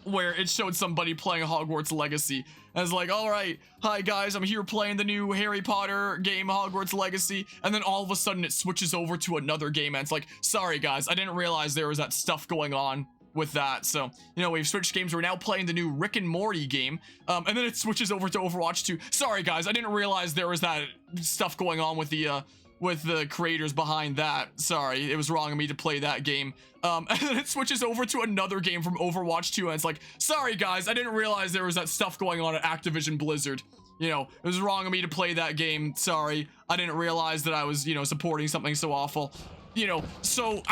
it showed somebody playing Hogwarts Legacy. And it's like, all right, hi guys, I'm here playing the new Harry Potter game, Hogwarts Legacy. And then all of a sudden it switches over to another game and it's like, sorry guys, I didn't realize there was that stuff going on with that. So, you know, we've switched games. We're now playing the new Rick and Morty game. And then it switches over to Overwatch 2. Sorry guys, I didn't realize there was that stuff going on with the creators behind that. Sorry, it was wrong of me to play that game. And then it switches over to another game from Overwatch 2, and it's like, sorry guys, I didn't realize there was that stuff going on at Activision Blizzard. You know, it was wrong of me to play that game. Sorry, I didn't realize that I was, you know, supporting something so awful. You know, so,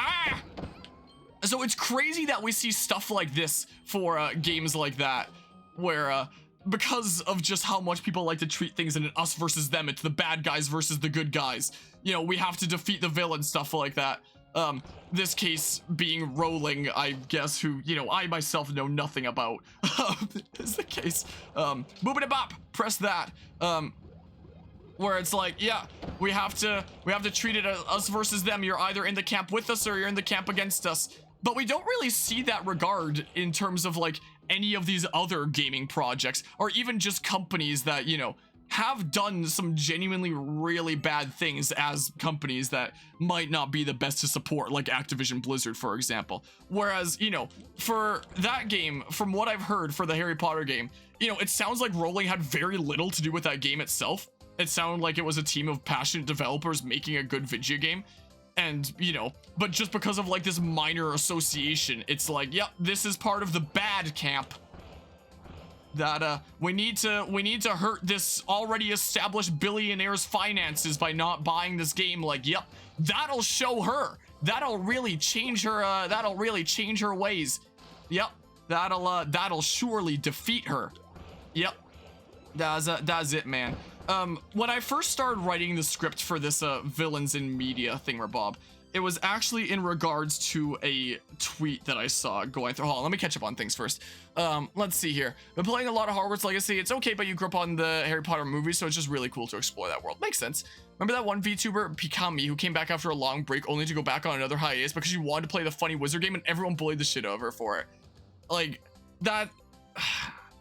So it's crazy that we see stuff like this for games like that, where, because of just how much people like to treat things in an us versus them, it's the bad guys versus the good guys. You know, we have to defeat the villain, stuff like that. This case being Rowling, I guess, who, you know, I myself know nothing about, is the case. Boop-a-da-bop, press that. Where it's like, yeah, we have to treat it as us versus them. You're either in the camp with us or you're in the camp against us. But we don't really see that regard in terms of like any of these other gaming projects, or even just companies that, you know, have done some genuinely really bad things as companies that might not be the best to support, like Activision Blizzard, for example. Whereas, you know, for that game, from what I've heard for the Harry Potter game, you know, it sounds like Rowling had very little to do with that game itself. It sounded like it was a team of passionate developers making a good video game. And, you know, but just because of like this minor association, it's like, yep, this is part of the bad camp. That we need to hurt this already established billionaire's finances by not buying this game. Like, yep, that'll show her. That'll really change her. That'll really change her ways. Yep, that'll surely defeat her. Yep, that's it, man. When I first started writing the script for this villains in media thingamabob, it was actually in regards to a tweet that I saw going through. Hold on, let me catch up on things first. Let's see here. Been playing a lot of Hogwarts Legacy. It's okay, but you grew up on the Harry Potter movies, so it's just really cool to explore that world. Makes sense. Remember that one VTuber, Pikami, who came back after a long break only to go back on another hiatus because she wanted to play the funny wizard game and everyone bullied the shit out of her for it? Like, that...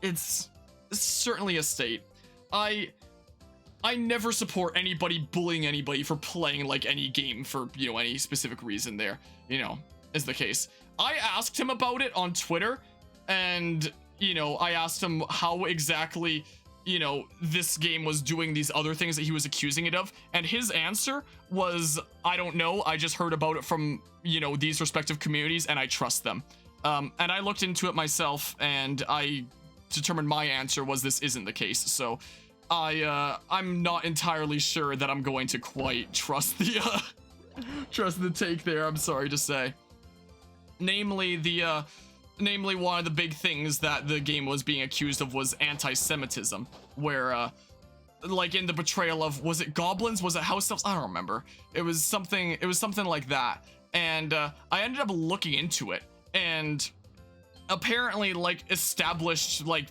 It's certainly a state. I never support anybody bullying anybody for playing like any game for, you know, any specific reason there, you know, is the case. I asked him about it on Twitter, and, you know, I asked him how exactly, you know, this game was doing these other things that he was accusing it of, and his answer was, I don't know, I just heard about it from, you know, these respective communities, and I trust them. And I looked into it myself, and I determined my answer was this isn't the case, so... I'm not entirely sure that I'm going to quite trust the take there, I'm sorry to say. Namely, one of the big things that the game was being accused of was anti-Semitism, where, like in the portrayal of, was it goblins? Was it house elves? I don't remember. It was something like that. And, I ended up looking into it, and apparently, like, established, like,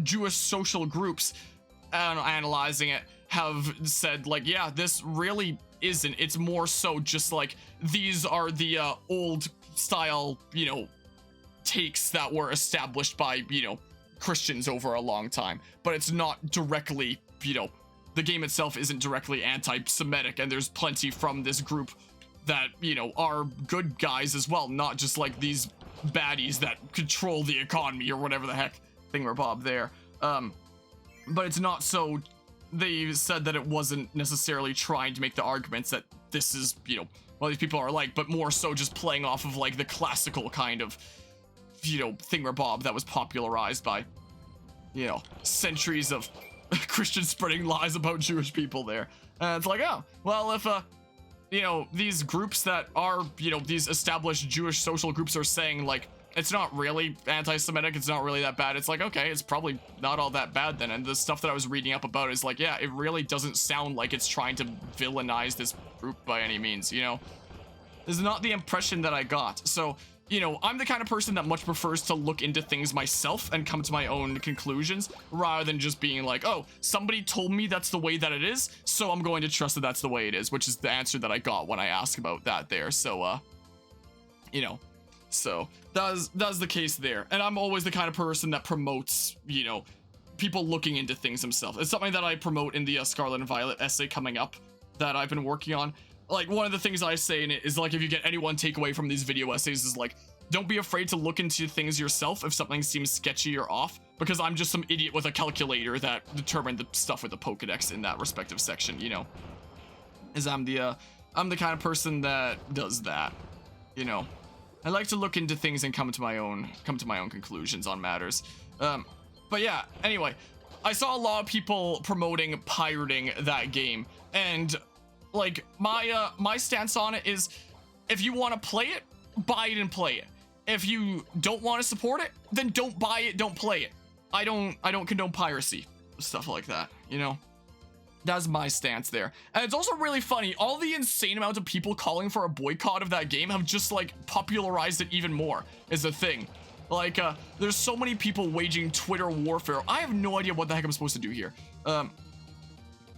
Jewish social groups, analyzing it, have said like, yeah, this really isn't. It's more so just like, these are the old style, you know, takes that were established by, you know, Christians over a long time, but it's not directly, you know, the game itself isn't directly anti-Semitic, and there's plenty from this group that, you know, are good guys as well, not just like these baddies that control the economy or whatever the heck thingamabob there. But it's not so, they said that it wasn't necessarily trying to make the arguments that this is, you know, what these people are like, but more so just playing off of like the classical kind of, you know, thingamabob that was popularized by, you know, centuries of Christians spreading lies about Jewish people there. And it's like, oh, well, if, you know, these groups that are, you know, these established Jewish social groups are saying like, it's not really anti-Semitic. It's not really that bad. It's like, okay, it's probably not all that bad then. And the stuff that I was reading up about is like, yeah, it really doesn't sound like it's trying to villainize this group by any means, you know? This is not the impression that I got. So, you know, I'm the kind of person that much prefers to look into things myself and come to my own conclusions rather than just being like, oh, somebody told me that's the way that it is, so I'm going to trust that that's the way it is, which is the answer that I got when I asked about that there. So, you know, so that's the case there. And I'm always the kind of person that promotes, you know, people looking into things themselves. It's something that I promote in the Scarlet and Violet essay coming up that I've been working on. Like, one of the things I say in it is, like, if you get any one takeaway from these video essays is, like, don't be afraid to look into things yourself if something seems sketchy or off, because I'm just some idiot with a calculator that determined the stuff with the Pokedex in that respective section, you know? Is I'm the kind of person that does that, you know? I like to look into things and come to my own conclusions on matters. But yeah, anyway, I saw a lot of people promoting pirating that game, and like my stance on it is, if you want to play it, buy it and play it. If you don't want to support it, then don't buy it, don't play it. I don't condone piracy, stuff like that, you know? That's my stance there. And it's also really funny, all the insane amount of people calling for a boycott of that game have just like popularized it even more, is the thing. Like, there's so many people waging Twitter warfare. I have no idea what the heck I'm supposed to do here.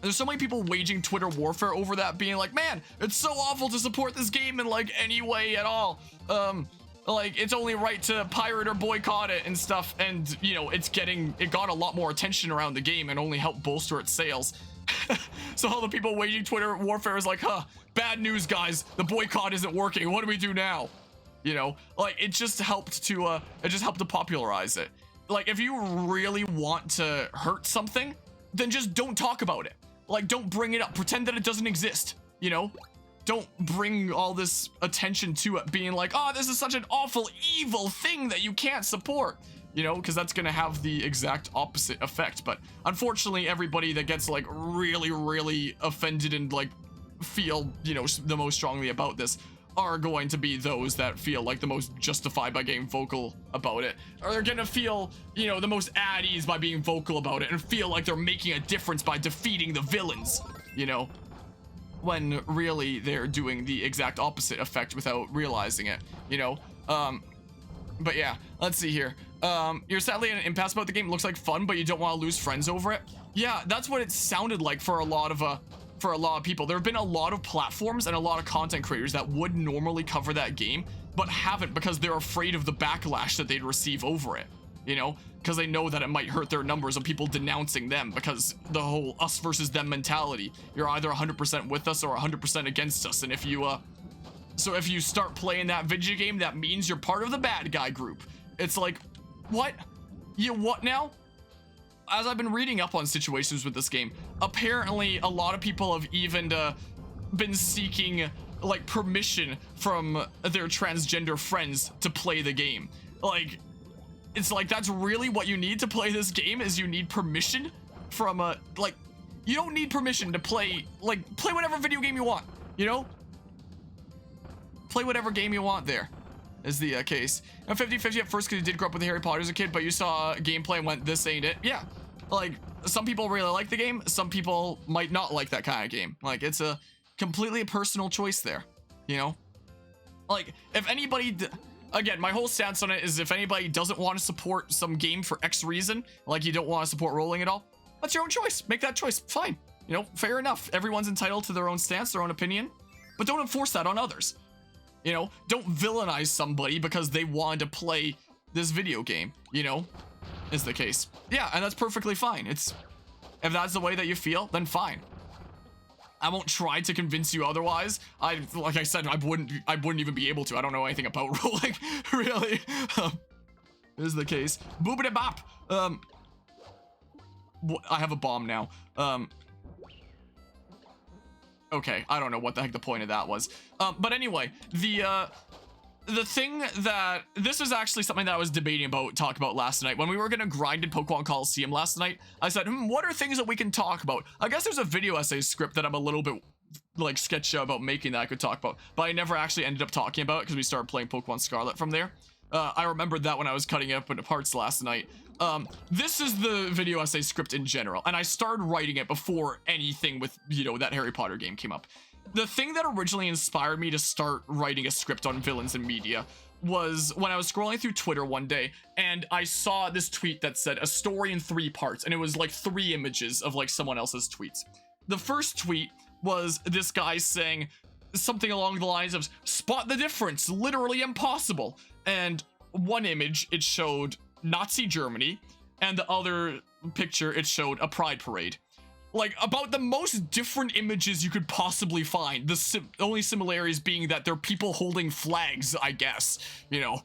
There's so many people waging Twitter warfare over that, being like, man, it's so awful to support this game in like any way at all. Like, it's only right to pirate or boycott it and stuff. And, you know, it got a lot more attention around the game and only helped bolster its sales. So all the people waging Twitter warfare is like, huh, bad news, guys. The boycott isn't working. What do we do now? You know, like, it just helped to popularize it. Like, if you really want to hurt something, then just don't talk about it. Like, don't bring it up. Pretend that it doesn't exist, you know? Don't bring all this attention to it being like, oh, this is such an awful, evil thing that you can't support, you know? Because that's going to have the exact opposite effect. But unfortunately, everybody that gets, like, really, really offended and, like, feel, you know, the most strongly about this are going to be those that feel like the most justified by getting vocal about it, or they're gonna feel, you know, the most at ease by being vocal about it and feel like they're making a difference by defeating the villains, you know, when really they're doing the exact opposite effect without realizing it, you know? But yeah, let's see here. You're sadly in an impasse about the game. It looks like fun, but you don't want to lose friends over it. Yeah, that's what it sounded like for a lot of people. There have been a lot of platforms and a lot of content creators that would normally cover that game, but haven't because they're afraid of the backlash that they'd receive over it, you know, because they know that it might hurt their numbers of people denouncing them, because the whole us versus them mentality. You're either 100% with us or 100% against us, and if you, so if you start playing that video game, that means you're part of the bad guy group. It's like, what? You what now? As I've been reading up on situations with this game, apparently a lot of people have even been seeking like permission from their transgender friends to play the game. Like, it's like, that's really what you need to play this game, is you need permission from like, you don't need permission to play, like, play whatever video game you want, you know? Play whatever game you want there. Is the case. Now 50-50 at first because you did grow up with Harry Potter as a kid, but you saw gameplay and went, this ain't it. Yeah, like, some people really like the game, some people might not like that kind of game. Like, it's a completely personal choice there, you know? Like, if anybody, again, my whole stance on it is, if anybody doesn't want to support some game for X reason, like you don't want to support rolling at all, that's your own choice. Make that choice, fine. You know, fair enough. Everyone's entitled to their own stance, their own opinion, but don't enforce that on others. You know, don't villainize somebody because they wanted to play this video game, you know, is the case. Yeah, and that's perfectly fine. If that's the way that you feel, then fine. I won't try to convince you otherwise. Like I said, I wouldn't even be able to. I don't know anything about rolling, really. Is the case. Boobity bop. I have a bomb now. Okay, I don't know what the heck the point of that was. But anyway, the thing that, this is actually something that I was debating about, talk about last night. When we were gonna grind in Pokemon Coliseum last night, I said, what are things that we can talk about? I guess there's a video essay script that I'm a little bit, like, sketchy about making that I could talk about, but I never actually ended up talking about it because we started playing Pokemon Scarlet from there. I remembered that when I was cutting it up into parts last night. This is the video essay script in general, and I started writing it before anything with, you know, that Harry Potter game came up. The thing that originally inspired me to start writing a script on villains in media was when I was scrolling through Twitter one day, and I saw this tweet that said a story in 3 parts, and it was like 3 images of like someone else's tweets. The first tweet was this guy saying something along the lines of, spot the difference, literally impossible. And one image, it showed Nazi Germany, and the other picture, it showed a pride parade. Like, about the most different images you could possibly find. The only similarities being that they're people holding flags, I guess, you know,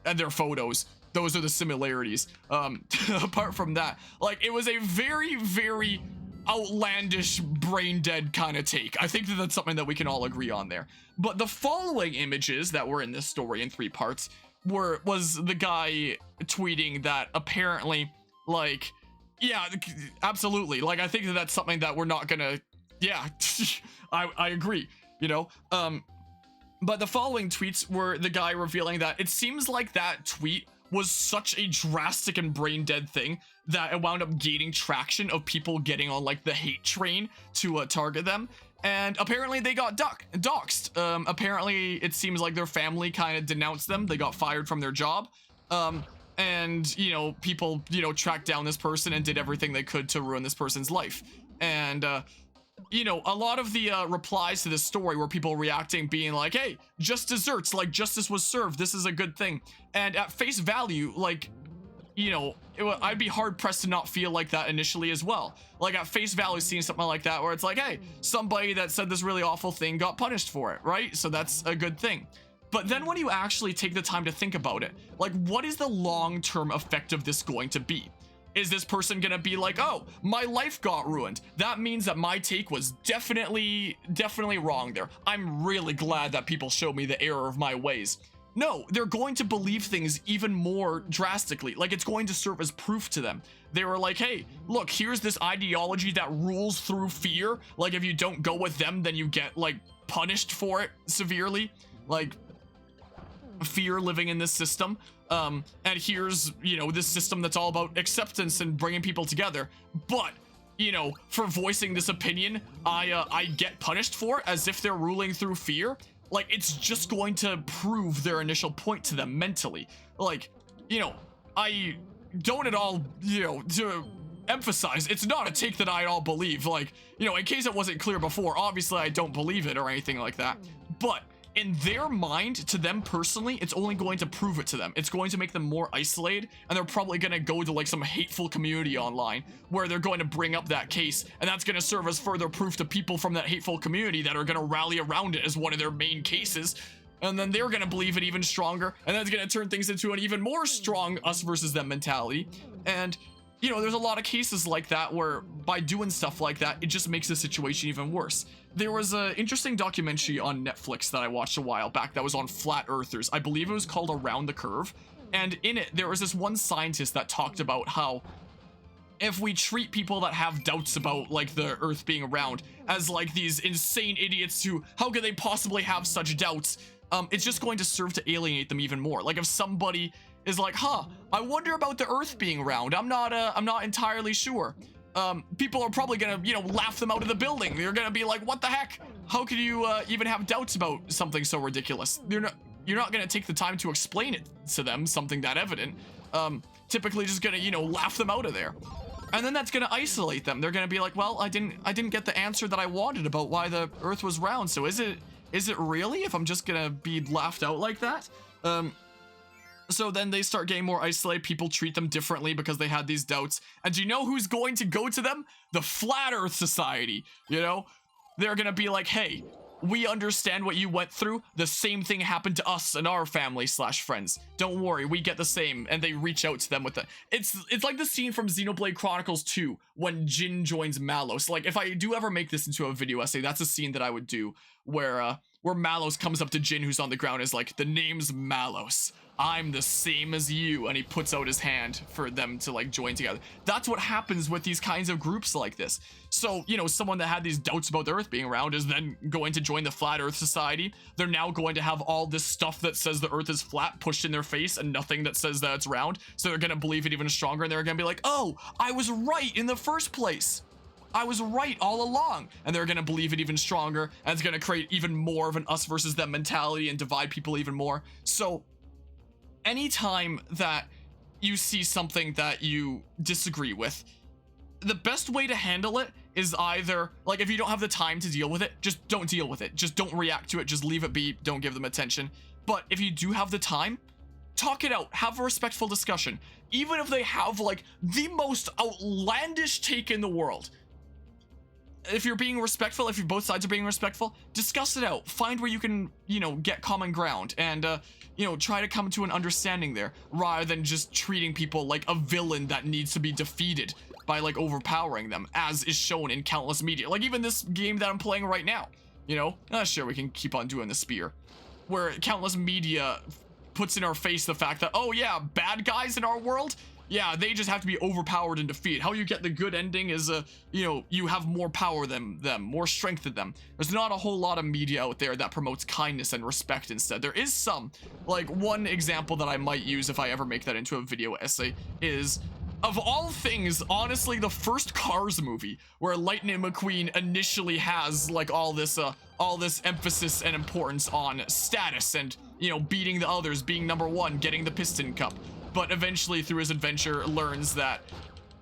and their photos. Those are the similarities. Apart from that, like, it was a very, very outlandish, brain dead kind of take. I think that that's something that we can all agree on there. But the following images that were in this story in 3 parts was the guy tweeting that apparently, like, yeah, absolutely. Like, I think that that's something that we're not gonna, yeah, I agree, you know? But the following tweets were the guy revealing that it seems like that tweet was such a drastic and brain dead thing that it wound up gaining traction of people getting on like the hate train to target them. And apparently they got doxxed. Apparently it seems like their family kind of denounced them. They got fired from their job. And, you know, people, you know, tracked down this person and did everything they could to ruin this person's life. And, you know, a lot of the replies to this story were people reacting, being like, hey, just desserts, like justice was served. This is a good thing. And at face value, like, you know, I'd be hard pressed to not feel like that initially as well. Like at face value, seeing something like that where it's like, hey, somebody that said this really awful thing got punished for it, right? So that's a good thing. But then when you actually take the time to think about it, like, what is the long-term effect of this going to be? Is this person gonna be like, oh, my life got ruined? That means that my take was definitely wrong there. I'm really glad that people showed me the error of my ways. No, they're going to believe things even more drastically. Like, it's going to serve as proof to them. They were like, hey, look, here's this ideology that rules through fear. Like, if you don't go with them, then you get, like, punished for it severely. Like, fear living in this system. And here's, you know, this system that's all about acceptance and bringing people together. But, you know, for voicing this opinion, I get punished for it as if they're ruling through fear. Like, it's just going to prove their initial point to them mentally. Like, you know, I don't at all, you know, to emphasize, it's not a take that I at all believe. Like, you know, in case it wasn't clear before, obviously I don't believe it or anything like that. But in their mind, to them personally, it's only going to prove it to them. It's going to make them more isolated, and they're probably going to go to like some hateful community online where they're going to bring up that case, and that's going to serve as further proof to people from that hateful community that are going to rally around it as one of their main cases. And then they're going to believe it even stronger, and that's going to turn things into an even more strong us versus them mentality. And, you know, there's a lot of cases like that where by doing stuff like that, it just makes the situation even worse. There was an interesting documentary on Netflix that I watched a while back that was on flat earthers. I believe it was called Around the Curve. And in it, there was this one scientist that talked about how if we treat people that have doubts about like the earth being round as like these insane idiots who, how could they possibly have such doubts? It's just going to serve to alienate them even more. Like if somebody is like, huh, I wonder about the earth being round. I'm not entirely sure. People are probably gonna, you know, laugh them out of the building. They're gonna be like, what the heck? How could you even have doubts about something so ridiculous? You're not gonna take the time to explain it to them, something that evident. Typically just gonna, you know, laugh them out of there. And then that's gonna isolate them. They're gonna be like, well, I didn't get the answer that I wanted about why the earth was round. So is it really, if I'm just gonna be laughed out like that? So then they start getting more isolated. People treat them differently because they had these doubts. And do you know who's going to go to them? The Flat Earth Society, you know? They're gonna be like, hey, we understand what you went through. The same thing happened to us and our family / friends. Don't worry, we get the same. And they reach out to them with the... It's like the scene from Xenoblade Chronicles 2 when Jin joins Malos. Like, if I do ever make this into a video essay, that's a scene that I would do where Malos comes up to Jin, who's on the ground, is like, the name's Malos. I'm the same as you, and he puts out his hand for them to like join together. That's what happens with these kinds of groups like this. So, you know, someone that had these doubts about the Earth being round is then going to join the Flat Earth Society. They're now going to have all this stuff that says the Earth is flat pushed in their face and nothing that says that it's round. So they're going to believe it even stronger, and they're going to be like, oh, I was right in the first place. I was right all along. And they're going to believe it even stronger, and it's going to create even more of an us versus them mentality and divide people even more. So anytime that you see something that you disagree with, the best way to handle it is either, like, if you don't have the time to deal with it, just don't deal with it. Just don't react to it. Just leave it be. Don't give them attention. But if you do have the time, talk it out. Have a respectful discussion. Even if they have, like, the most outlandish take in the world. If you're being respectful, if both sides are being respectful, discuss it out. Find where you can, you know, get common ground and, you know, try to come to an understanding there, rather than just treating people like a villain that needs to be defeated by, like, overpowering them, as is shown in countless media. Like, even this game that I'm playing right now, you know? Sure, we can keep on doing the spear. Where countless media puts in our face the fact that, oh yeah, bad guys in our world, yeah, they just have to be overpowered and defeated. How you get the good ending is, you know, you have more power than them, more strength than them. There's not a whole lot of media out there that promotes kindness and respect instead. There is some. Like, one example that I might use if I ever make that into a video essay is, of all things, honestly, the first Cars movie, where Lightning McQueen initially has, like, all this emphasis and importance on status and, you know, beating the others, being number one, getting the Piston Cup. But eventually, through his adventure, learns that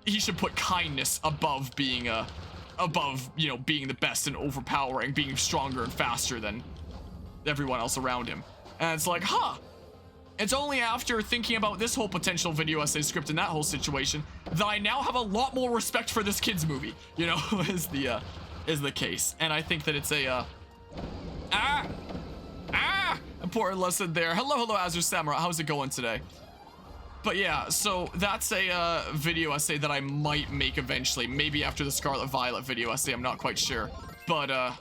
he should put kindness above being, you know, being the best and overpowering, being stronger and faster than everyone else around him. And it's like, huh. It's only after thinking about this whole potential video essay script and that whole situation that I now have a lot more respect for this kid's movie, you know, is the case. And I think that it's a, important lesson there. Hello, Azure Samurai. How's it going today? But yeah, so that's a video essay that I might make eventually, maybe after the Scarlet Violet video essay, I'm not quite sure. But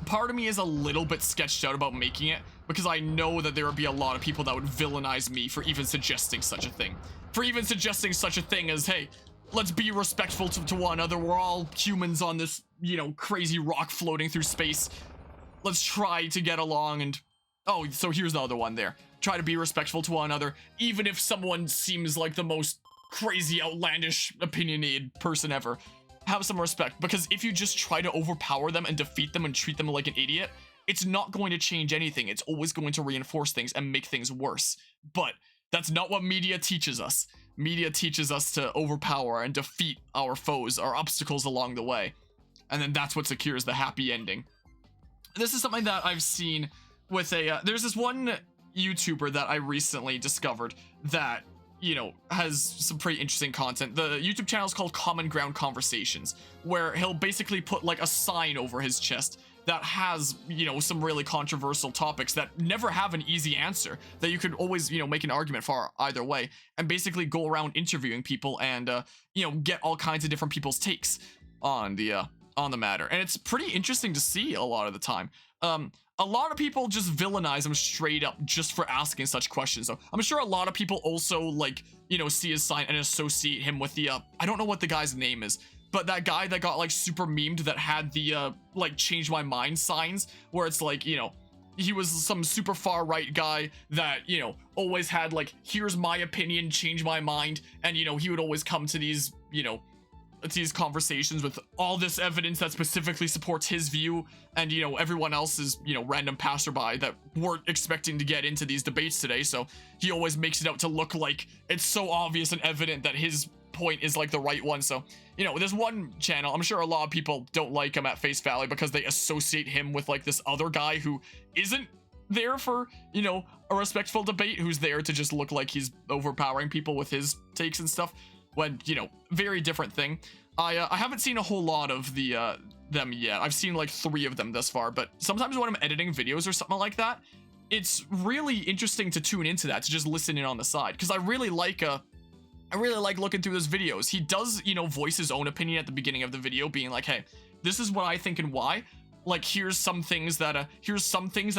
part of me is a little bit sketched out about making it, because I know that there would be a lot of people that would villainize me for even suggesting such a thing. For even suggesting such a thing as, hey, let's be respectful to one another. We're all humans on this, you know, crazy rock floating through space. Let's try to get along and... Oh, so here's the other one there. Try to be respectful to one another, even if someone seems like the most crazy, outlandish, opinionated person ever. Have some respect, because if you just try to overpower them and defeat them and treat them like an idiot, it's not going to change anything. It's always going to reinforce things and make things worse. But that's not what media teaches us. Media teaches us to overpower and defeat our foes, our obstacles along the way. And then that's what secures the happy ending. This is something that I've seen with a... there's this one YouTuber that I recently discovered that, you know, has some pretty interesting content. The YouTube channel is called Common Ground Conversations, where he'll basically put, like, a sign over his chest that has, you know, some really controversial topics that never have an easy answer, that you could always, you know, make an argument for either way, and basically go around interviewing people and, you know, get all kinds of different people's takes on the matter. And it's pretty interesting to see a lot of the time. A lot of people just villainize him straight up just for asking such questions. So I'm sure a lot of people also, like, you know, see his sign and associate him with the, I don't know what the guy's name is, but that guy that got, like, super memed that had the, like, change my mind signs, where it's like, you know, he was some super far right guy that, you know, always had, like, here's my opinion, change my mind. And, you know, he would always come to these, you know, these conversations with all this evidence that specifically supports his view, and, you know, everyone else is, you know, random passerby that weren't expecting to get into these debates today. So he always makes it out to look like it's so obvious and evident that his point is, like, the right one. So, you know, there's one channel, I'm sure a lot of people don't like him at face value because they associate him with, like, this other guy who isn't there for, you know, a respectful debate, who's there to just look like he's overpowering people with his takes and stuff. When, you know, very different thing. I haven't seen a whole lot of them yet. I've seen like 3 of them thus far, but sometimes when I'm editing videos or something like that, it's really interesting to tune into that, to just listen in on the side, because I really like looking through those videos. He does, you know, voice his own opinion at the beginning of the video, being like, hey, this is what I think and why. like, here's some things that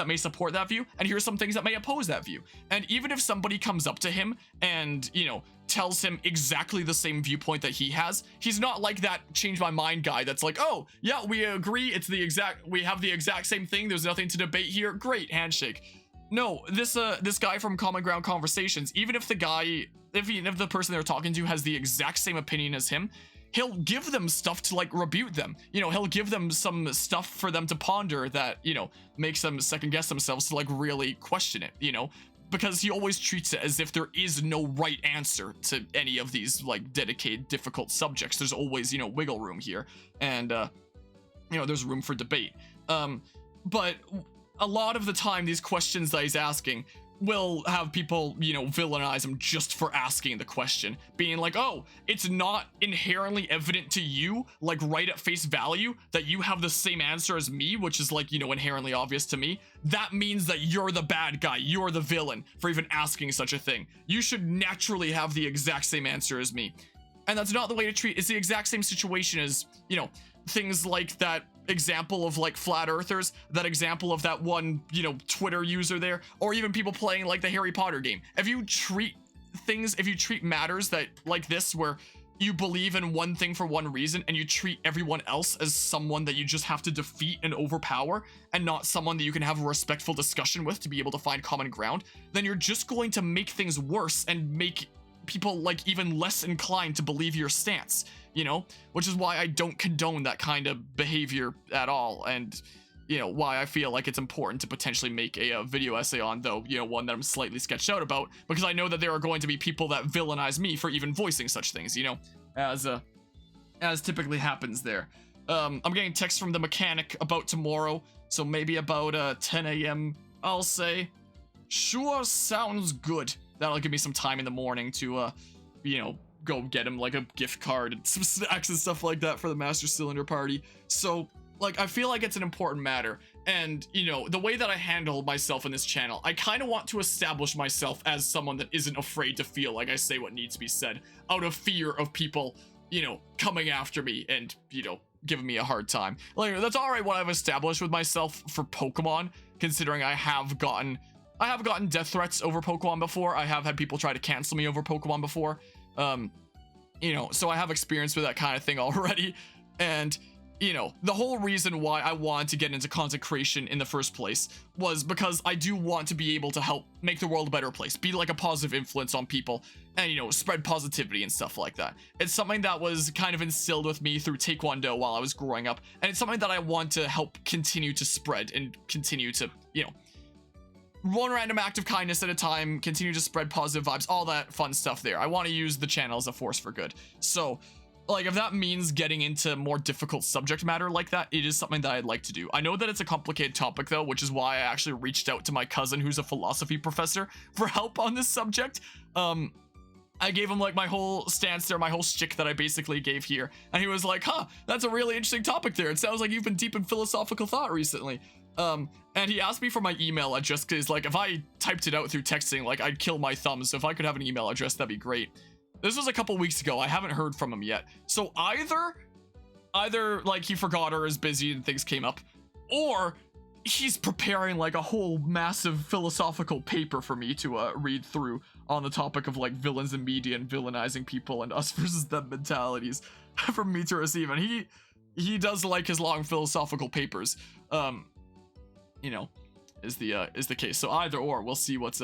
may support that view, and here's some things that may oppose that view. And even if somebody comes up to him and, you know, tells him exactly the same viewpoint that he has, he's not like that change my mind guy that's like, oh yeah, we agree, we have the exact same thing, there's nothing to debate here, great, handshake. No, this guy from Common Ground Conversations, even if the person they're talking to has the exact same opinion as him, he'll give them stuff to, like, rebuke them. You know, he'll give them some stuff for them to ponder that, you know, makes them second guess themselves to, like, really question it, you know, because he always treats it as if there is no right answer to any of these, like, dedicated, difficult subjects. There's always, you know, wiggle room here, and, you know, there's room for debate. But a lot of the time, these questions that he's asking will have people, you know, villainize him just for asking the question, being like, oh, it's not inherently evident to you, like, right at face value, that you have the same answer as me, which is, like, you know, inherently obvious to me. That means that you're the bad guy, you're the villain for even asking such a thing. You should naturally have the exact same answer as me. And that's not the way to treat, it's the exact same situation as, you know, things like that example of, like, flat earthers, that example of that one, you know, Twitter user there, or even people playing, like, the Harry Potter game. If you treat matters that, like this, where you believe in one thing for one reason and you treat everyone else as someone that you just have to defeat and overpower, and not someone that you can have a respectful discussion with to be able to find common ground, then you're just going to make things worse and make people, like, even less inclined to believe your stance, you know, which is why I don't condone that kind of behavior at all, and, you know, why I feel like it's important to potentially make a video essay on, though, you know, one that I'm slightly sketched out about, because I know that there are going to be people that villainize me for even voicing such things, you know, as typically happens there. I'm getting text from the mechanic about tomorrow, so maybe about 10 a.m. I'll say. Sure, sounds good. That'll give me some time in the morning to, you know, go get him, like, a gift card and some snacks and stuff like that for the Master Cylinder party. So, like, I feel like it's an important matter. And, you know, the way that I handle myself in this channel, I kind of want to establish myself as someone that isn't afraid to feel like I say what needs to be said, out of fear of people, you know, coming after me and, you know, giving me a hard time. Like, that's alright what I've established with myself for Pokemon, considering I have gotten death threats over Pokemon before. I have had people try to cancel me over Pokemon before. You know, so I have experience with that kind of thing already. And, you know, the whole reason why I wanted to get into content creation in the first place was because I do want to be able to help make the world a better place, be like a positive influence on people, and, you know, spread positivity and stuff like that. It's something that was kind of instilled with me through Taekwondo while I was growing up, and it's something that I want to help continue to spread and continue to, you know, one random act of kindness at a time, continue to spread positive vibes, all that fun stuff there. I want to use the channel as a force for good. So, like, if that means getting into more difficult subject matter like that, it is something that I'd like to do. I know that it's a complicated topic, though, which is why I actually reached out to my cousin, who's a philosophy professor, for help on this subject. I gave him, like, my whole stance there, my whole shtick that I basically gave here, and he was like, huh, that's a really interesting topic there. It sounds like you've been deep in philosophical thought recently. And he asked me for my email address, because, like, if I typed it out through texting, like, I'd kill my thumb, so if I could have an email address, that'd be great. This was a couple weeks ago. I haven't heard from him yet. So either like, he forgot or is busy and things came up, or he's preparing, like, a whole massive philosophical paper for me to read through on the topic of, like, villains in media and villainizing people and us versus them mentalities for me to receive. And he does like his long philosophical papers. You know, is the case. So either or, we'll see what's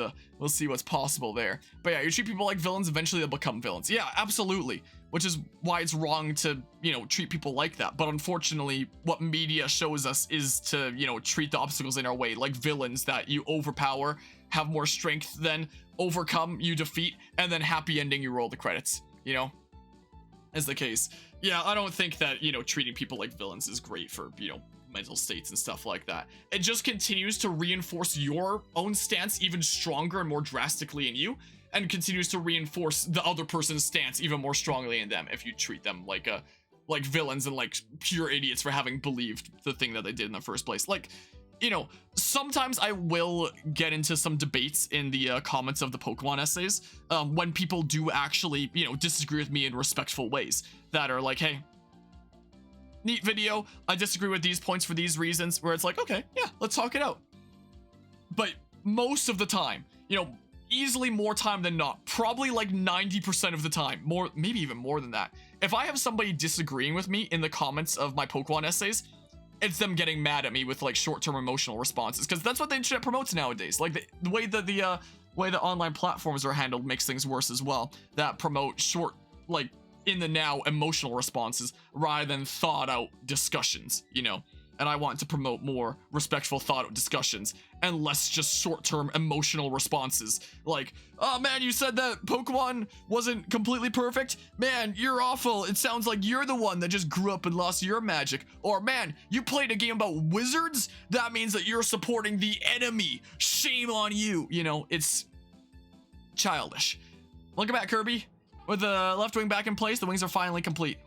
possible there. But yeah, you treat people like villains, eventually they'll become villains. Yeah, absolutely. Which is why it's wrong to, you know, treat people like that. But unfortunately, what media shows us is to, you know, treat the obstacles in our way like villains that you overpower, have more strength than, overcome, you defeat, and then happy ending, you roll the credits, you know, is the case. Yeah, I don't think that, you know, treating people like villains is great for, you know, mental states and stuff like that. It just continues to reinforce your own stance even stronger and more drastically in you, and continues to reinforce the other person's stance even more strongly in them if you treat them like villains and like pure idiots for having believed the thing that they did in the first place. Like, you know, sometimes I will get into some debates in the comments of the Pokemon essays when people do actually, you know, disagree with me in respectful ways that are like, hey, neat video. I disagree with these points for these reasons, where it's like, okay, yeah, let's talk it out. But most of the time, you know, easily more time than not, probably like 90% of the time, more, maybe even more than that, if I have somebody disagreeing with me in the comments of my Pokemon essays, it's them getting mad at me with like short-term emotional responses, because that's what the internet promotes nowadays. Like the way that the way the online platforms are handled makes things worse as well, that promote short, like, in the now emotional responses rather than thought out discussions, you know. And I want to promote more respectful thought out discussions and less just short-term emotional responses. Like, oh man, you said that Pokemon wasn't completely perfect? Man, you're awful. It sounds like you're the one that just grew up and lost your magic. Or man, you played a game about wizards? That means that you're supporting the enemy. Shame on you. You know, it's childish. Welcome back, Kirby. With the left wing back in place, the wings are finally complete.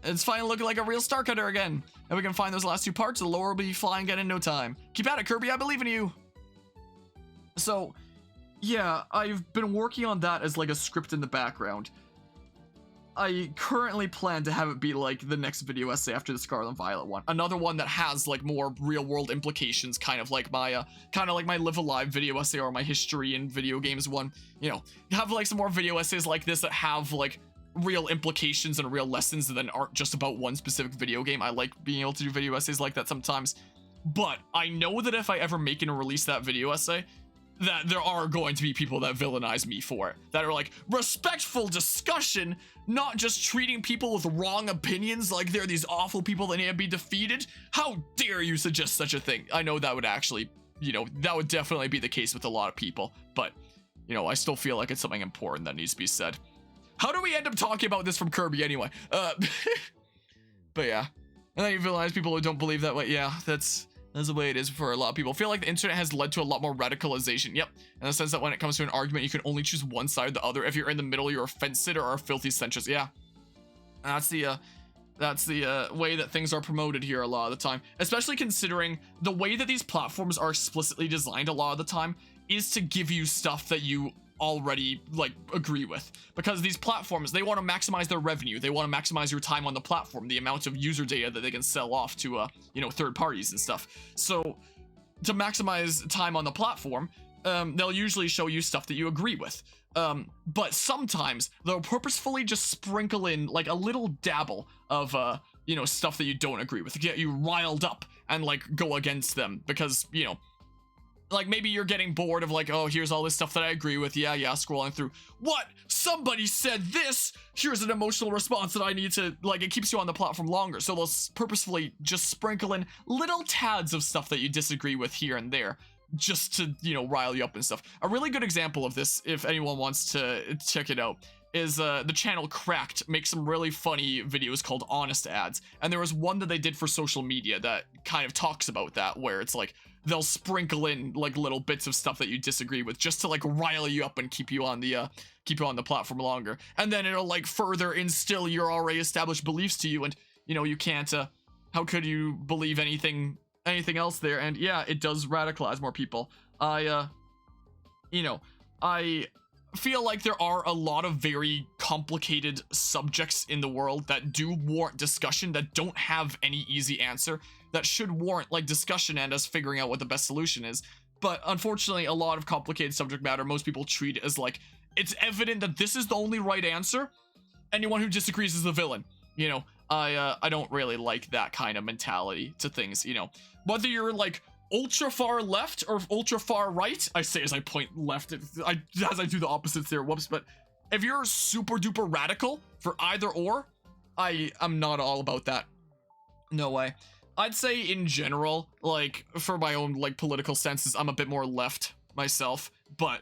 It's finally looking like a real star cutter again. And we can find those last two parts, the lower will be flying again in no time. Keep at it, Kirby, I believe in you. So, yeah, I've been working on that as like a script in the background. I currently plan to have it be like the next video essay after the Scarlet and Violet one. Another one that has like more real world implications, kind of like my Live Alive video essay or my history in video games one. You know, have like some more video essays like this that have like real implications and real lessons that aren't just about one specific video game. I like being able to do video essays like that sometimes. But I know that if I ever make and release that video essay, that there are going to be people that villainize me for it. That are like, respectful discussion, not just treating people with wrong opinions like they're these awful people that need to be defeated. How dare you suggest such a thing? I know that would actually, you know, that would definitely be the case with a lot of people. But, you know, I still feel like it's something important that needs to be said. How do we end up talking about this from Kirby anyway? But yeah. And then you villainize people who don't believe that way. Yeah, that's the way it is for a lot of people. I feel like the internet has led to a lot more radicalization. Yep. In the sense that when it comes to an argument, you can only choose one side or the other. If you're in the middle, you're a fence sitter or a filthy centrist. Yeah. That's the way that things are promoted here a lot of the time. Especially considering the way that these platforms are explicitly designed a lot of the time is to give you stuff that you already like agree with, because these platforms, they want to maximize their revenue, they want to maximize your time on the platform, the amount of user data that they can sell off to you know, third parties and stuff. So to maximize time on the platform, they'll usually show you stuff that you agree with, but sometimes they'll purposefully just sprinkle in like a little dabble of you know, stuff that you don't agree with to get you riled up and like go against them, because, you know, like maybe you're getting bored of like, oh, here's all this stuff that I agree with. Yeah, scrolling through. What? Somebody said this. Here's an emotional response that I need to, like, it keeps you on the platform longer. So they'll purposefully just sprinkle in little tads of stuff that you disagree with here and there, just to, you know, rile you up and stuff. A really good example of this, if anyone wants to check it out, is the channel Cracked makes some really funny videos called Honest Ads. And there was one that they did for social media that kind of talks about that, where it's like, they'll sprinkle in like little bits of stuff that you disagree with just to like rile you up and keep you on the platform longer. And then it'll like further instill your already established beliefs to you, and you know, you can't how could you believe anything else there? And yeah, it does radicalize more people. You know, I feel like there are a lot of very complicated subjects in the world that do warrant discussion, that don't have any easy answer, that should warrant like discussion and us figuring out what the best solution is. But unfortunately, a lot of complicated subject matter, most people treat it as like, it's evident that this is the only right answer. Anyone who disagrees is the villain. You know, I don't really like that kind of mentality to things, you know. Whether you're like ultra far left or ultra far right, I say as I point left, as I do the opposites there, whoops, but if you're super duper radical for either or, I'm not all about that. No way. I'd say in general, like for my own like political senses, I'm a bit more left myself, but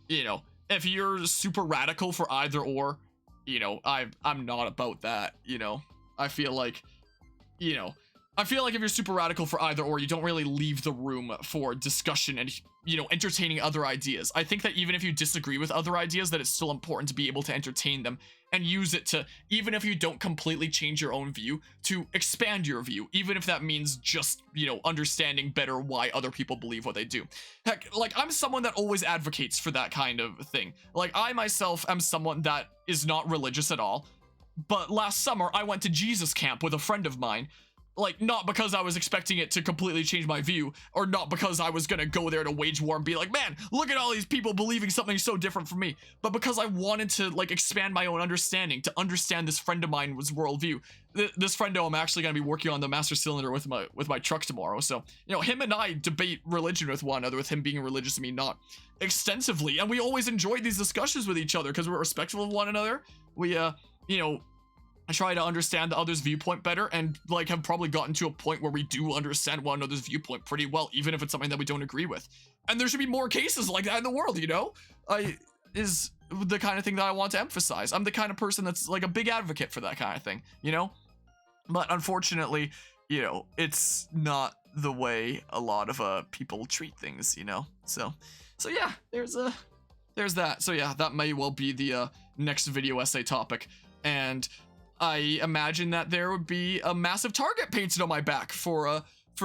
you know, if you're super radical for either or, you know, I'm not about that, you know. I feel like, you know, if you're super radical for either or, you don't really leave the room for discussion and, you know, entertaining other ideas. I think that even if you disagree with other ideas, that it's still important to be able to entertain them and use it to, even if you don't completely change your own view, to expand your view, even if that means just, you know, understanding better why other people believe what they do. Heck, like, I'm someone that always advocates for that kind of thing. Like, I myself am someone that is not religious at all, But last summer, I went to Jesus camp with a friend of mine. Like, not because I was expecting it to completely change my view, or not because I was gonna go there to wage war and be like, man, look at all these people believing something so different from me, but because I wanted to, like, expand my own understanding, to understand this friend of mine's worldview. This friendo I'm actually gonna be working on the master cylinder with my truck tomorrow, so, you know, him and I debate religion with one another, with him being religious and me not, extensively, and we always enjoyed these discussions with each other, because we're respectful of one another. We, you know, I try to understand the other's viewpoint better, and like have probably gotten to a point where we do understand one another's viewpoint pretty well, even if it's something that we don't agree with. And there should be more cases like that in the world, you know? Is the kind of thing that I want to emphasize. I'm the kind of person that's like a big advocate for that kind of thing, you know? But unfortunately, you know, it's not the way a lot of people treat things, you know? So yeah, there's that. So yeah, that may well be the next video essay topic. And I imagine that there would be a massive target painted on my back for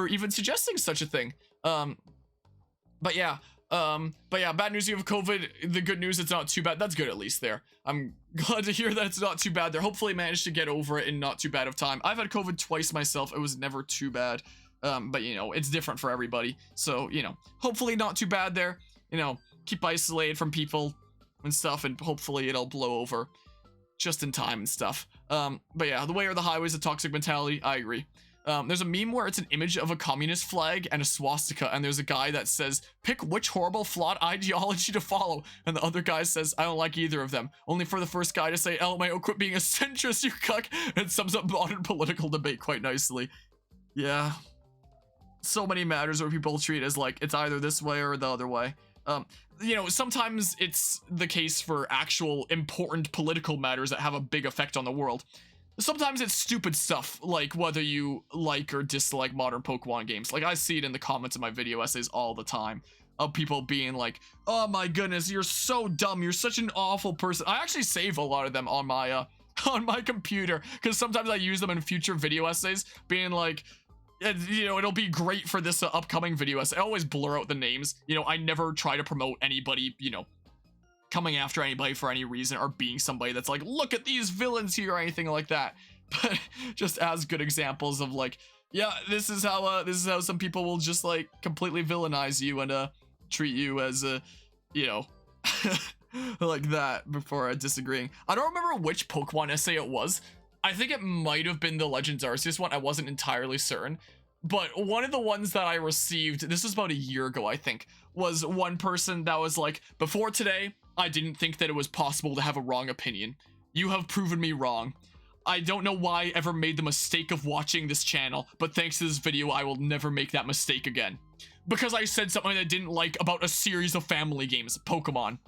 even suggesting such a thing. But yeah, bad news, you have COVID. The good news, it's not too bad. That's good, at least there. I'm glad to hear that it's not too bad there. Hopefully managed to get over it in not too bad of time. I've had COVID twice myself. It was never too bad. But you know, it's different for everybody. So, you know, hopefully not too bad there. You know, keep isolated from people and stuff, and hopefully it'll blow over just in time and stuff. But yeah, the way or the highways of toxic mentality, I agree. There's a meme where it's an image of a communist flag and a swastika, and there's a guy that says, pick which horrible, flawed ideology to follow, and the other guy says, I don't like either of them. Only for the first guy to say, LMAO, quit being a centrist, you cuck, and sums up modern political debate quite nicely. Yeah. So many matters where people treat it as like, it's either this way or the other way. You know, sometimes it's the case for actual important political matters that have a big effect on the world. Sometimes it's stupid stuff, like whether you like or dislike modern Pokemon games. Like, I see it in the comments of my video essays all the time, of people being like, oh my goodness, you're so dumb, you're such an awful person. I actually save a lot of them on my computer, because sometimes I use them in future video essays, being like, you know, it'll be great for this upcoming video essay. I always blur out the names. You know, I never try to promote anybody, you know, coming after anybody for any reason, or being somebody that's like, look at these villains here, or anything like that. But just as good examples of like, yeah, this is how some people will just like completely villainize you and treat you as you know, like that, before disagreeing. I don't remember which Pokemon essay it was. I think it might have been the Legends Arceus one. I wasn't entirely certain. But one of the ones that I received, this was about a year ago, I think, was one person that was like, before today, I didn't think that it was possible to have a wrong opinion. You have proven me wrong. I don't know why I ever made the mistake of watching this channel, but thanks to this video, I will never make that mistake again. Because I said something I didn't like about a series of family games, Pokemon.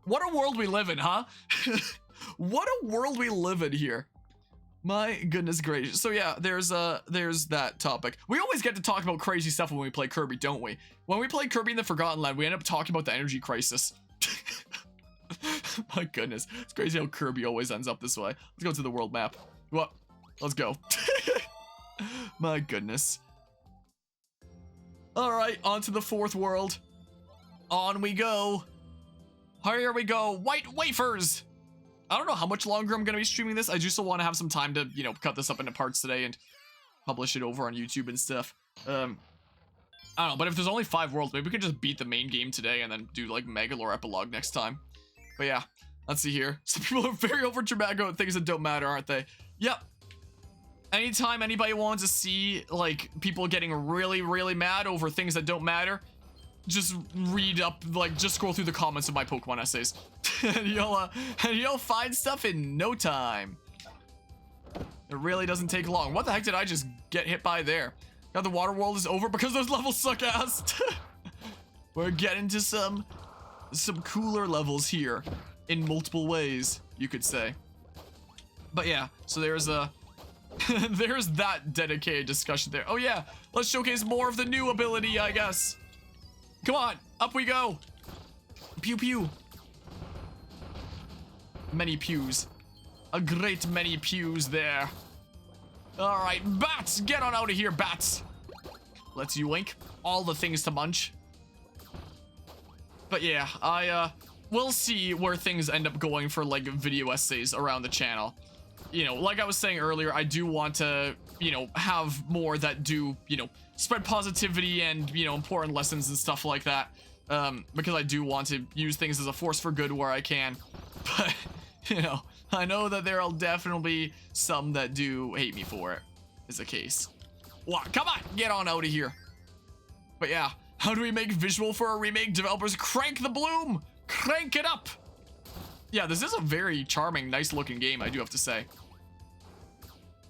What a world we live in, huh? What a world we live in here. My goodness gracious. So yeah, there's that topic. We always get to talk about crazy stuff when we play Kirby, don't we? When we play Kirby in the Forgotten Land, we end up talking about the energy crisis. My goodness. It's crazy how Kirby always ends up this way. Let's go to the world map. What? Let's go. My goodness. Alright, on to the fourth world. On we go. Here we go. White wafers! I don't know how much longer I'm going to be streaming this. I just want to have some time to, you know, cut this up into parts today and publish it over on YouTube and stuff. I don't know, but if there's only 5 worlds, maybe we could just beat the main game today and then do, like, Megalore Epilogue next time. But yeah, let's see here. Some people are very over-dramatic about things that don't matter, aren't they? Yep. Anytime anybody wants to see, like, people getting really, really mad over things that don't matter, just read up, like, just scroll through the comments of my Pokemon essays. and you'll find stuff in no time. It really doesn't take long. What the heck did I just get hit by there? Now the water world is over because those levels suck ass. We're getting to some cooler levels here in multiple ways, you could say. But yeah, so there's there's that dedicated discussion there. Oh yeah, let's showcase more of the new ability, I guess. Come on, up we go. Pew pew. Many pews. A great many pews there. Alright, bats! Get on out of here, bats! Let's yoink. All the things to munch. But yeah, we'll see where things end up going for, like, video essays around the channel. you know, like I was saying earlier, I do want to, you know, have more that do, you know, spread positivity and, you know, important lessons and stuff like that. Because I do want to use things as a force for good where I can. But, you know, I know that there'll definitely be some that do hate me for it, is the case. What? Come on, get on out of here. But yeah, how do we make visual for a remake? Developers, crank the bloom! Crank it up! Yeah, this is a very charming, nice looking game, I do have to say.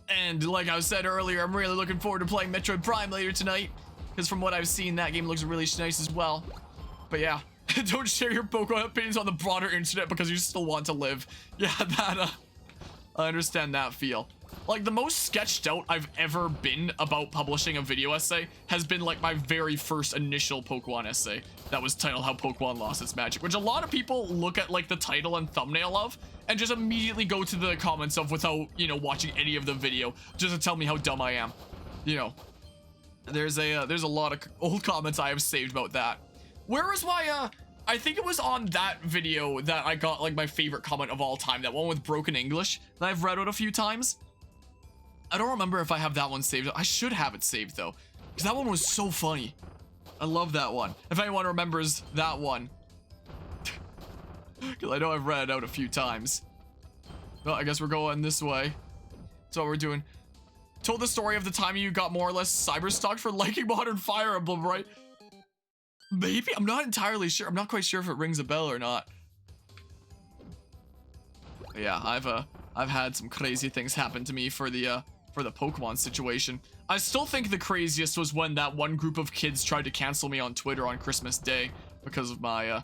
And like I said earlier, I'm really looking forward to playing Metroid Prime later tonight, because from what I've seen, that game looks really nice as well. But yeah, don't share your Pokemon opinions on the broader internet because you still want to live. Yeah, that, I understand that feel. Like, the most sketched out I've ever been about publishing a video essay has been, like, my very first initial Pokemon essay that was titled How Pokemon Lost Its Magic, which a lot of people look at, like, the title and thumbnail of and just immediately go to the comments of without, you know, watching any of the video just to tell me how dumb I am. You know, there's a lot of old comments I have saved about that. Where is my, I think it was on that video that I got, like, my favorite comment of all time, that one with broken English that I've read out a few times. I don't remember if I have that one saved. I should have it saved though, because that one was so funny. I love that one. If anyone remembers that one, because I know I've read it out a few times. Well, I guess we're going this way. That's what we're doing. Told the story of the time you got more or less cyberstalked for liking Modern Fire Emblem, right? Maybe? I'm not entirely sure. I'm not quite sure if it rings a bell or not. But yeah, I've had some crazy things happen to me for the Pokemon situation. I still think the craziest was when that one group of kids tried to cancel me on Twitter on Christmas Day because of my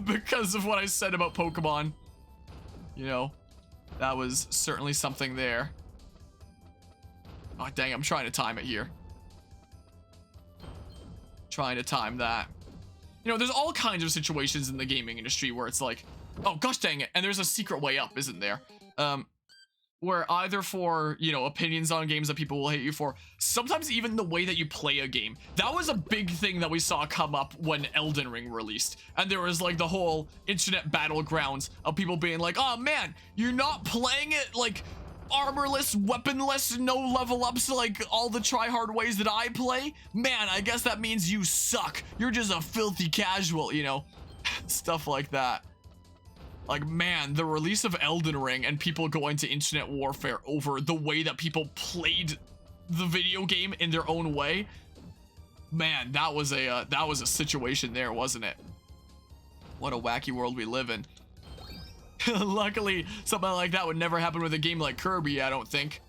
because of what I said about Pokemon. You know, that was certainly something there. Oh dang, I'm trying to time it here. Trying to time that. You know, there's all kinds of situations in the gaming industry where it's like, oh gosh dang it, and there's a secret way up, isn't there? Where either for, you know, opinions on games that people will hate you for, sometimes even the way that you play a game. That was a big thing that we saw come up when Elden Ring released. And there was like the whole internet battlegrounds of people being like, oh man, you're not playing it like armorless, weaponless, no level ups like all the try-hard ways that I play? Man, I guess that means you suck. You're just a filthy casual, you know? Stuff like that. Like, man, the release of Elden Ring and people going to internet warfare over the way that people played the video game in their own way. Man, that was a situation there, wasn't it? What a wacky world we live in. Luckily, something like that would never happen with a game like Kirby, I don't think.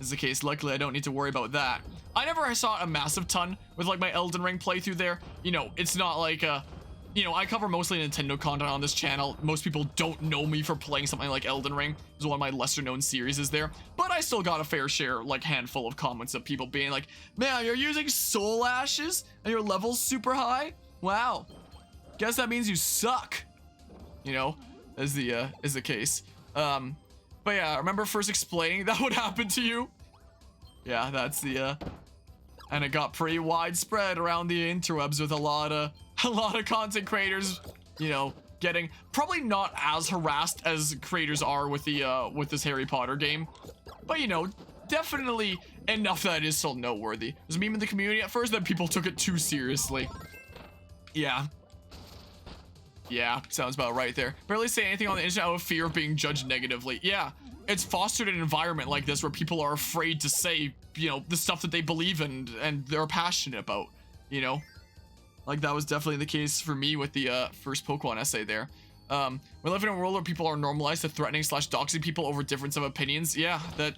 Is the case. Luckily, I don't need to worry about that. I never saw a massive ton with like my Elden Ring playthrough there. You know, it's not like you know, I cover mostly Nintendo content on this channel. Most people don't know me for playing something like Elden Ring. It's one of my lesser known series is there. But I still got a fair share, like handful of comments of people being like, man, you're using soul ashes and your level's super high? Wow. Guess that means you suck. You know, is the case. But yeah, I remember first explaining that would happen to you. Yeah, that's the, and it got pretty widespread around the interwebs with a lot of content creators, you know, getting probably not as harassed as creators are with the with this Harry Potter game, but you know, definitely enough that it is still noteworthy. There's a meme in the community at first that people took it too seriously. Yeah, sounds about right there. Barely say anything on the internet out of fear of being judged negatively. Yeah, it's fostered an environment like this where people are afraid to say, you know, the stuff that they believe in and they're passionate about, you know? Like, that was definitely the case for me with the first Pokemon essay there. We live in a world where people are normalized to threatening / doxing people over difference of opinions. Yeah, that...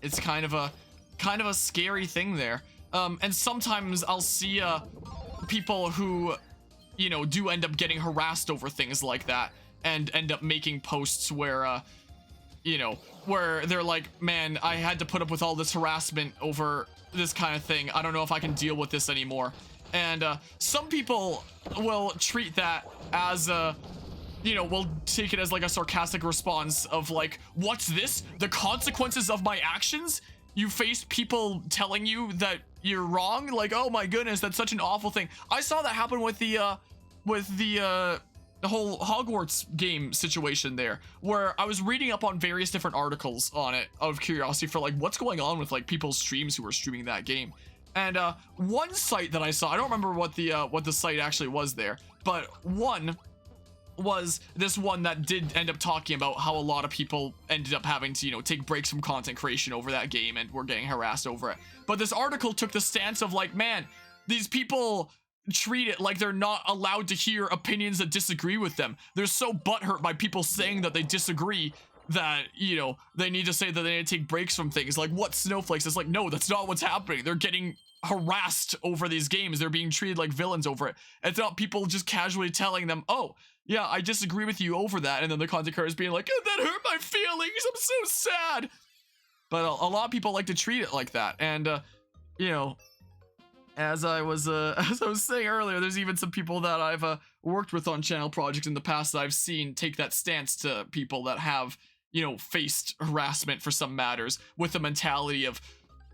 It's kind of a scary thing there. And sometimes I'll see people who, you know, do end up getting harassed over things like that and end up making posts where, you know, where they're like, man, I had to put up with all this harassment over this kind of thing. I don't know if I can deal with this anymore. And some people will treat that as you know, will take it as like a sarcastic response of like, what's this? The consequences of my actions? You face people telling you that you're wrong? Like, oh my goodness, that's such an awful thing. I saw that happen with the the whole Hogwarts game situation there, where I was reading up on various different articles on it out of curiosity for like what's going on with like people's streams who are streaming that game. And one site that I saw, I don't remember what the site actually was there, but one was this one that did end up talking about how a lot of people ended up having to, you know, take breaks from content creation over that game and were getting harassed over it. But this article took the stance of like, man, these people treat it like they're not allowed to hear opinions that disagree with them. They're so butthurt by people saying that they disagree that, you know, they need to say that they need to take breaks from things. Like, what snowflakes? It's like, no, that's not what's happening. They're getting harassed over these games. They're being treated like villains over it. It's not people just casually telling them, oh, yeah, I disagree with you over that. And then the content creators being like, oh, that hurt my feelings. I'm so sad. But a lot of people like to treat it like that. And, you know, as I was saying earlier, there's even some people that I've worked with on channel projects in the past that I've seen take that stance to people that have, you know, faced harassment for some matters with the mentality of,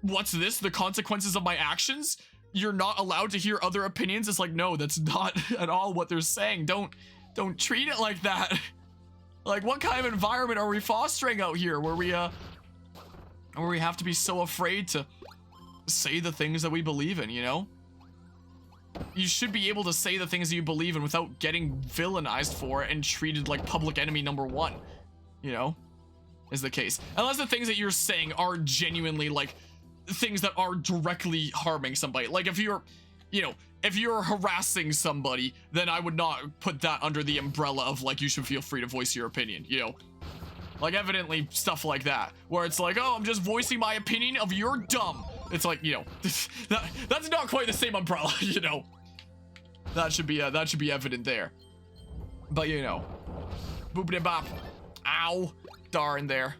what's this? The consequences of my actions? You're not allowed to hear other opinions? It's like, no, that's not at all what they're saying. Don't treat it like that. Like, what kind of environment are we fostering out here where we have to be so afraid to say the things that we believe in, you know? You should be able to say the things that you believe in without getting villainized for it and treated like public enemy #1, you know, is the case. Unless the things that you're saying are genuinely like things that are directly harming somebody. Like if you're, you know, if you're harassing somebody, then I would not put that under the umbrella of like, you should feel free to voice your opinion, you know? Like evidently stuff like that, where it's like, oh, I'm just voicing my opinion of you're dumb. It's like, you know, that's not quite the same umbrella, you know? That should be evident there. But you know, boopity bop. Ow, darn there.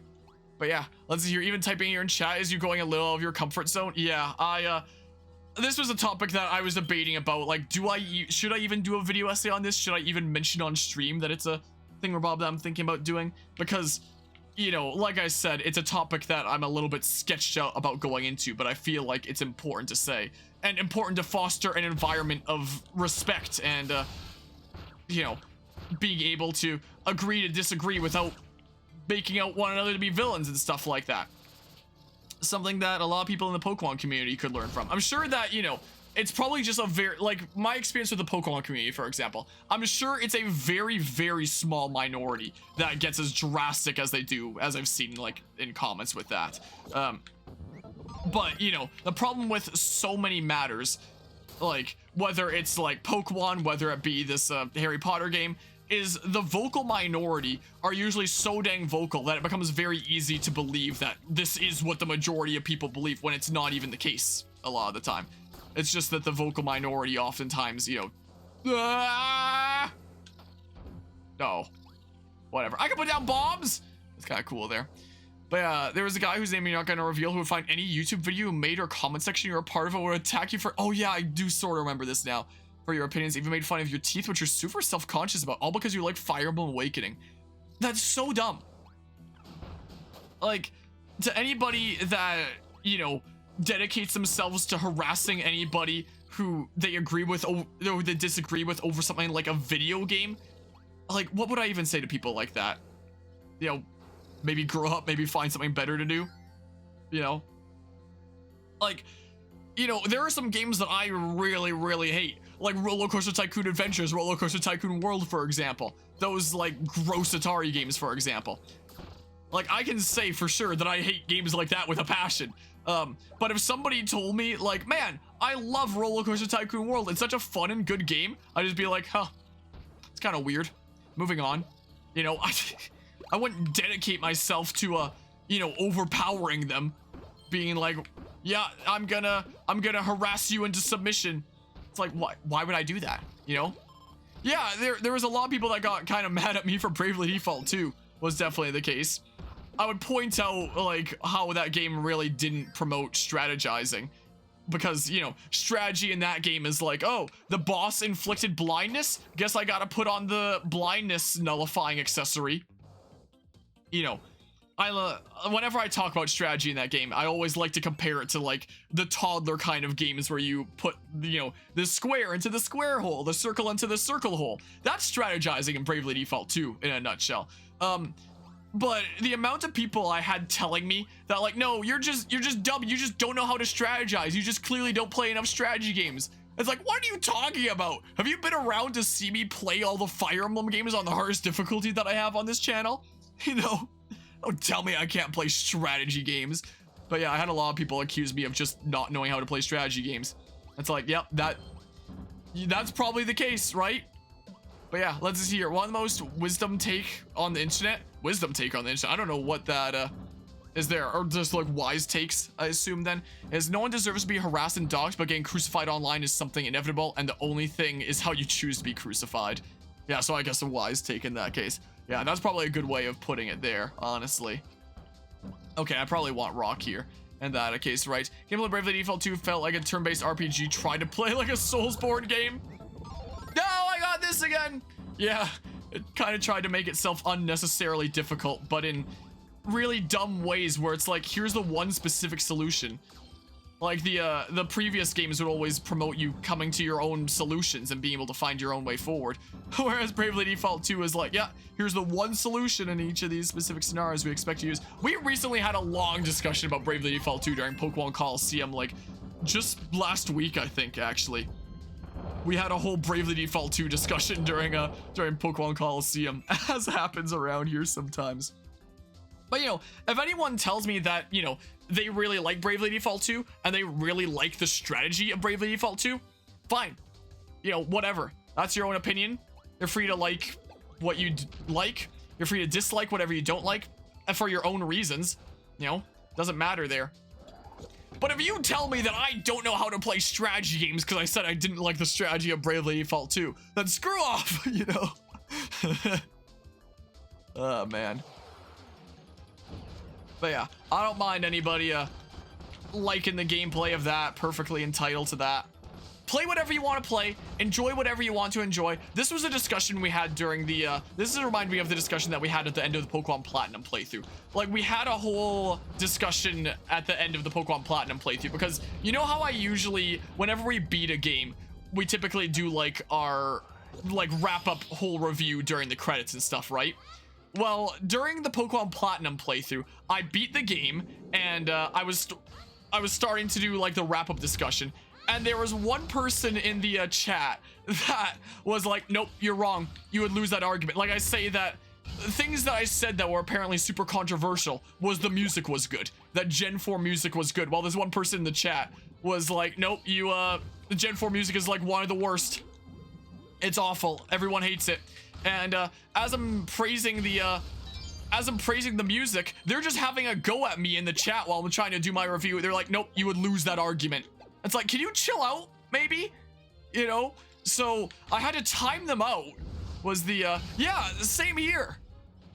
But yeah, let's see here. Even typing here in chat, is you going a little out of your comfort zone? Yeah, this was a topic that I was debating about. Like, should I even do a video essay on this? Should I even mention on stream that it's a thingamabob that I'm thinking about doing? Because, you know, like I said, it's a topic that I'm a little bit sketched out about going into, but I feel like it's important to say and important to foster an environment of respect and, you know, being able to agree to disagree without making out one another to be villains and stuff like that. Something that a lot of people in the Pokemon community could learn from. I'm sure that, you know, it's probably just a very, like, my experience with the Pokemon community, for example, I'm sure it's a very, very small minority that gets as drastic as they do, as I've seen, like, in comments with that. But, you know, the problem with so many matters, like, whether it's, like, Pokemon, whether it be this Harry Potter game, is the vocal minority are usually so dang vocal that it becomes very easy to believe that this is what the majority of people believe when it's not even the case a lot of the time. It's just that the vocal minority oftentimes, you know, no, whatever. I can put down bombs. It's kind of cool there. But there was a guy whose name you're not gonna reveal who would find any YouTube video you made or comment section you're a part of it would attack you for. Oh yeah, I do sort of remember this now. For your opinions, even made fun of your teeth, which you're super self-conscious about, all because you like Fire Emblem Awakening. That's so dumb. Like, to anybody that, you know, dedicates themselves to harassing anybody who they agree with or they disagree with over something like a video game, like, what would I even say to people like that? You know, maybe grow up, maybe find something better to do, you know? Like, you know, there are some games that I really, really hate, like Roller Coaster Tycoon Adventures, Roller Coaster Tycoon World, for example. Those, like, gross Atari games, for example. Like, I can say for sure that I hate games like that with a passion. But if somebody told me, like, man, I love Roller Coaster Tycoon World, it's such a fun and good game, I'd just be like, huh, it's kind of weird. Moving on. You know, I wouldn't dedicate myself to, you know, overpowering them. Being like, yeah, I'm gonna harass you into submission. It's like, why would I do that, you know? Yeah, there was a lot of people that got kind of mad at me for Bravely Default too, was definitely the case. I would point out, like, how that game really didn't promote strategizing. Because, you know, strategy in that game is like, oh, the boss inflicted blindness? Guess I gotta put on the blindness nullifying accessory. You know, whenever I talk about strategy in that game, I always like to compare it to like the toddler kind of games where you put, the square into the square hole, the circle into the circle hole. That's strategizing in Bravely Default 2 in a nutshell. But the amount of people I had telling me that like, no, you're just dumb. You just don't know how to strategize. You just clearly don't play enough strategy games. It's like, what are you talking about? Have you been around to see me play all the Fire Emblem games on the hardest difficulty that I have on this channel? Don't tell me I can't play strategy games. But yeah, I had a lot of people accuse me of just not knowing how to play strategy games. It's like, yep, that's probably the case, right? But yeah, let's see here. One of the most wisdom take on the internet. I don't know what that is there, or just like wise takes, I assume then, is no one deserves to be harassed and doxxed, but getting crucified online is something inevitable, and the only thing is how you choose to be crucified. Yeah, so I guess a wise take in that case. Yeah, that's probably a good way of putting it there, honestly. Okay, I probably want rock here. In that case, right? Gameplay Bravely Default 2 felt like a turn-based RPG tried to play like a Soulsborne game. No, I got this again! Yeah, it kind of tried to make itself unnecessarily difficult, but in really dumb ways where it's like, here's the one specific solution. Like the previous games would always promote you coming to your own solutions and being able to find your own way forward. Whereas Bravely Default 2 is like, yeah, here's the one solution in each of these specific scenarios we expect to use. We recently had a long discussion about Bravely Default 2 during Pokemon Coliseum, like just last week, I think, actually. We had a whole Bravely Default 2 discussion during Pokemon Coliseum, as happens around here sometimes. But, if anyone tells me that, they really like Bravely Default 2 and they really like the strategy of Bravely Default 2, fine. Whatever. That's your own opinion. You're free to like what you like. You're free to dislike whatever you don't like, and for your own reasons. Doesn't matter there. But if you tell me that I don't know how to play strategy games because I said I didn't like the strategy of Bravely Default 2, then screw off, Oh, man. But yeah, I don't mind anybody liking the gameplay of that. Perfectly entitled to that. Play whatever you want to play. Enjoy whatever you want to enjoy. This was a discussion we had during the this reminds me of the discussion that we had at the end of the Pokemon Platinum playthrough. Like, we had a whole discussion at the end of the Pokemon Platinum playthrough, because you know how I usually, whenever we beat a game, we typically do like our wrap up whole review during the credits and stuff, right? Well, during the Pokemon Platinum playthrough, I beat the game, and I was starting to do like the wrap-up discussion, and there was one person in the chat that was like, nope, you're wrong. You would lose that argument. Like, I say that things that I said that were apparently super controversial was the music was good. That Gen 4 music was good. While there's one person in the chat was like, nope, the Gen 4 music is like one of the worst. It's awful. Everyone hates it. And as I'm praising the music, they're just having a go at me in the chat while I'm trying to do my review. They're like, nope, you would lose that argument. It's like, can you chill out, maybe? So I had to time them out. Was yeah, same here.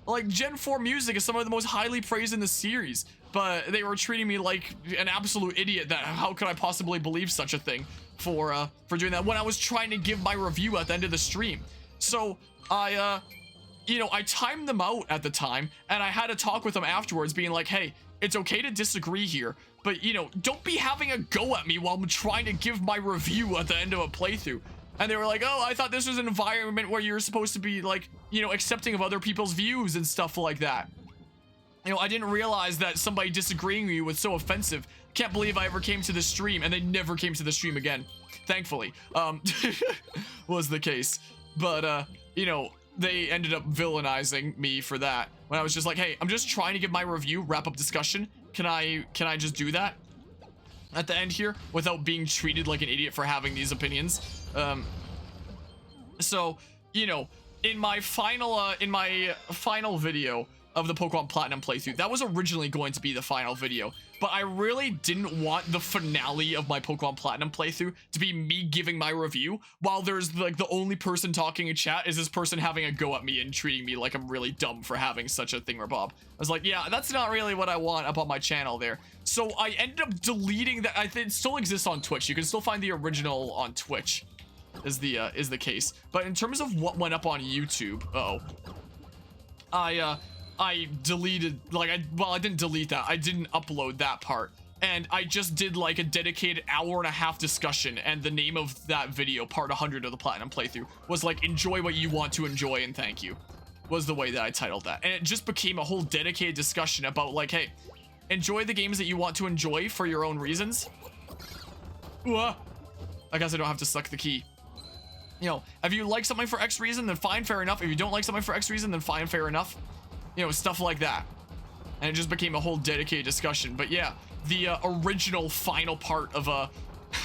Like, Gen 4 music is some of the most highly praised in the series, but they were treating me like an absolute idiot. That how could I possibly believe such a thing for doing that when I was trying to give my review at the end of the stream. So I timed them out at the time, and I had a talk with them afterwards being like, hey, it's okay to disagree here, but, don't be having a go at me while I'm trying to give my review at the end of a playthrough. And they were like, oh, I thought this was an environment where you're supposed to be, like, accepting of other people's views and stuff like that. I didn't realize that somebody disagreeing with you was so offensive. Can't believe I ever came to the stream, and they never came to the stream again. Thankfully, was the case. But, they ended up villainizing me for that. When I was just like, hey, I'm just trying to give my review, wrap up discussion. Can I just do that at the end here without being treated like an idiot for having these opinions? So, in my final video of the Pokemon Platinum playthrough, that was originally going to be the final video, but I really didn't want the finale of my Pokemon Platinum playthrough to be me giving my review while there's like the only person talking in chat is this person having a go at me and treating me like I'm really dumb for having such a thingamabob. I was like, yeah, that's not really what I want up on my channel there. So I ended up deleting that. I think it still exists on Twitch. You can still find the original on Twitch is the case. But in terms of what went up on YouTube, I deleted, like, I didn't delete that. I didn't upload that part. And I just did like a dedicated hour-and-a-half discussion, and the name of that video, part 100 of the Platinum playthrough, was like, enjoy what you want to enjoy and thank you, was the way that I titled that. And it just became a whole dedicated discussion about like, hey, enjoy the games that you want to enjoy for your own reasons. I guess I don't have to suck the key. You know, if you like something for X reason, then fine, fair enough. If you don't like something for X reason, then fine, fair enough. You know, stuff like that. And it just became a whole dedicated discussion. But yeah, the original final part of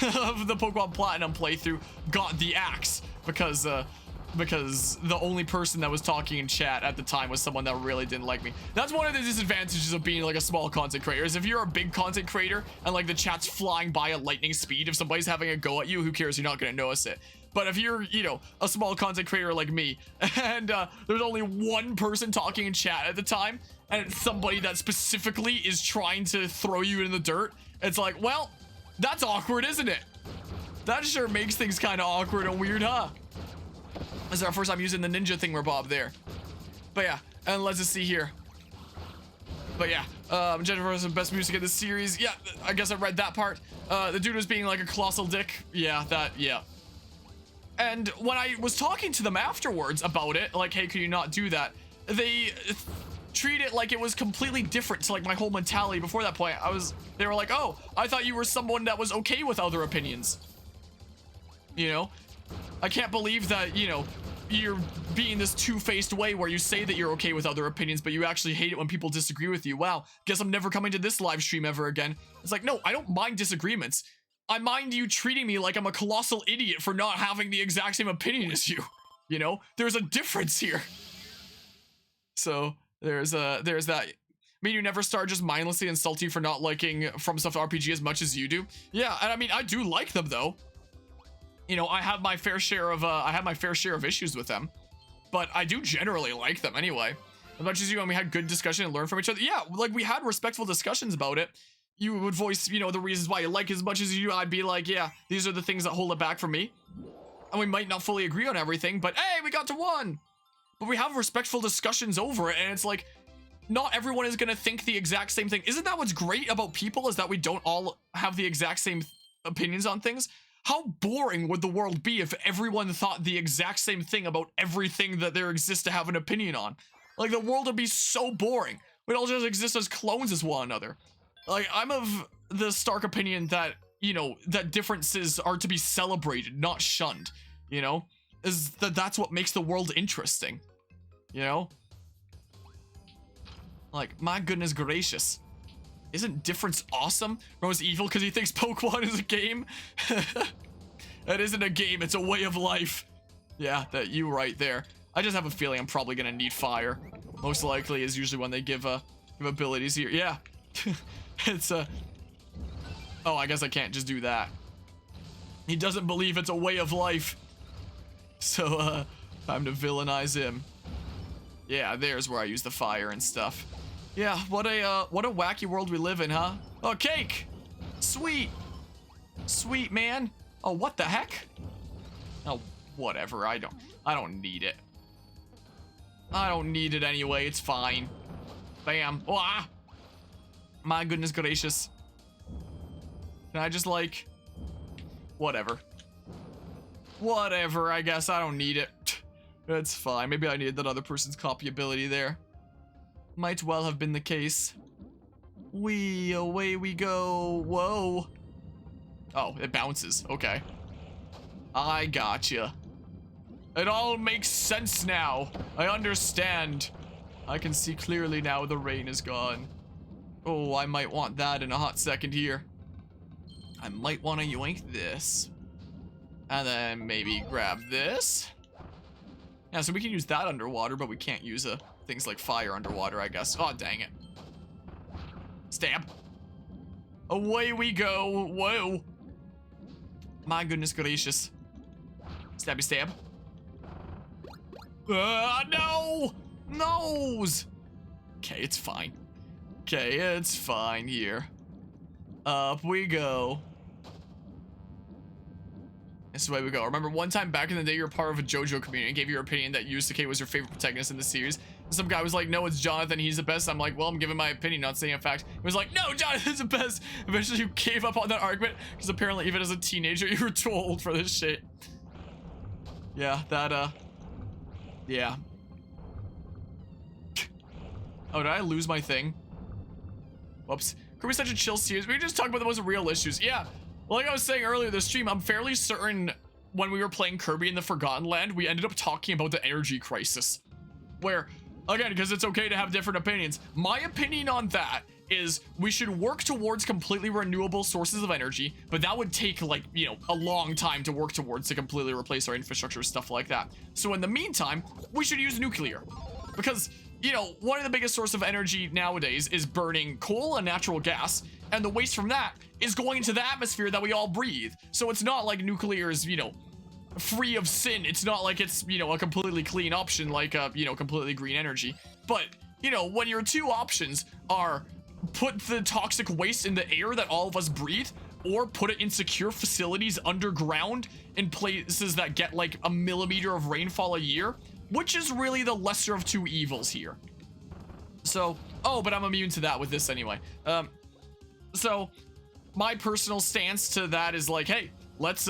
of the Pokemon Platinum playthrough got the axe because the only person that was talking in chat at the time was someone that really didn't like me. That's one of the disadvantages of being like a small content creator, is if you're a big content creator and like the chat's flying by at lightning speed, if somebody's having a go at you, who cares? You're not gonna notice it. But if you're, you know, a small content creator like me, and there's only one person talking in chat at the time, and it's somebody that specifically is trying to throw you in the dirt, it's like, well, that's awkward, isn't it? That sure makes things kind of awkward and weird, huh? This is our first time using the ninja thingamabob there. But yeah, and let's just see here. But yeah, Jennifer has the best music in the series. Yeah, I guess I read that part. The dude was being like a colossal dick. Yeah, yeah. And when I was talking to them afterwards about it, like, hey, could you not do that? They treat it like it was completely different to like my whole mentality before that point. They were like, oh, I thought you were someone that was okay with other opinions. You know? I can't believe that, you know, you're being this two-faced way where you say that you're okay with other opinions, but you actually hate it when people disagree with you. Wow, guess I'm never coming to this live stream ever again. It's like, no, I don't mind disagreements. I mind you treating me like I'm a colossal idiot for not having the exact same opinion as you. You know, there's a difference here. So there's that. I mean, you never start just mindlessly insult you for not liking FromSoft RPG as much as you do. Yeah, and I mean, I do like them though. You know, I have my fair share of issues with them, but I do generally like them anyway. As much as you, and we had good discussion and learn from each other. Yeah, like we had respectful discussions about it. You would voice, you know, the reasons why you like it as much as you do. I'd be like, yeah, these are the things that hold it back for me. And we might not fully agree on everything, but hey, we got to one. But we have respectful discussions over it, and it's like, not everyone is gonna think the exact same thing. Isn't that what's great about people, is that we don't all have the exact same opinions on things? How boring would the world be if everyone thought the exact same thing about everything that there exists to have an opinion on? Like, the world would be so boring. We'd all just exist as clones as one another. Like, I'm of the stark opinion that, you know, that differences are to be celebrated, not shunned, you know? That's what makes the world interesting, you know? Like, my goodness gracious. Isn't difference awesome? Ro's evil because he thinks Pokemon is a game? That isn't a game, it's a way of life. Yeah, that you right there. I just have a feeling I'm probably gonna need fire. Most likely is usually when they give abilities here. Yeah. It's oh, I guess I can't just do that. He doesn't believe it's a way of life. So, time to villainize him. Yeah, there's where I use the fire and stuff. Yeah, what a wacky world we live in, huh? Oh, cake! Sweet! Sweet, man. Oh, what the heck? Oh, whatever, I don't need it. I don't need it anyway, it's fine. Bam. Oh, ah! My goodness gracious. Can I just, like... Whatever. Whatever, I guess. I don't need it. It's fine. Maybe I needed that other person's copy ability there. Might well have been the case. Away we go. Whoa. Oh, it bounces. Okay. I gotcha. It all makes sense now. I understand. I can see clearly now the rain is gone. Oh, I might want that in a hot second here. I might want to yoink this. And then maybe grab this. Yeah, so we can use that underwater, but we can't use things like fire underwater, I guess. Oh, dang it. Stab. Away we go. Whoa. My goodness gracious. Stabby stab. No! Nose! Okay, it's fine. Okay, it's fine here. Up we go. This is the way we go. Remember one time back in the day, you were part of a JoJo community and gave your opinion that Yusuke was your favorite protagonist in the series. And some guy was like, no, it's Jonathan, he's the best. I'm like, well, I'm giving my opinion, not saying a fact. He was like, no, Jonathan's the best. Eventually you gave up on that argument because apparently even as a teenager, you were too old for this shit. Yeah, that, yeah. Oh, did I lose my thing? Whoops. Kirby's such a chill series. We can just talk about the most real issues. Yeah. Well, like I was saying earlier this stream, I'm fairly certain when we were playing Kirby in the Forgotten Land, we ended up talking about the energy crisis. Where, again, because it's okay to have different opinions. My opinion on that is we should work towards completely renewable sources of energy, but that would take, like, you know, a long time to work towards to completely replace our infrastructure, stuff like that. So in the meantime, we should use nuclear. Because, you know, one of the biggest sources of energy nowadays is burning coal and natural gas, and the waste from that is going into the atmosphere that we all breathe. So it's not like nuclear is, you know, free of sin. It's not like it's, you know, a completely clean option like, you know, completely green energy. But, you know, when your two options are put the toxic waste in the air that all of us breathe, or put it in secure facilities underground in places that get like a millimeter of rainfall a year, which is really the lesser of two evils here. So, oh, but I'm immune to that with this anyway. So my personal stance to that is like, hey, let's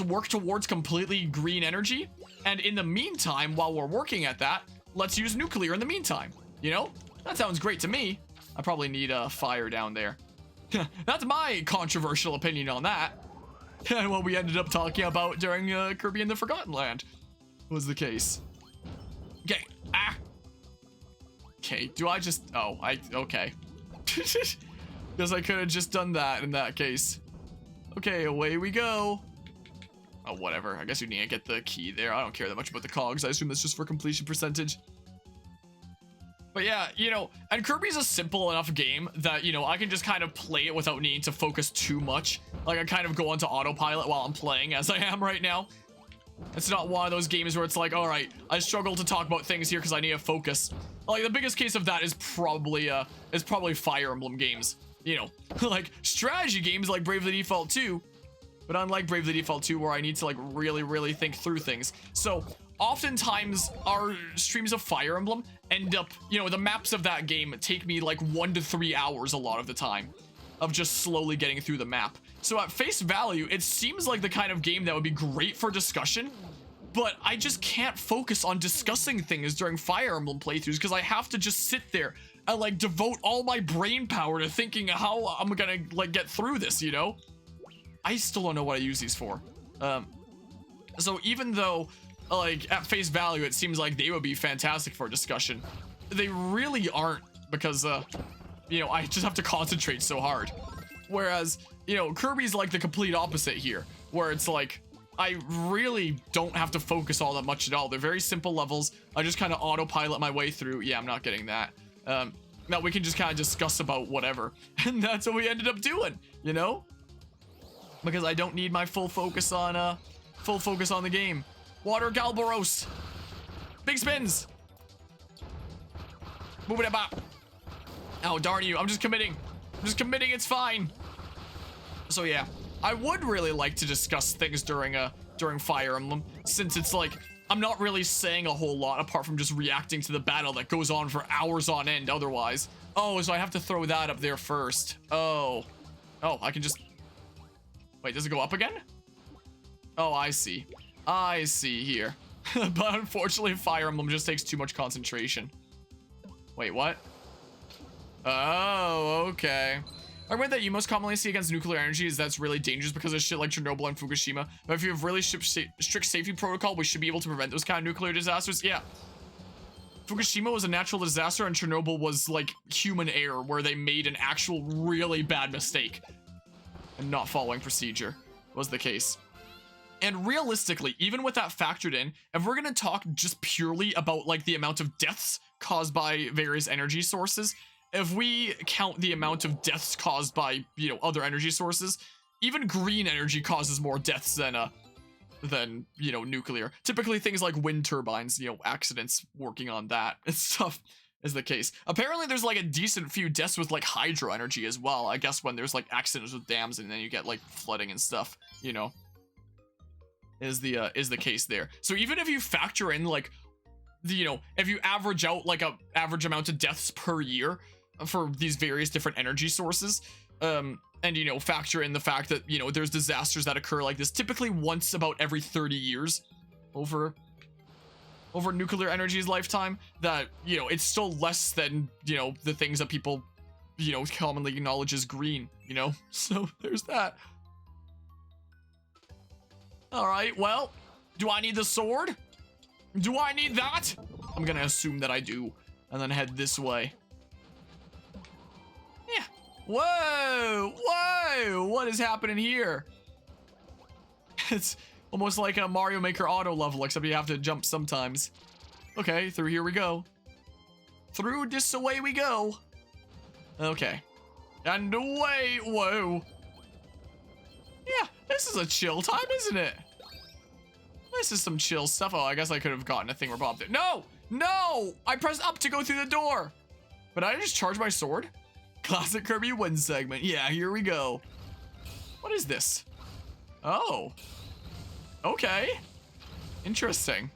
work towards completely green energy. And in the meantime, while we're working at that, let's use nuclear in the meantime. You know, that sounds great to me. I probably need a fire down there. That's my controversial opinion on that. And what we ended up talking about during Kirby in the Forgotten Land was the case. Okay. Ah. Okay. Do I just? Oh, okay. Guess I could have just done that in that case. Okay, away we go. Oh, whatever. I guess you need to get the key there. I don't care that much about the cogs. I assume that's just for completion percentage. But yeah, you know, and Kirby's a simple enough game that, you know, I can just kind of play it without needing to focus too much. Like, I kind of go onto autopilot while I'm playing, as I am right now. It's not one of those games where it's like, all right, I struggle to talk about things here because I need to focus. Like, the biggest case of that is probably Fire Emblem games. You know, like strategy games like Bravely Default 2, but unlike Bravely Default 2 where I need to like really think through things. So oftentimes our streams of Fire Emblem end up, you know, the maps of that game take me like 1 to 3 hours a lot of the time of just slowly getting through the map. So at face value, it seems like the kind of game that would be great for discussion, but I just can't focus on discussing things during Fire Emblem playthroughs because I have to just sit there and like devote all my brain power to thinking how I'm gonna like get through this, you know? I still don't know what I use these for. So even though like at face value it seems like they would be fantastic for a discussion, they really aren't because you know, I just have to concentrate so hard. Whereas, you know, Kirby's like the complete opposite here, where it's like I really don't have to focus all that much at all. They're very simple levels. I just kind of autopilot my way through. Yeah, I'm not getting that. Now we can just kind of discuss about whatever. And that's what we ended up doing, you know? Because I don't need my full focus on the game. Water Galboros. Big spins. Move it about. Oh, darn you. I'm just committing. It's fine. So yeah, I would really like to discuss things during Fire Emblem, since it's like I'm not really saying a whole lot apart from just reacting to the battle that goes on for hours on end otherwise. Oh, so I have to throw that up there first. Oh, I can just... Wait, does it go up again? Oh, I see here. But unfortunately, Fire Emblem just takes too much concentration. Wait, what? Oh, okay. Argument that you most commonly see against nuclear energy is that's really dangerous because of shit like Chernobyl and Fukushima. But if you have really strict safety protocol, we should be able to prevent those kind of nuclear disasters. Yeah. Fukushima was a natural disaster and Chernobyl was like human error where they made an actual really bad mistake and not following procedure was the case. And realistically, even with that factored in, if we're going to talk just purely about like the amount of deaths caused by various energy sources, if we count the amount of deaths caused by, you know, other energy sources, even green energy causes more deaths than, you know, nuclear. Typically things like wind turbines, you know, accidents working on that and stuff is the case. Apparently there's like a decent few deaths with like hydro energy as well. I guess when there's like accidents with dams and then you get like flooding and stuff, you know. is the case there. So even if you factor in like if you average out like a average amount of deaths per year for these various different energy sources, and factor in the fact that there's disasters that occur like this typically once about every 30 years over nuclear energy's lifetime, that it's still less than the things that people commonly acknowledge as green, so there's that. All right, well, do I need the sword? Do I need that? I'm gonna assume that I do, and then head this way. Yeah. Whoa, what is happening here? It's almost like a Mario Maker auto level, except you have to jump sometimes. Okay, through here we go. Through this away we go. Okay. And away, whoa. Yeah, this is a chill time, isn't it? This is some chill stuff. Oh, I guess I could have gotten a thing rebob there. No! I pressed up to go through the door. But I just charged my sword. Classic Kirby win segment. Yeah, here we go. What is this? Oh. Okay. Interesting.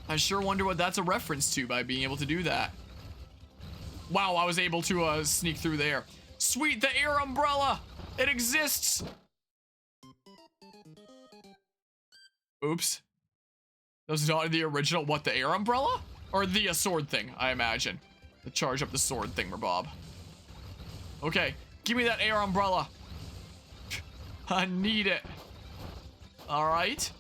I sure wonder what that's a reference to by being able to do that. Wow, I was able to sneak through there. Sweet, the air umbrella! It exists! Oops. That was not the original, what, the air umbrella? Or the sword thing, I imagine. To charge up the sword thing, Bob. Okay, give me that air umbrella. I need it. Alright.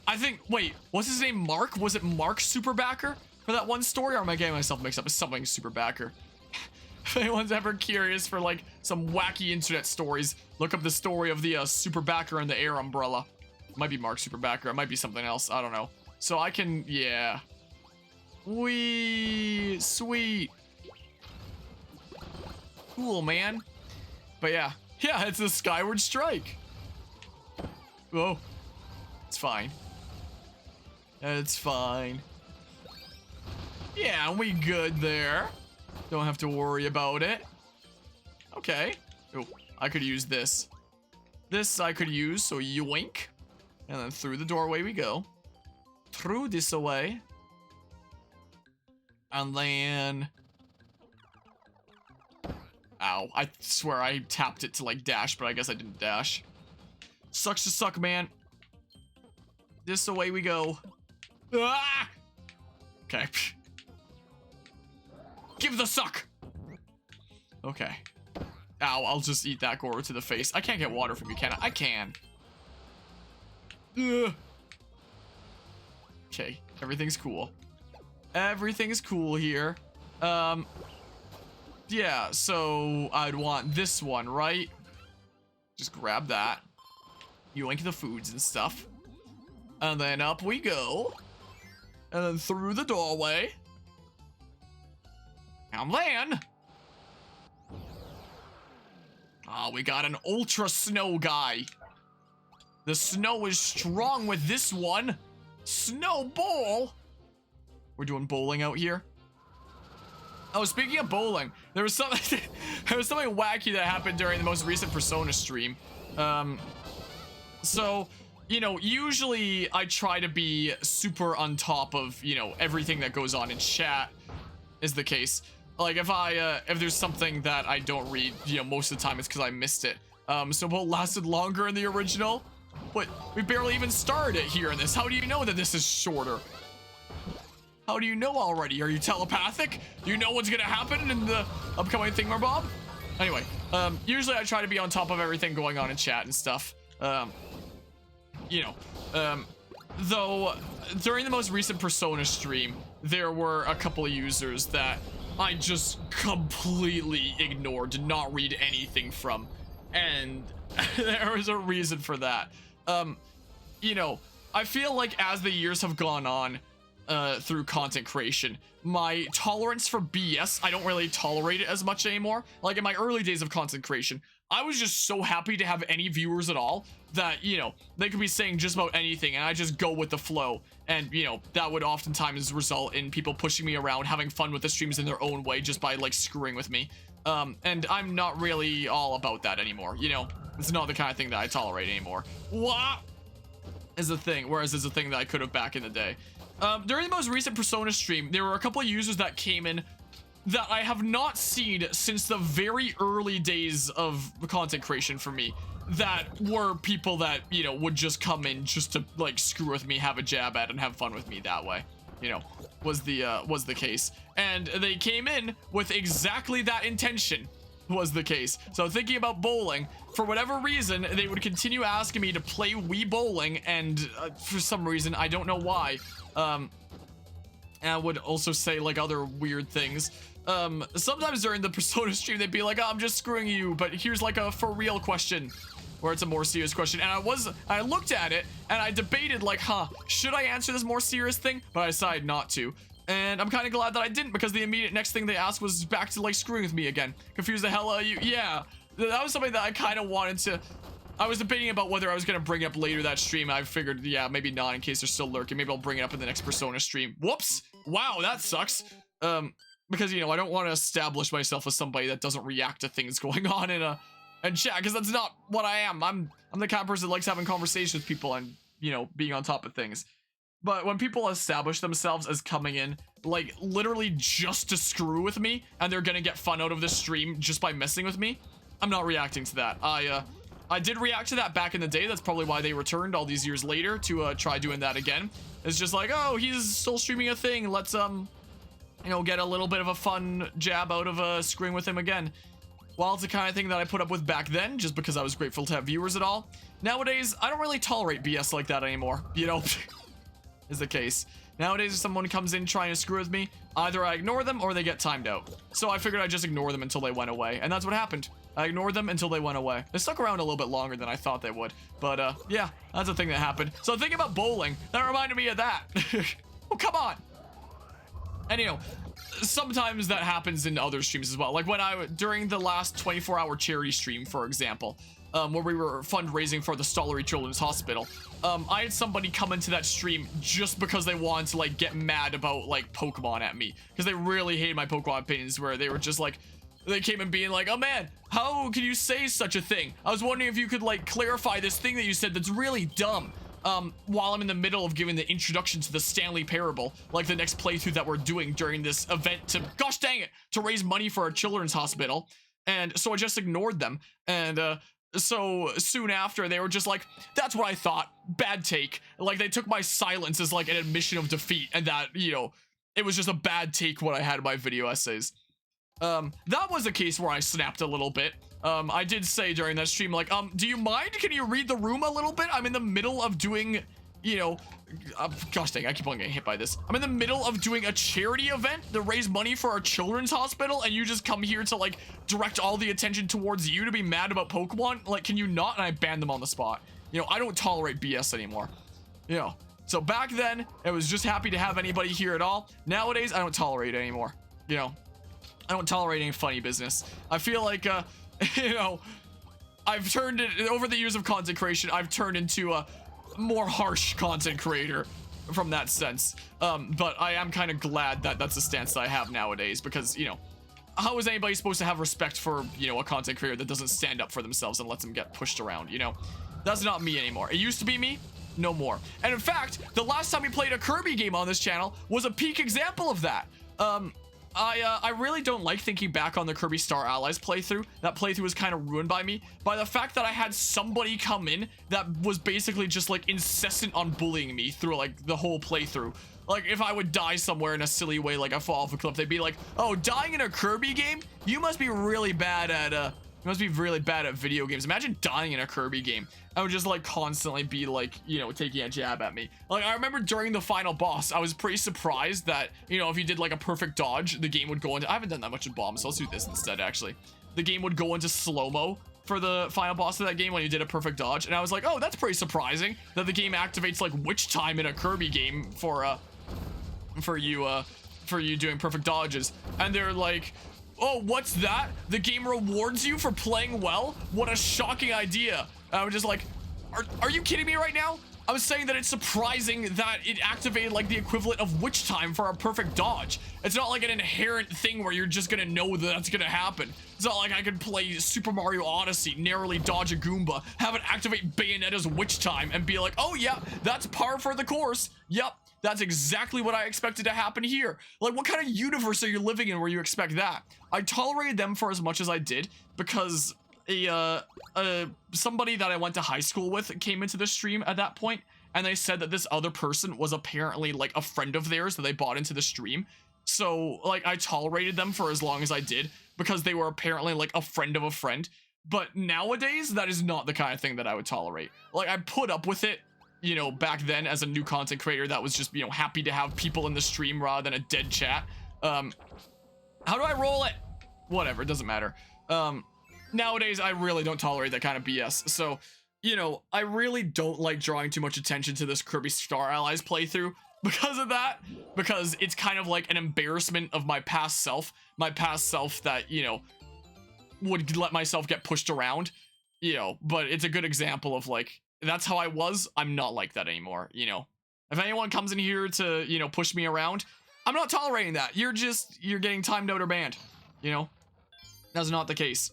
I think, wait, what's his name, Mark? Was it Mark Superbacker for that one story? Or am I getting myself mixed up with something Superbacker? If anyone's ever curious for like some wacky internet stories, look up the story of the Superbacker and the air umbrella. It might be Mark Superbacker, it might be something else, I don't know. So I can, yeah. Wee, sweet. Cool, man. But yeah, it's the Skyward Strike. Oh, it's fine. It's fine. Yeah, we good there. Don't have to worry about it. Okay. Oh, I could use this. This I could use, so yoink. And then through the doorway we go. Through this away. And then... Ow. I swear I tapped it to like dash, but I guess I didn't dash. Sucks to suck, man. This away we go. Ah! Okay. Give the suck! Okay. Ow, I'll just eat that Goro to the face. I can't get water from you, can I? I can. Ugh. Okay, everything's cool. Everything's cool here. Yeah, so I'd want this one, right? Just grab that. Yoink the foods and stuff. And then up we go. And then through the doorway. And then... Oh, we got an ultra snow guy. The snow is strong with this one. Snowball. We're doing bowling out here. Oh, speaking of bowling, there was something wacky that happened during the most recent Persona stream. So, usually I try to be super on top of, everything that goes on in chat is the case. Like if there's something that I don't read, most of the time it's because I missed it. So bowl lasted longer in the original, but we barely even started it here in this. How do you know that this is shorter? How do you know already? Are you telepathic? Do you know what's gonna happen in the upcoming thingamabob? Anyway, usually I try to be on top of everything going on in chat and stuff. Though during the most recent Persona stream, there were a couple of users that I just completely ignored, did not read anything from, and there was a reason for that. I feel like as the years have gone on through content creation, my tolerance for BS, I don't really tolerate it as much anymore. Like in my early days of content creation, I was just so happy to have any viewers at all that, they could be saying just about anything and I just go with the flow. And, that would oftentimes result in people pushing me around, having fun with the streams in their own way just by like screwing with me. And I'm not really all about that anymore, you know? It's not the kind of thing that I tolerate anymore. What is the thing, whereas it's a thing that I could have back in the day. During the most recent Persona stream, there were a couple of users that came in that I have not seen since the very early days of content creation for me, that were people that, you know, would just come in just to like screw with me, have a jab at, and have fun with me that way, you know, was the case. And they came in with exactly that intention, was the case. So thinking about bowling, for whatever reason, they would continue asking me to play Wii Bowling, and for some reason, I don't know why, and I would also say like other weird things. Sometimes during the Persona stream, they'd be like, oh, I'm just screwing you, but here's like a for real question, where it's a more serious question. And I looked at it and I debated like, should I answer this more serious thing? But I decided not to. And I'm kind of glad that I didn't, because the immediate next thing they asked was back to like screwing with me again. Confuse the hell out of you. Yeah, that was something that I kind of wanted to. I was debating about whether I was going to bring it up later that stream. I figured, yeah, maybe not, in case they're still lurking.Maybe I'll bring it up in the next Persona stream. Whoops. Wow, that sucks. Because, you know, I don't want to establish myself as somebody that doesn't react to things going on in chat, because that's not what I am. I'm the kind of person that likes having conversations with people and, you know, being on top of things. But when people establish themselves as coming in, like, literally just to screw with me, and they're gonna get fun out of this stream just by messing with me, I'm not reacting to that. I did react to that back in the day. That's probably why they returned all these years later to try doing that again. It's just like, oh, he's still streaming a thing. Let's, you know, get a little bit of a fun jab out of screwing with him again. While it's the kind of thing that I put up with back then, just because I was grateful to have viewers at all, nowadays, I don't really tolerate BS like that anymore, you know, is the case. Nowadays, if someone comes in trying to screw with me, either I ignore them or they get timed out. So I figured I'd just ignore them until they went away, and that's what happened. I ignored them until they went away. They stuck around a little bit longer than I thought they would, but yeah, that's a thing that happened. So thinking about bowling, that reminded me of that. Oh, come on. And you know, sometimes that happens in other streams as well. Like when during the last 24-hour charity stream, for example, where we were fundraising for the Stollery Children's Hospital, I had somebody come into that stream just because they wanted to like get mad about like Pokemon at me, because they really hated my Pokemon opinions, where they were just like, they came in being like, oh man, how can you say such a thing? I was wondering if you could like clarify this thing that you said that's really dumb. While I'm in the middle of giving the introduction to the Stanley Parable, like the next playthrough that we're doing during this event to, gosh dang it, to raise money for a children's hospital. And so I just ignored them. And, so soon after, they were just like, that's what I thought, bad take. Like they took my silence as like an admission of defeat, and that, you know, it was just a bad take what I had in my video essays. That was a case where I snapped a little bit. I did say during that stream, like, do you mind? Can you read the room a little bit? I'm in the middle of doing, you know, gosh dang, I keep on getting hit by this. I'm in the middle of doing a charity event to raise money for our children's hospital, and you just come here to, like, direct all the attention towards you to be mad about Pokemon? Like, can you not? And I banned them on the spot. You know, I don't tolerate BS anymore. You know, so back then, I was just happy to have anybody here at all. Nowadays, I don't tolerate it anymore. You know, I don't tolerate any funny business. I feel like, you know, I've turned it, over the years of content creation, I've turned into a more harsh content creator from that sense. But I am kind of glad that that's the stance that I have nowadays, because, you know, how is anybody supposed to have respect for, you know, a content creator that doesn't stand up for themselves and lets them get pushed around, you know? That's not me anymore. It used to be me, no more. And in fact, the last time we played a Kirby game on this channel was a peak example of that. I really don't like thinking back on the Kirby Star Allies playthrough. That playthrough was kind of ruined by me, by the fact that I had somebody come in that was basically just like incessant on bullying me through like the whole playthrough. Like if I would die somewhere in a silly way, like I fall off a cliff, they'd be like, oh, dying in a Kirby game? You must be really bad at, video games. Imagine dying in a Kirby game. I would just like constantly be like, you know, taking a jab at me. Like I remember during the final boss, I was pretty surprised that, you know, if you did like a perfect dodge, the game would go into, I haven't done that much in bombs, so let's do this instead actually. The game would go into slow-mo for the final boss of that game when you did a perfect dodge, and I was like, oh, that's pretty surprising that the game activates like witch time in a Kirby game for you doing perfect dodges. And they're like, oh, what's that? The game rewards you for playing well? What a shocking idea. I was just like, are you kidding me right now? I'm saying that it's surprising that it activated like the equivalent of witch time for a perfect dodge. It's not like an inherent thing where you're just gonna know that that's gonna happen. It's not like I could play Super Mario Odyssey, narrowly dodge a Goomba, have it activate Bayonetta's witch time, and be like, oh yeah, that's par for the course. Yep, that's exactly what I expected to happen here. Like, what kind of universe are you living in where you expect that? I tolerated them for as much as I did because somebody that I went to high school with came into the stream at that point, and they said that this other person was apparently like a friend of theirs that they bought into the stream. So like I tolerated them for as long as I did because they were apparently like a friend of a friend. But nowadays, that is not the kind of thing that I would tolerate. Like, I put up with it, you know, back then as a new content creator that was just, you know, happy to have people in the stream rather than a dead chat. How do I roll it? Whatever, it doesn't matter. Nowadays, I really don't tolerate that kind of BS. So, you know, I really don't like drawing too much attention to this Kirby Star Allies playthrough because of that. Because it's kind of like an embarrassment of my past self. My past self that, you know, would let myself get pushed around. You know, but it's a good example of like, that's how I was. I'm not like that anymore, you know. If anyone comes in here to, you know, push me around, I'm not tolerating that. You're getting timed out or banned, you know. That's not the case.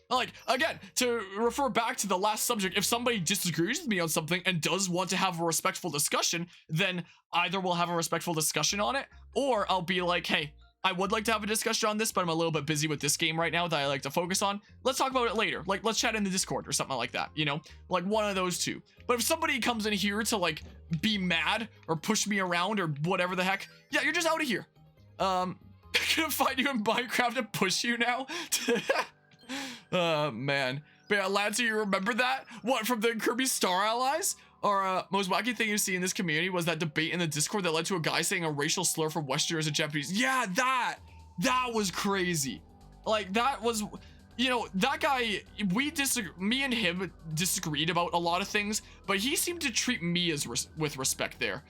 Like, again, to refer back to the last subject, if somebody disagrees with me on something and does want to have a respectful discussion, then either we'll have a respectful discussion on it, or I'll be like, hey, I would like to have a discussion on this, but I'm a little bit busy with this game right now that I like to focus on. Let's talk about it later. Like, let's chat in the Discord or something like that, you know? Like, one of those two. But if somebody comes in here to, like, be mad or push me around or whatever the heck, yeah, you're just out of here. I'm gonna find you in Minecraft and push you now? Man. But yeah, lads, do you remember that? What, from the Kirby Star Allies? Or, most wacky thing you see in this community was that debate in the Discord that led to a guy saying a racial slur for Westerners and Japanese. Yeah, that was crazy. Like, that was, you know, that guy, me and him disagreed about a lot of things, but he seemed to treat me as with respect there.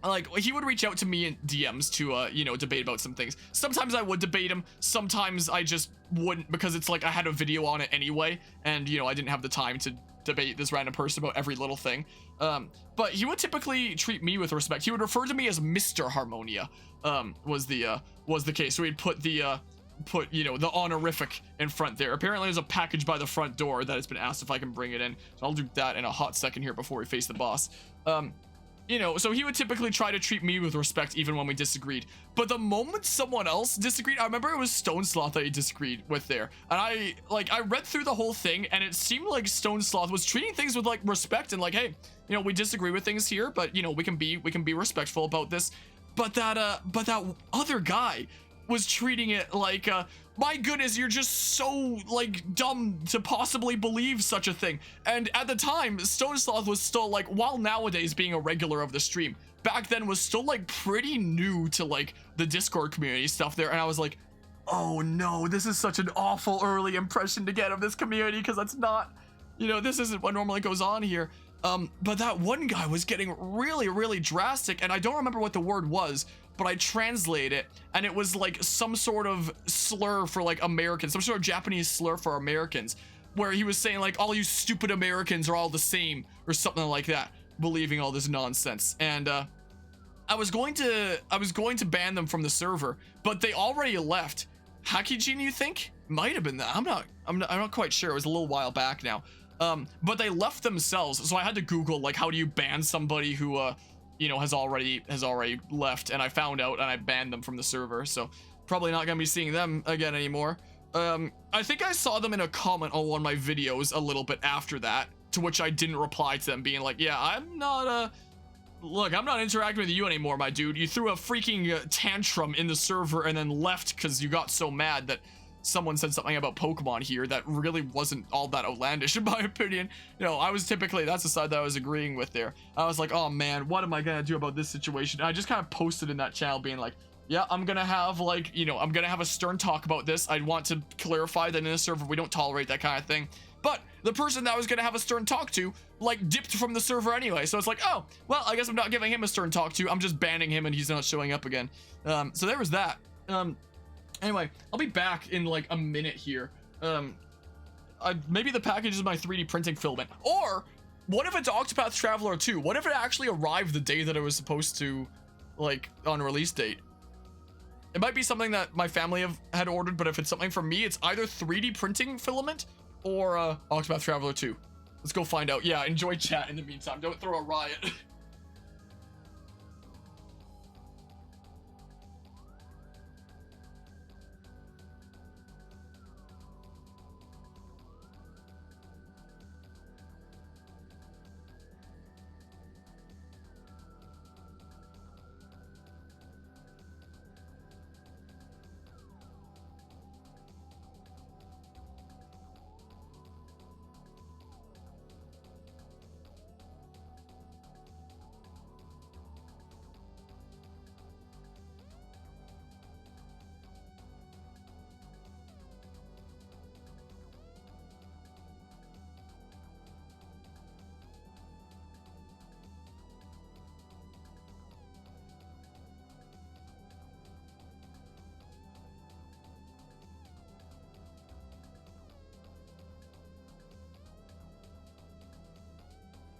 Like, he would reach out to me in DMs to, you know, debate about some things. Sometimes I would debate him. Sometimes I just wouldn't, because it's like I had a video on it anyway, and, you know, I didn't have the time to debate this random person about every little thing. But he would typically treat me with respect. He would refer to me as Mr. Harmonia, was the case. So he'd put the, you know, the honorific in front there. Apparently there's a package by the front door that has been asked if I can bring it in. So I'll do that in a hot second here before we face the boss. You know, so he would typically try to treat me with respect even when we disagreed. But the moment someone else disagreed, I remember it was Stone Sloth that he disagreed with there. And I read through the whole thing, and it seemed like Stone Sloth was treating things with, like, respect and like, hey, you know, we disagree with things here, but, you know, we can be respectful about this. But that other guy was treating it like, my goodness, you're just so, like, dumb to possibly believe such a thing. And at the time, Stone Sloth was still, like, while nowadays being a regular of the stream, back then was still, like, pretty new to, like, the Discord community stuff there. And I was like, oh no, this is such an awful early impression to get of this community, because that's not, you know, this isn't what normally goes on here. But that one guy was getting really, really drastic, and I don't remember what the word was, but I translate it, and it was like some sort of slur for like Americans, some sort of Japanese slur for Americans, where he was saying like, all you stupid Americans are all the same, or something like that, believing all this nonsense. And I was going to ban them from the server, but they already left. Hakijin, you think? Might have been that. I'm not quite sure. It was a little while back now. But they left themselves, so I had to Google like, how do you ban somebody who you know, has already left, and I found out and I banned them from the server. So probably not gonna be seeing them again anymore. I think I saw them in a comment on one of my videos a little bit after that, to which I didn't reply to them, being like, yeah, I'm not interacting with you anymore, my dude. You threw a freaking tantrum in the server and then left because you got so mad that someone said something about Pokemon here that really wasn't all that outlandish in my opinion. You know, I was typically, that's the side that I was agreeing with there. I was like, oh man, what am I gonna do about this situation? And I just kind of posted in that channel being like, yeah, I'm gonna have like, you know, I'm gonna have a stern talk about this. I want to clarify that in a server we don't tolerate that kind of thing. But the person that I was gonna have a stern talk to, like, dipped from the server anyway. So it's like, oh, well, I guess I'm not giving him a stern talk to. I'm just banning him and he's not showing up again. So there was that. Anyway, I'll be back in like a minute here. Maybe the package is my 3D printing filament, or What if it's Octopath Traveler 2? What if it actually arrived the day that it was supposed to, like, on release date? It might be something that my family had ordered, but if it's something from me, it's either 3D printing filament or Octopath Traveler 2. Let's go find out. Yeah, enjoy chat in the meantime. Don't throw a riot.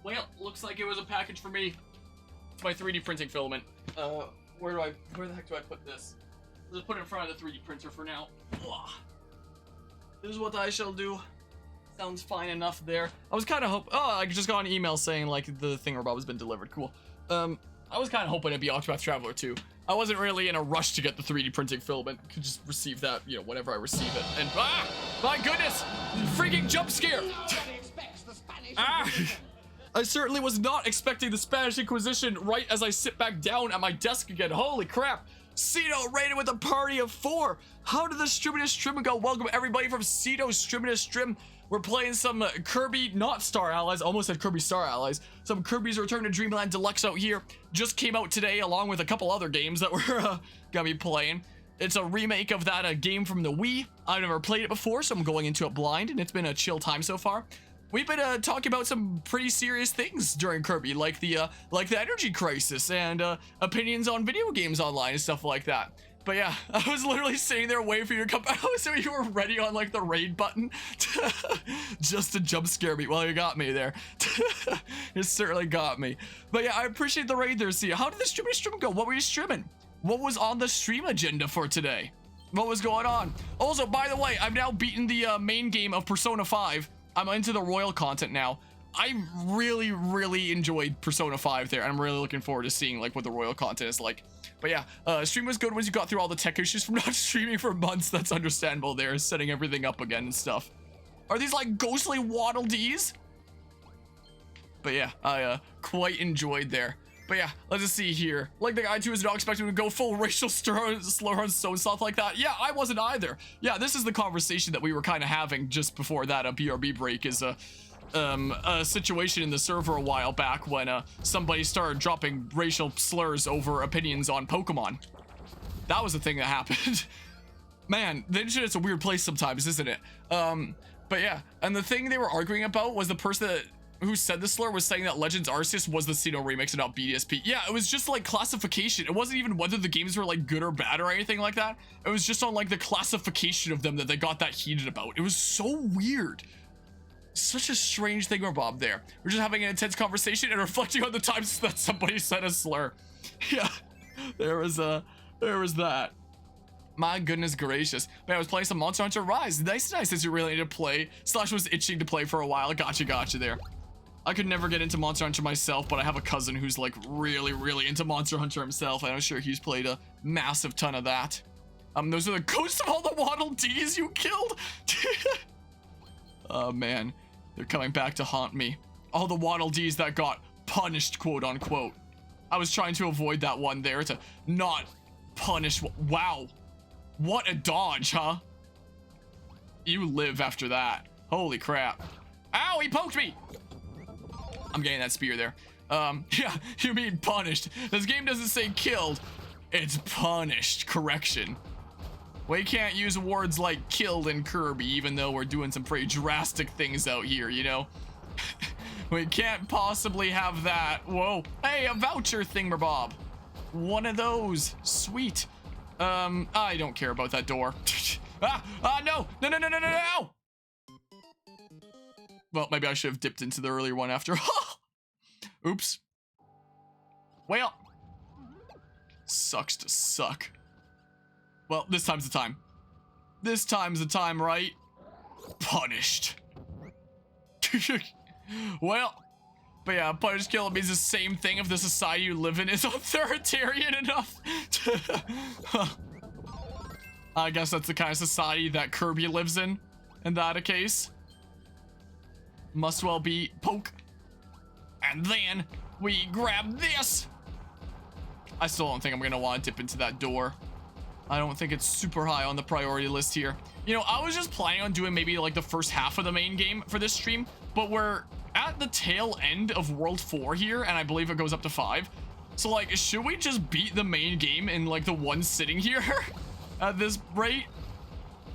Well, looks like it was a package for me. It's my 3D printing filament. Where the heck do I put this? I'll just put it in front of the 3D printer for now. Ugh. This is what I shall do. Sounds fine enough there. I was kind of I just got an email saying like the Thingamabob has been delivered. Cool. I was kind of hoping it'd be Octopath Traveler 2. I wasn't really in a rush to get the 3D printing filament. Could just receive that, you know, whenever I receive it. And my goodness, freaking jump scare! I certainly was not expecting the Spanish Inquisition right as I sit back down at my desk again. Holy crap. Cedo raided with a party of 4. How did the Streaminess Stream go? Welcome everybody from Cedo's Streaminess Stream. We're playing some Kirby, not Star Allies, almost said Kirby Star Allies. Some Kirby's Return to Dreamland Deluxe out here. Just came out today along with a couple other games that we're gonna be playing. It's a remake of that game from the Wii. I've never played it before, so I'm going into it blind, and it's been a chill time so far. We've been talking about some pretty serious things during Kirby, like the energy crisis and opinions on video games online and stuff like that. But yeah, I was literally sitting there waiting for you to come out so you were ready on like the raid button just to jump scare me. Well, you got me there. You certainly got me. But yeah, I appreciate the raid there. See, how did the stream go? What were you streaming? What was on the stream agenda for today? What was going on? Also, by the way, I've now beaten the main game of Persona 5. I'm into the royal content now. I really enjoyed Persona 5 there, and I'm really looking forward to seeing like what the royal content is like. But yeah, stream was good once you got through all the tech issues from not streaming for months. That's understandable there, setting everything up again and stuff. Are these like ghostly Waddle Dees? But yeah, I quite enjoyed there. But yeah, let's just see here. Like the guy too was not expecting to go full racial slur on so stuff like that. Yeah, I wasn't either. Yeah, this is the conversation that we were kind of having just before that BRB break is a situation in the server a while back when somebody started dropping racial slurs over opinions on Pokemon. That was the thing that happened. Man, the internet's a weird place sometimes, isn't it? But yeah, and the thing they were arguing about was the person who said the slur was saying that Legends Arceus was the Sinnoh remix and not BDSP. Yeah, it was just like classification. It wasn't even whether the games were like good or bad or anything like that. It was just on like the classification of them that they got that heated about. It was so weird. Such a strange thing, Bob. There, we're just having an intense conversation and reflecting on the times that somebody said a slur. Yeah, there was that. My goodness gracious. Man, I was playing some Monster Hunter Rise. Nice since you really need to play. Slash was itching to play for a while. Gotcha there. I could never get into Monster Hunter myself, but I have a cousin who's like really into Monster Hunter himself. I'm sure he's played a massive ton of that. Those are the ghosts of all the Waddle Dees you killed. Oh man, they're coming back to haunt me. All the Waddle Dees that got punished, quote unquote. I was trying to avoid that one there to not punish. Wow, what a dodge, huh? You live after that. Holy crap. Ow, he poked me. I'm getting that spear there. Yeah, you mean punished. This game doesn't say killed, it's punished. Correction. We can't use words like killed in Kirby, even though we're doing some pretty drastic things out here, you know? We can't possibly have that. Whoa. Hey, a voucher thingamabob. One of those. Sweet. I don't care about that door. No. Well, maybe I should have dipped into the earlier one after. Oops. Well, sucks to suck. Well, this time's the time. This time's the time, right? Punished. Well, but yeah, punished kill means the same thing if the society you live in is authoritarian enough. I guess that's the kind of society that Kirby lives in that a case. Must well be poke. And then we grab this. I still don't think I'm gonna want to dip into that door. I don't think it's super high on the priority list here. You know, I was just planning on doing maybe like the first half of the main game for this stream, but we're at the tail end of World 4 here, and I believe it goes up to 5. So like, should we just beat the main game in like the one sitting here at this rate?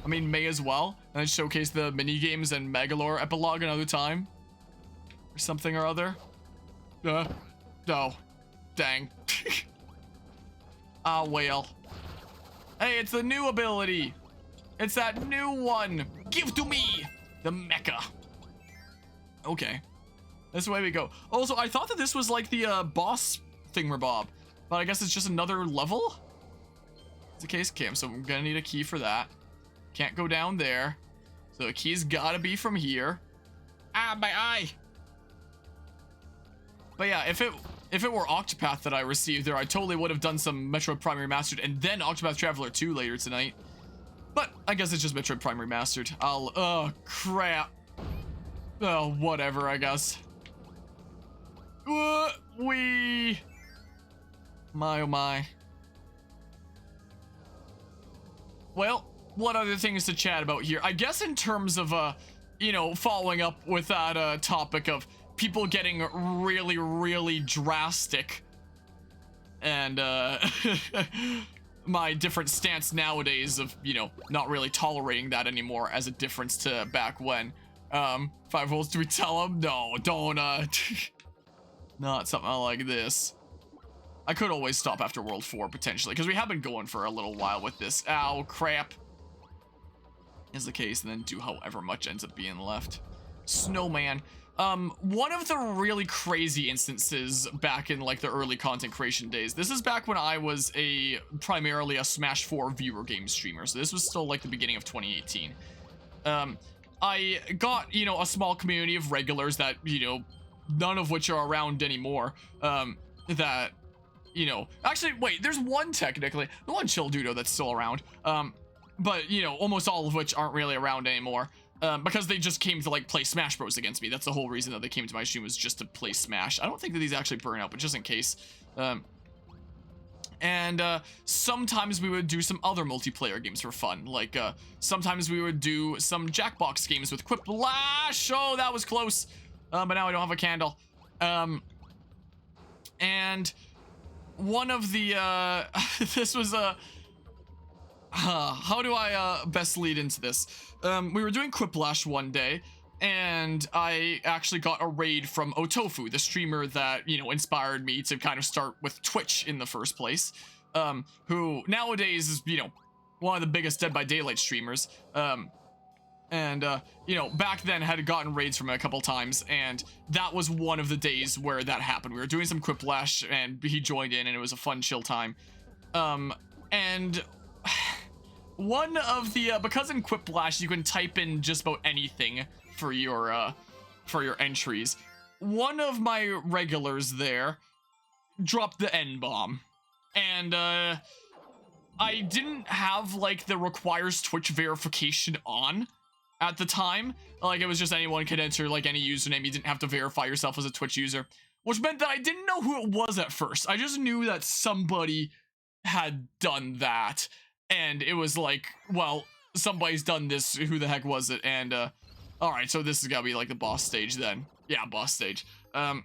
I mean, may as well. And then showcase the mini games and Megalore epilogue another time. Or something or other. No. Dang. Ah, well. Hey, it's the new ability. It's that new one. Give to me the mecha. Okay. That's the way we go. Also, I thought that this was like the boss thingamabob, but I guess it's just another level? It's the case, Kim, so I'm gonna need a key for that. Can't go down there. So the key's gotta be from here. Ah, my eye. But yeah, if it were Octopath that I received there, I totally would have done some Metroid Prime Remastered and then Octopath Traveler 2 later tonight. But I guess it's just Metroid Prime Remastered. Oh, crap. Oh, whatever, I guess. My, oh my. Well, what other things to chat about here? I guess in terms of, you know, following up with that topic of people getting really, really drastic and my different stance nowadays of, you know, not really tolerating that anymore as a difference to back when. 5 volts, do we tell them? No, don't, not something like this. I could always stop after World 4 potentially, because we have been going for a little while with this. Ow, crap. Is the case, and then do however much ends up being left. Snowman. One of the really crazy instances back in like the early content creation days. This is back when I was primarily a Smash 4 viewer game streamer. So this was still like the beginning of 2018. I got, you know, a small community of regulars that, you know, none of which are around anymore. That, you know, actually, wait, there's one technically, the one Chill Dudo that's still around. But, you know, almost all of which aren't really around anymore. Because they just came to like play Smash Bros against me. That's the whole reason that they came to my stream, was just to play Smash. I don't think that these actually burn out, but just in case. And sometimes we would do some other multiplayer games for fun. Like sometimes we would do some Jackbox games with Quiplash. Oh, that was close. But now I don't have a candle. And one of the this was a how do I best lead into this? We were doing Quiplash one day, and I actually got a raid from Otofu, the streamer that, you know, inspired me to kind of start with Twitch in the first place, who nowadays is, you know, one of the biggest Dead by Daylight streamers, and you know, back then had gotten raids from him a couple times, and that was one of the days where that happened. We were doing some Quiplash, and he joined in, and it was a fun, chill time, and one of the because in Quiplash you can type in just about anything for your entries. One of my regulars there dropped the N-bomb, and I didn't have like the requires Twitch verification on at the time. Like, it was just anyone could enter like any username. You didn't have to verify yourself as a Twitch user, which meant that I didn't know who it was at first. I just knew that somebody had done that. And it was like, well, somebody's done this, who the heck was it? And, alright, so this is gotta be like the boss stage then. Yeah, boss stage. So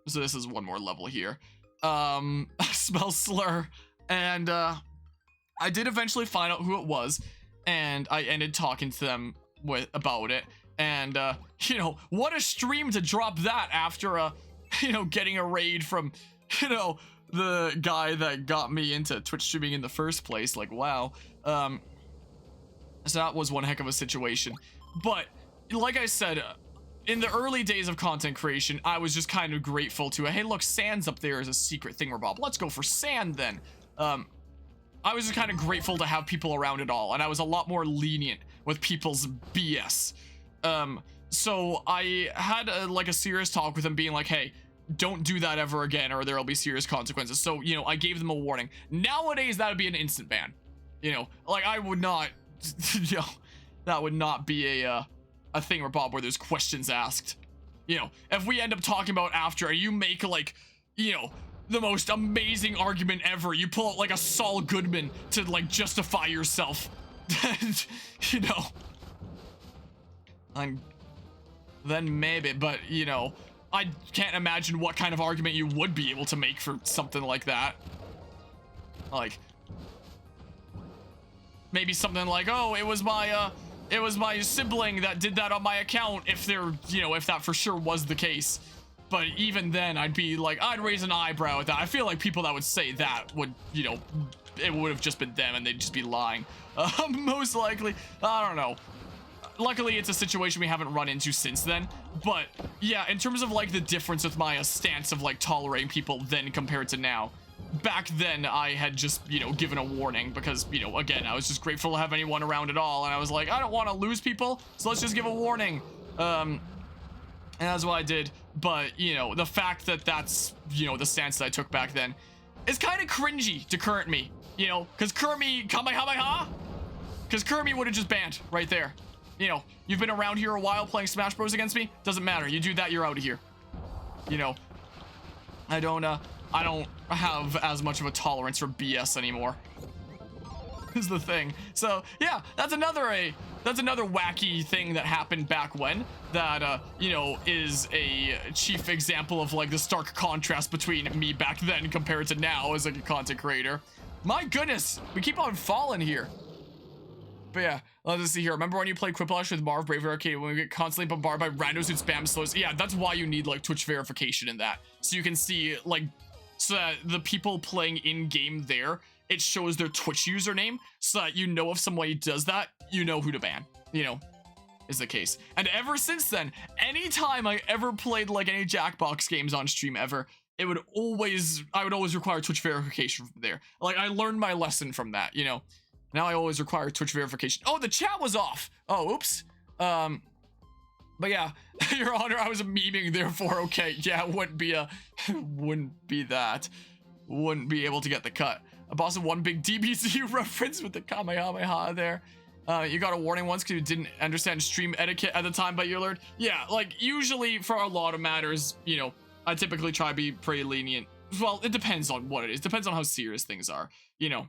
this is one more level here. Smell slur. And, I did eventually find out who it was, and I ended talking to them about it. And, you know, what a stream to drop that after, you know, getting a raid from, you know, the guy that got me into Twitch streaming in the first place. Like, wow. So that was one heck of a situation. But like I said, in the early days of content creation, I was just kind of grateful to, hey, look, sand's up there as a secret thingamabob. Let's go for sand then. I was just kind of grateful to have people around it all, and I was a lot more lenient with people's BS. So I had like a serious talk with them being like, hey, don't do that ever again or there'll be serious consequences. So, you know, I gave them a warning. Nowadays, that would be an instant ban. You know, like I would not, you know, that would not be a thingamabob where there's questions asked. You know, if we end up talking about after and you make like, you know, the most amazing argument ever, you pull out like a Saul Goodman to like justify yourself, you know, and then maybe, but you know, I can't imagine what kind of argument you would be able to make for something like that. Like, maybe something like, oh, it was my sibling that did that on my account, if they're, you know, if that for sure was the case. But even then, I'd be like, I'd raise an eyebrow at that. I feel like people that would say that would, you know, it would have just been them and they'd just be lying. Most likely, I don't know. Luckily, it's a situation we haven't run into since then. But yeah, in terms of like the difference with my stance of like tolerating people then compared to now, back then I had just, you know, given a warning because, you know, again, I was just grateful to have anyone around at all. And I was like, I don't want to lose people, so let's just give a warning. And that's what I did. But, you know, the fact that that's, you know, the stance that I took back then is kind of cringy to current me, you know, because Kirby, Kamehameha, because Kirby would have just banned right there. You know, you've been around here a while playing Smash Bros against me, doesn't matter. You do that, you're out of here. You know, I don't have as much of a tolerance for BS anymore. Is the thing. So yeah, that's another wacky thing that happened back when that you know, is a chief example of like the stark contrast between me back then compared to now as like a content creator. My goodness, we keep on falling here. But yeah, let's just see here. Remember when you played Quiplash with Marv Braver Arcade when we get constantly bombarded by randos who spam slows? Yeah, that's why you need like Twitch verification in that, so you can see like, so that the people playing in game there, it shows their Twitch username, so that you know if somebody does that, you know who to ban, you know, is the case. And ever since then, anytime I ever played like any Jackbox games on stream ever, I would always require Twitch verification from there. Like, I learned my lesson from that, you know. Now I always require Twitch verification. Oh, the chat was off. Oh, oops. But yeah, Your Honor, I was memeing, therefore, okay. Yeah, wouldn't be that. Wouldn't be able to get the cut. A boss of one big DBZ reference with the Kamehameha there. You got a warning once because you didn't understand stream etiquette at the time, but you learned. Yeah, like, usually for a lot of matters, you know, I typically try to be pretty lenient. Well, it depends on what it is. Depends on how serious things are, you know.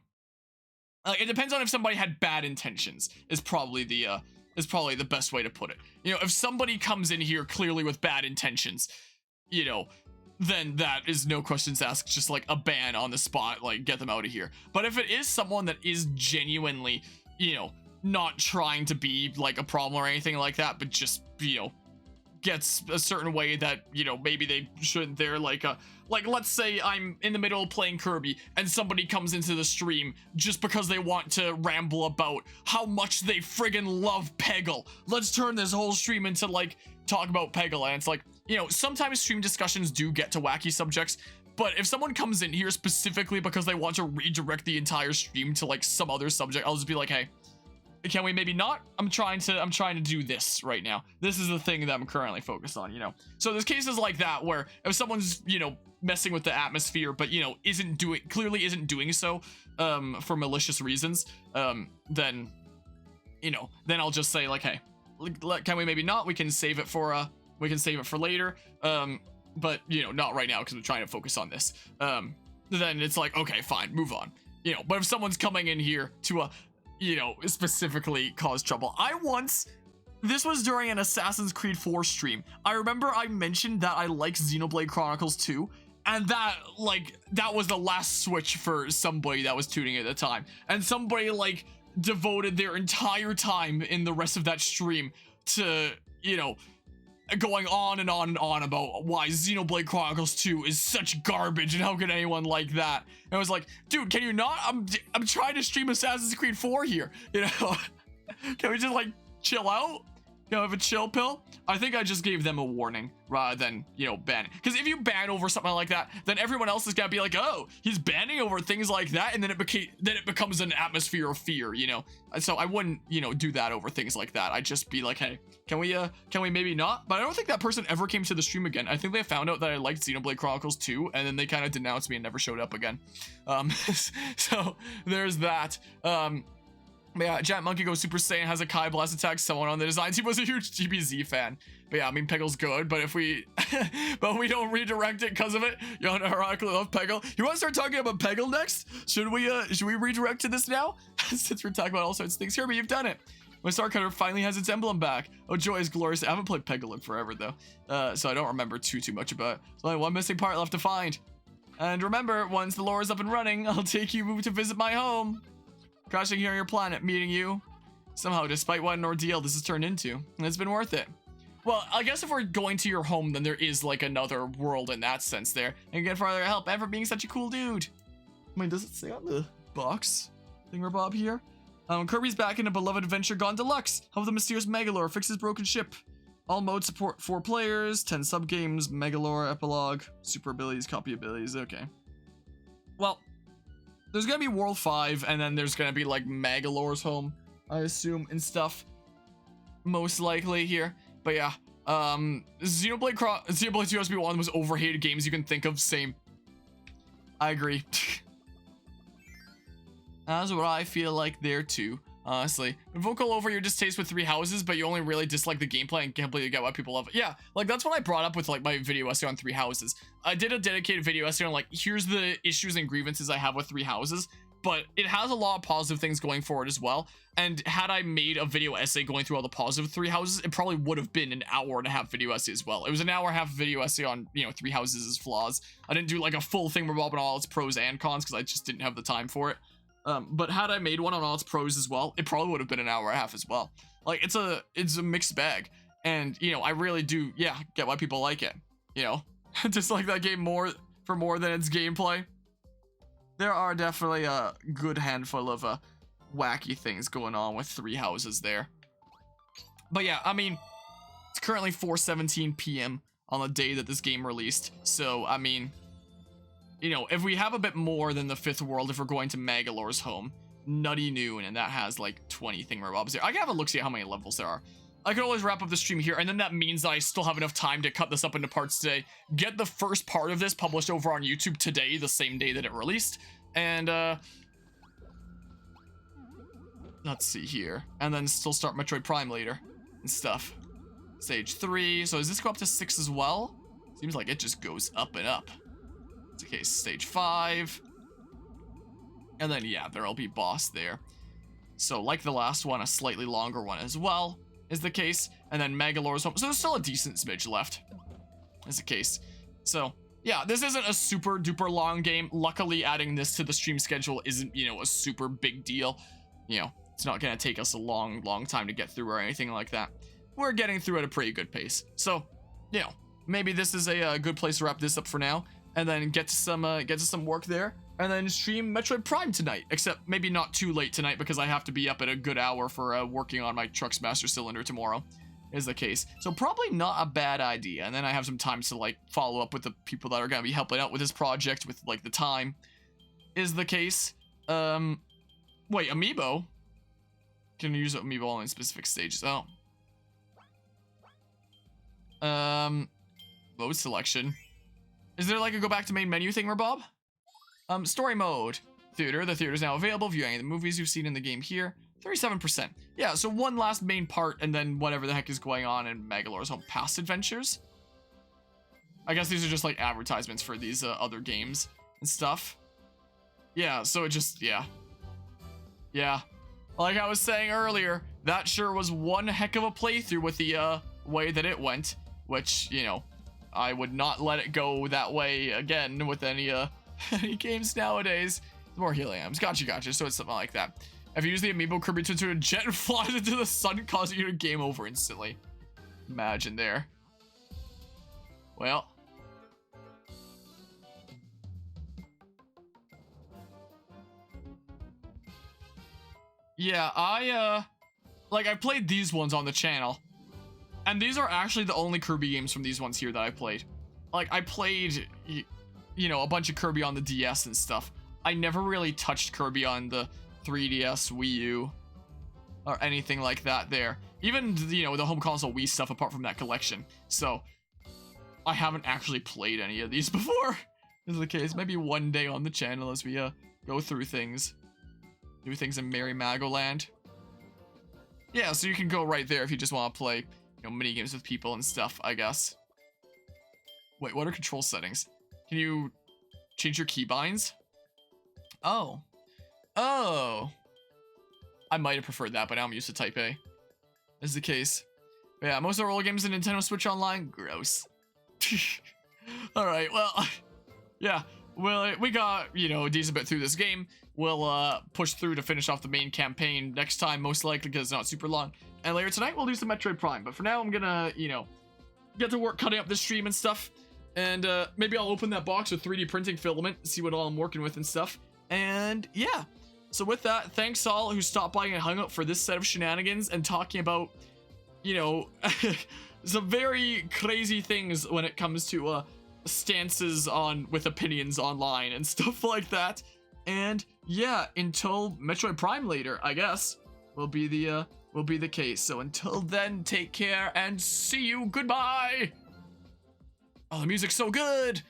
It depends on if somebody had bad intentions, is probably the best way to put it. You know, if somebody comes in here clearly with bad intentions, you know, then that is no questions asked, just like a ban on the spot, like get them out of here. But if it is someone that is genuinely, you know, not trying to be like a problem or anything like that, but just, you know, gets a certain way that, you know, maybe they shouldn't, they're like let's say I'm in the middle of playing Kirby and somebody comes into the stream just because they want to ramble about how much they friggin' love Peggle. Let's turn this whole stream into like talk about Peggle. And it's like, you know, sometimes stream discussions do get to wacky subjects, but if someone comes in here specifically because they want to redirect the entire stream to like some other subject, I'll just be like, hey, can we maybe not? I'm trying to do this right now. This is the thing that I'm currently focused on, you know. So there's cases like that where if someone's, you know, messing with the atmosphere, but, you know, clearly isn't doing so for malicious reasons, then, you know, then I'll just say like, hey, can we maybe not? We can save it for later. But, you know, not right now because I'm trying to focus on this. Then it's like, okay, fine, move on. You know, but if someone's coming in here to you know, specifically cause trouble. This was during an Assassin's Creed 4 stream. I remember I mentioned that I like Xenoblade Chronicles 2, and that was the last switch for somebody that was tuning at the time. And somebody like devoted their entire time in the rest of that stream to, you know, going on and on and on about why Xenoblade Chronicles 2 is such garbage and how could anyone like that. And I was like, dude, can you not? I'm trying to stream Assassin's Creed 4 here, you know? Can we just like chill out? You know, have a chill pill. I think I just gave them a warning rather than, you know, ban. Because if you ban over something like that, then everyone else is gonna be like, oh, he's banning over things like that, and then it becomes an atmosphere of fear, you know. So I wouldn't, you know, do that over things like that. I'd just be like, hey, can we maybe not? But I don't think that person ever came to the stream again. I think they found out that I liked Xenoblade Chronicles 2, and then they kind of denounced me and never showed up again. So there's that. Yeah, Giant Monkey goes Super Saiyan, has a Kai Blast attack. Someone on the design team was a huge GBZ fan. But yeah, I mean, Peggle's good, but if we but we don't redirect it because of it, you know, ironically love Peggle. You want to start talking about Peggle next? Should we redirect to this now? Since we're talking about all sorts of things. Kirby, you've done it. My Star Cutter finally has its emblem back. Oh, joy is glorious. I haven't played Peggle in forever though, so I don't remember too much about it. There's only one missing part left to find. And remember, once the lore is up and running, I'll take you to visit my home. Crashing here on your planet, meeting you. Somehow, despite what an ordeal this has turned into, it's been worth it. Well, I guess if we're going to your home, then there is like another world in that sense there. And get farther help and for being such a cool dude. Wait, does it say on the box thingamabob here? Kirby's back in a beloved adventure gone deluxe. Help the mysterious Megalore fix his broken ship. All modes support 4 players, 10 sub-games, Megalore, epilogue, super abilities, copy abilities, okay. Well, there's gonna be World 5, and then there's gonna be like Megalore's home, I assume, and stuff. Most likely here. But yeah, Xenoblade 2 has to be one of the most overhated games you can think of. Same. I agree. That's what I feel like there too, honestly. Vocal over your distaste with 3 houses, but you only really dislike the gameplay and completely get why people love it. Yeah, like that's what I brought up with like my video essay on 3 houses. I did a dedicated video essay on like, here's the issues and grievances I have with 3 houses, but it has a lot of positive things going forward as well. And had I made a video essay going through all the positive 3 houses, it probably would have been an hour-and-a-half video essay as well. It was an hour-and-a-half video essay on, you know, 3 houses' flaws. I didn't do like a full thing revolving all its pros and cons because I just didn't have the time for it. But had I made one on all its pros as well, it probably would have been an hour-and-a-half as well. Like, it's a mixed bag. And, you know, I really do, yeah, get why people like it. You know, just like that game more than its gameplay. There are definitely a good handful of wacky things going on with 3 houses there. But yeah, I mean, it's currently 4:17 p.m. on the day that this game released. So, I mean, you know, if we have a bit more than the 5th world, if we're going to Megalore's home, Nutty Noon, and that has like 20 thingamabobs there. I can have a look, see how many levels there are. I could always wrap up the stream here, and then that means that I still have enough time to cut this up into parts today. Get the first part of this published over on YouTube today, the same day that it released. And, let's see here. And then still start Metroid Prime later and stuff. Stage 3. So does this go up to 6 as well? Seems like it just goes up and up. It's okay, stage 5. And then, yeah, there'll be boss there. So, like the last one, a slightly longer one as well is the case. And then Megalore's home. So there's still a decent smidge left is the case. So, yeah, this isn't a super duper long game. Luckily, adding this to the stream schedule isn't, you know, a super big deal. You know, it's not going to take us a long time to get through or anything like that. We're getting through at a pretty good pace. So, you know, maybe this is a good place to wrap this up for now. And then get to some work there. And then stream Metroid Prime tonight. Except maybe not too late tonight because I have to be up at a good hour for working on my Truck's Master Cylinder tomorrow. Is the case. So probably not a bad idea. And then I have some time to like follow up with the people that are going to be helping out with this project with like the time. Is the case. Wait, Amiibo? Can you use Amiibo only in specific stages? Oh. Load selection. Is there like a go back to main menu thing, Bob? Story mode. Theater. The theater is now available. View any of the movies you've seen in the game here. 37%. Yeah, so one last main part and then whatever the heck is going on in Megalore's home past adventures. I guess these are just like advertisements for these other games and stuff. Yeah, so it just, yeah. Yeah. Like I was saying earlier, that sure was one heck of a playthrough with the way that it went. Which, you know, I would not let it go that way again with any any games nowadays. More heliums. Gotcha. So it's something like that. If you use the Amiibo, Kirby turns into a jet and flies into the sun, causing you to game over instantly. Imagine there. Well. Yeah, I played these ones on the channel. And these are actually the only Kirby games from these ones here that I played. Like, I played, you know, a bunch of Kirby on the DS and stuff. I never really touched Kirby on the 3DS, Wii U, or anything like that there. Even, you know, the home console Wii stuff apart from that collection. So, I haven't actually played any of these before. This is the case. Maybe one day on the channel as we go through things. Do things in Merry Magoland. Yeah, so you can go right there if you just want to play, you know, mini games with people and stuff, I guess. Wait, what are control settings? Can you change your keybinds? Oh. Oh. I might have preferred that, but now I'm used to Type A. Is the case. But yeah, most of our old games in Nintendo Switch Online, gross. Alright, well, yeah. Well, we got, you know, a decent bit through this game. We'll push through to finish off the main campaign next time, most likely, because it's not super long. And later tonight, we'll do some Metroid Prime. But for now, I'm gonna, you know, get to work cutting up this stream and stuff. And maybe I'll open that box with 3D printing filament, see what all I'm working with and stuff. And yeah. So with that, thanks all who stopped by and hung out for this set of shenanigans and talking about, you know, some very crazy things when it comes to stances on with opinions online and stuff like that. And yeah, until Metroid Prime later, I guess, will be the case. So until then, take care and see you. Goodbye. Oh, the music's so good.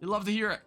You love to hear it.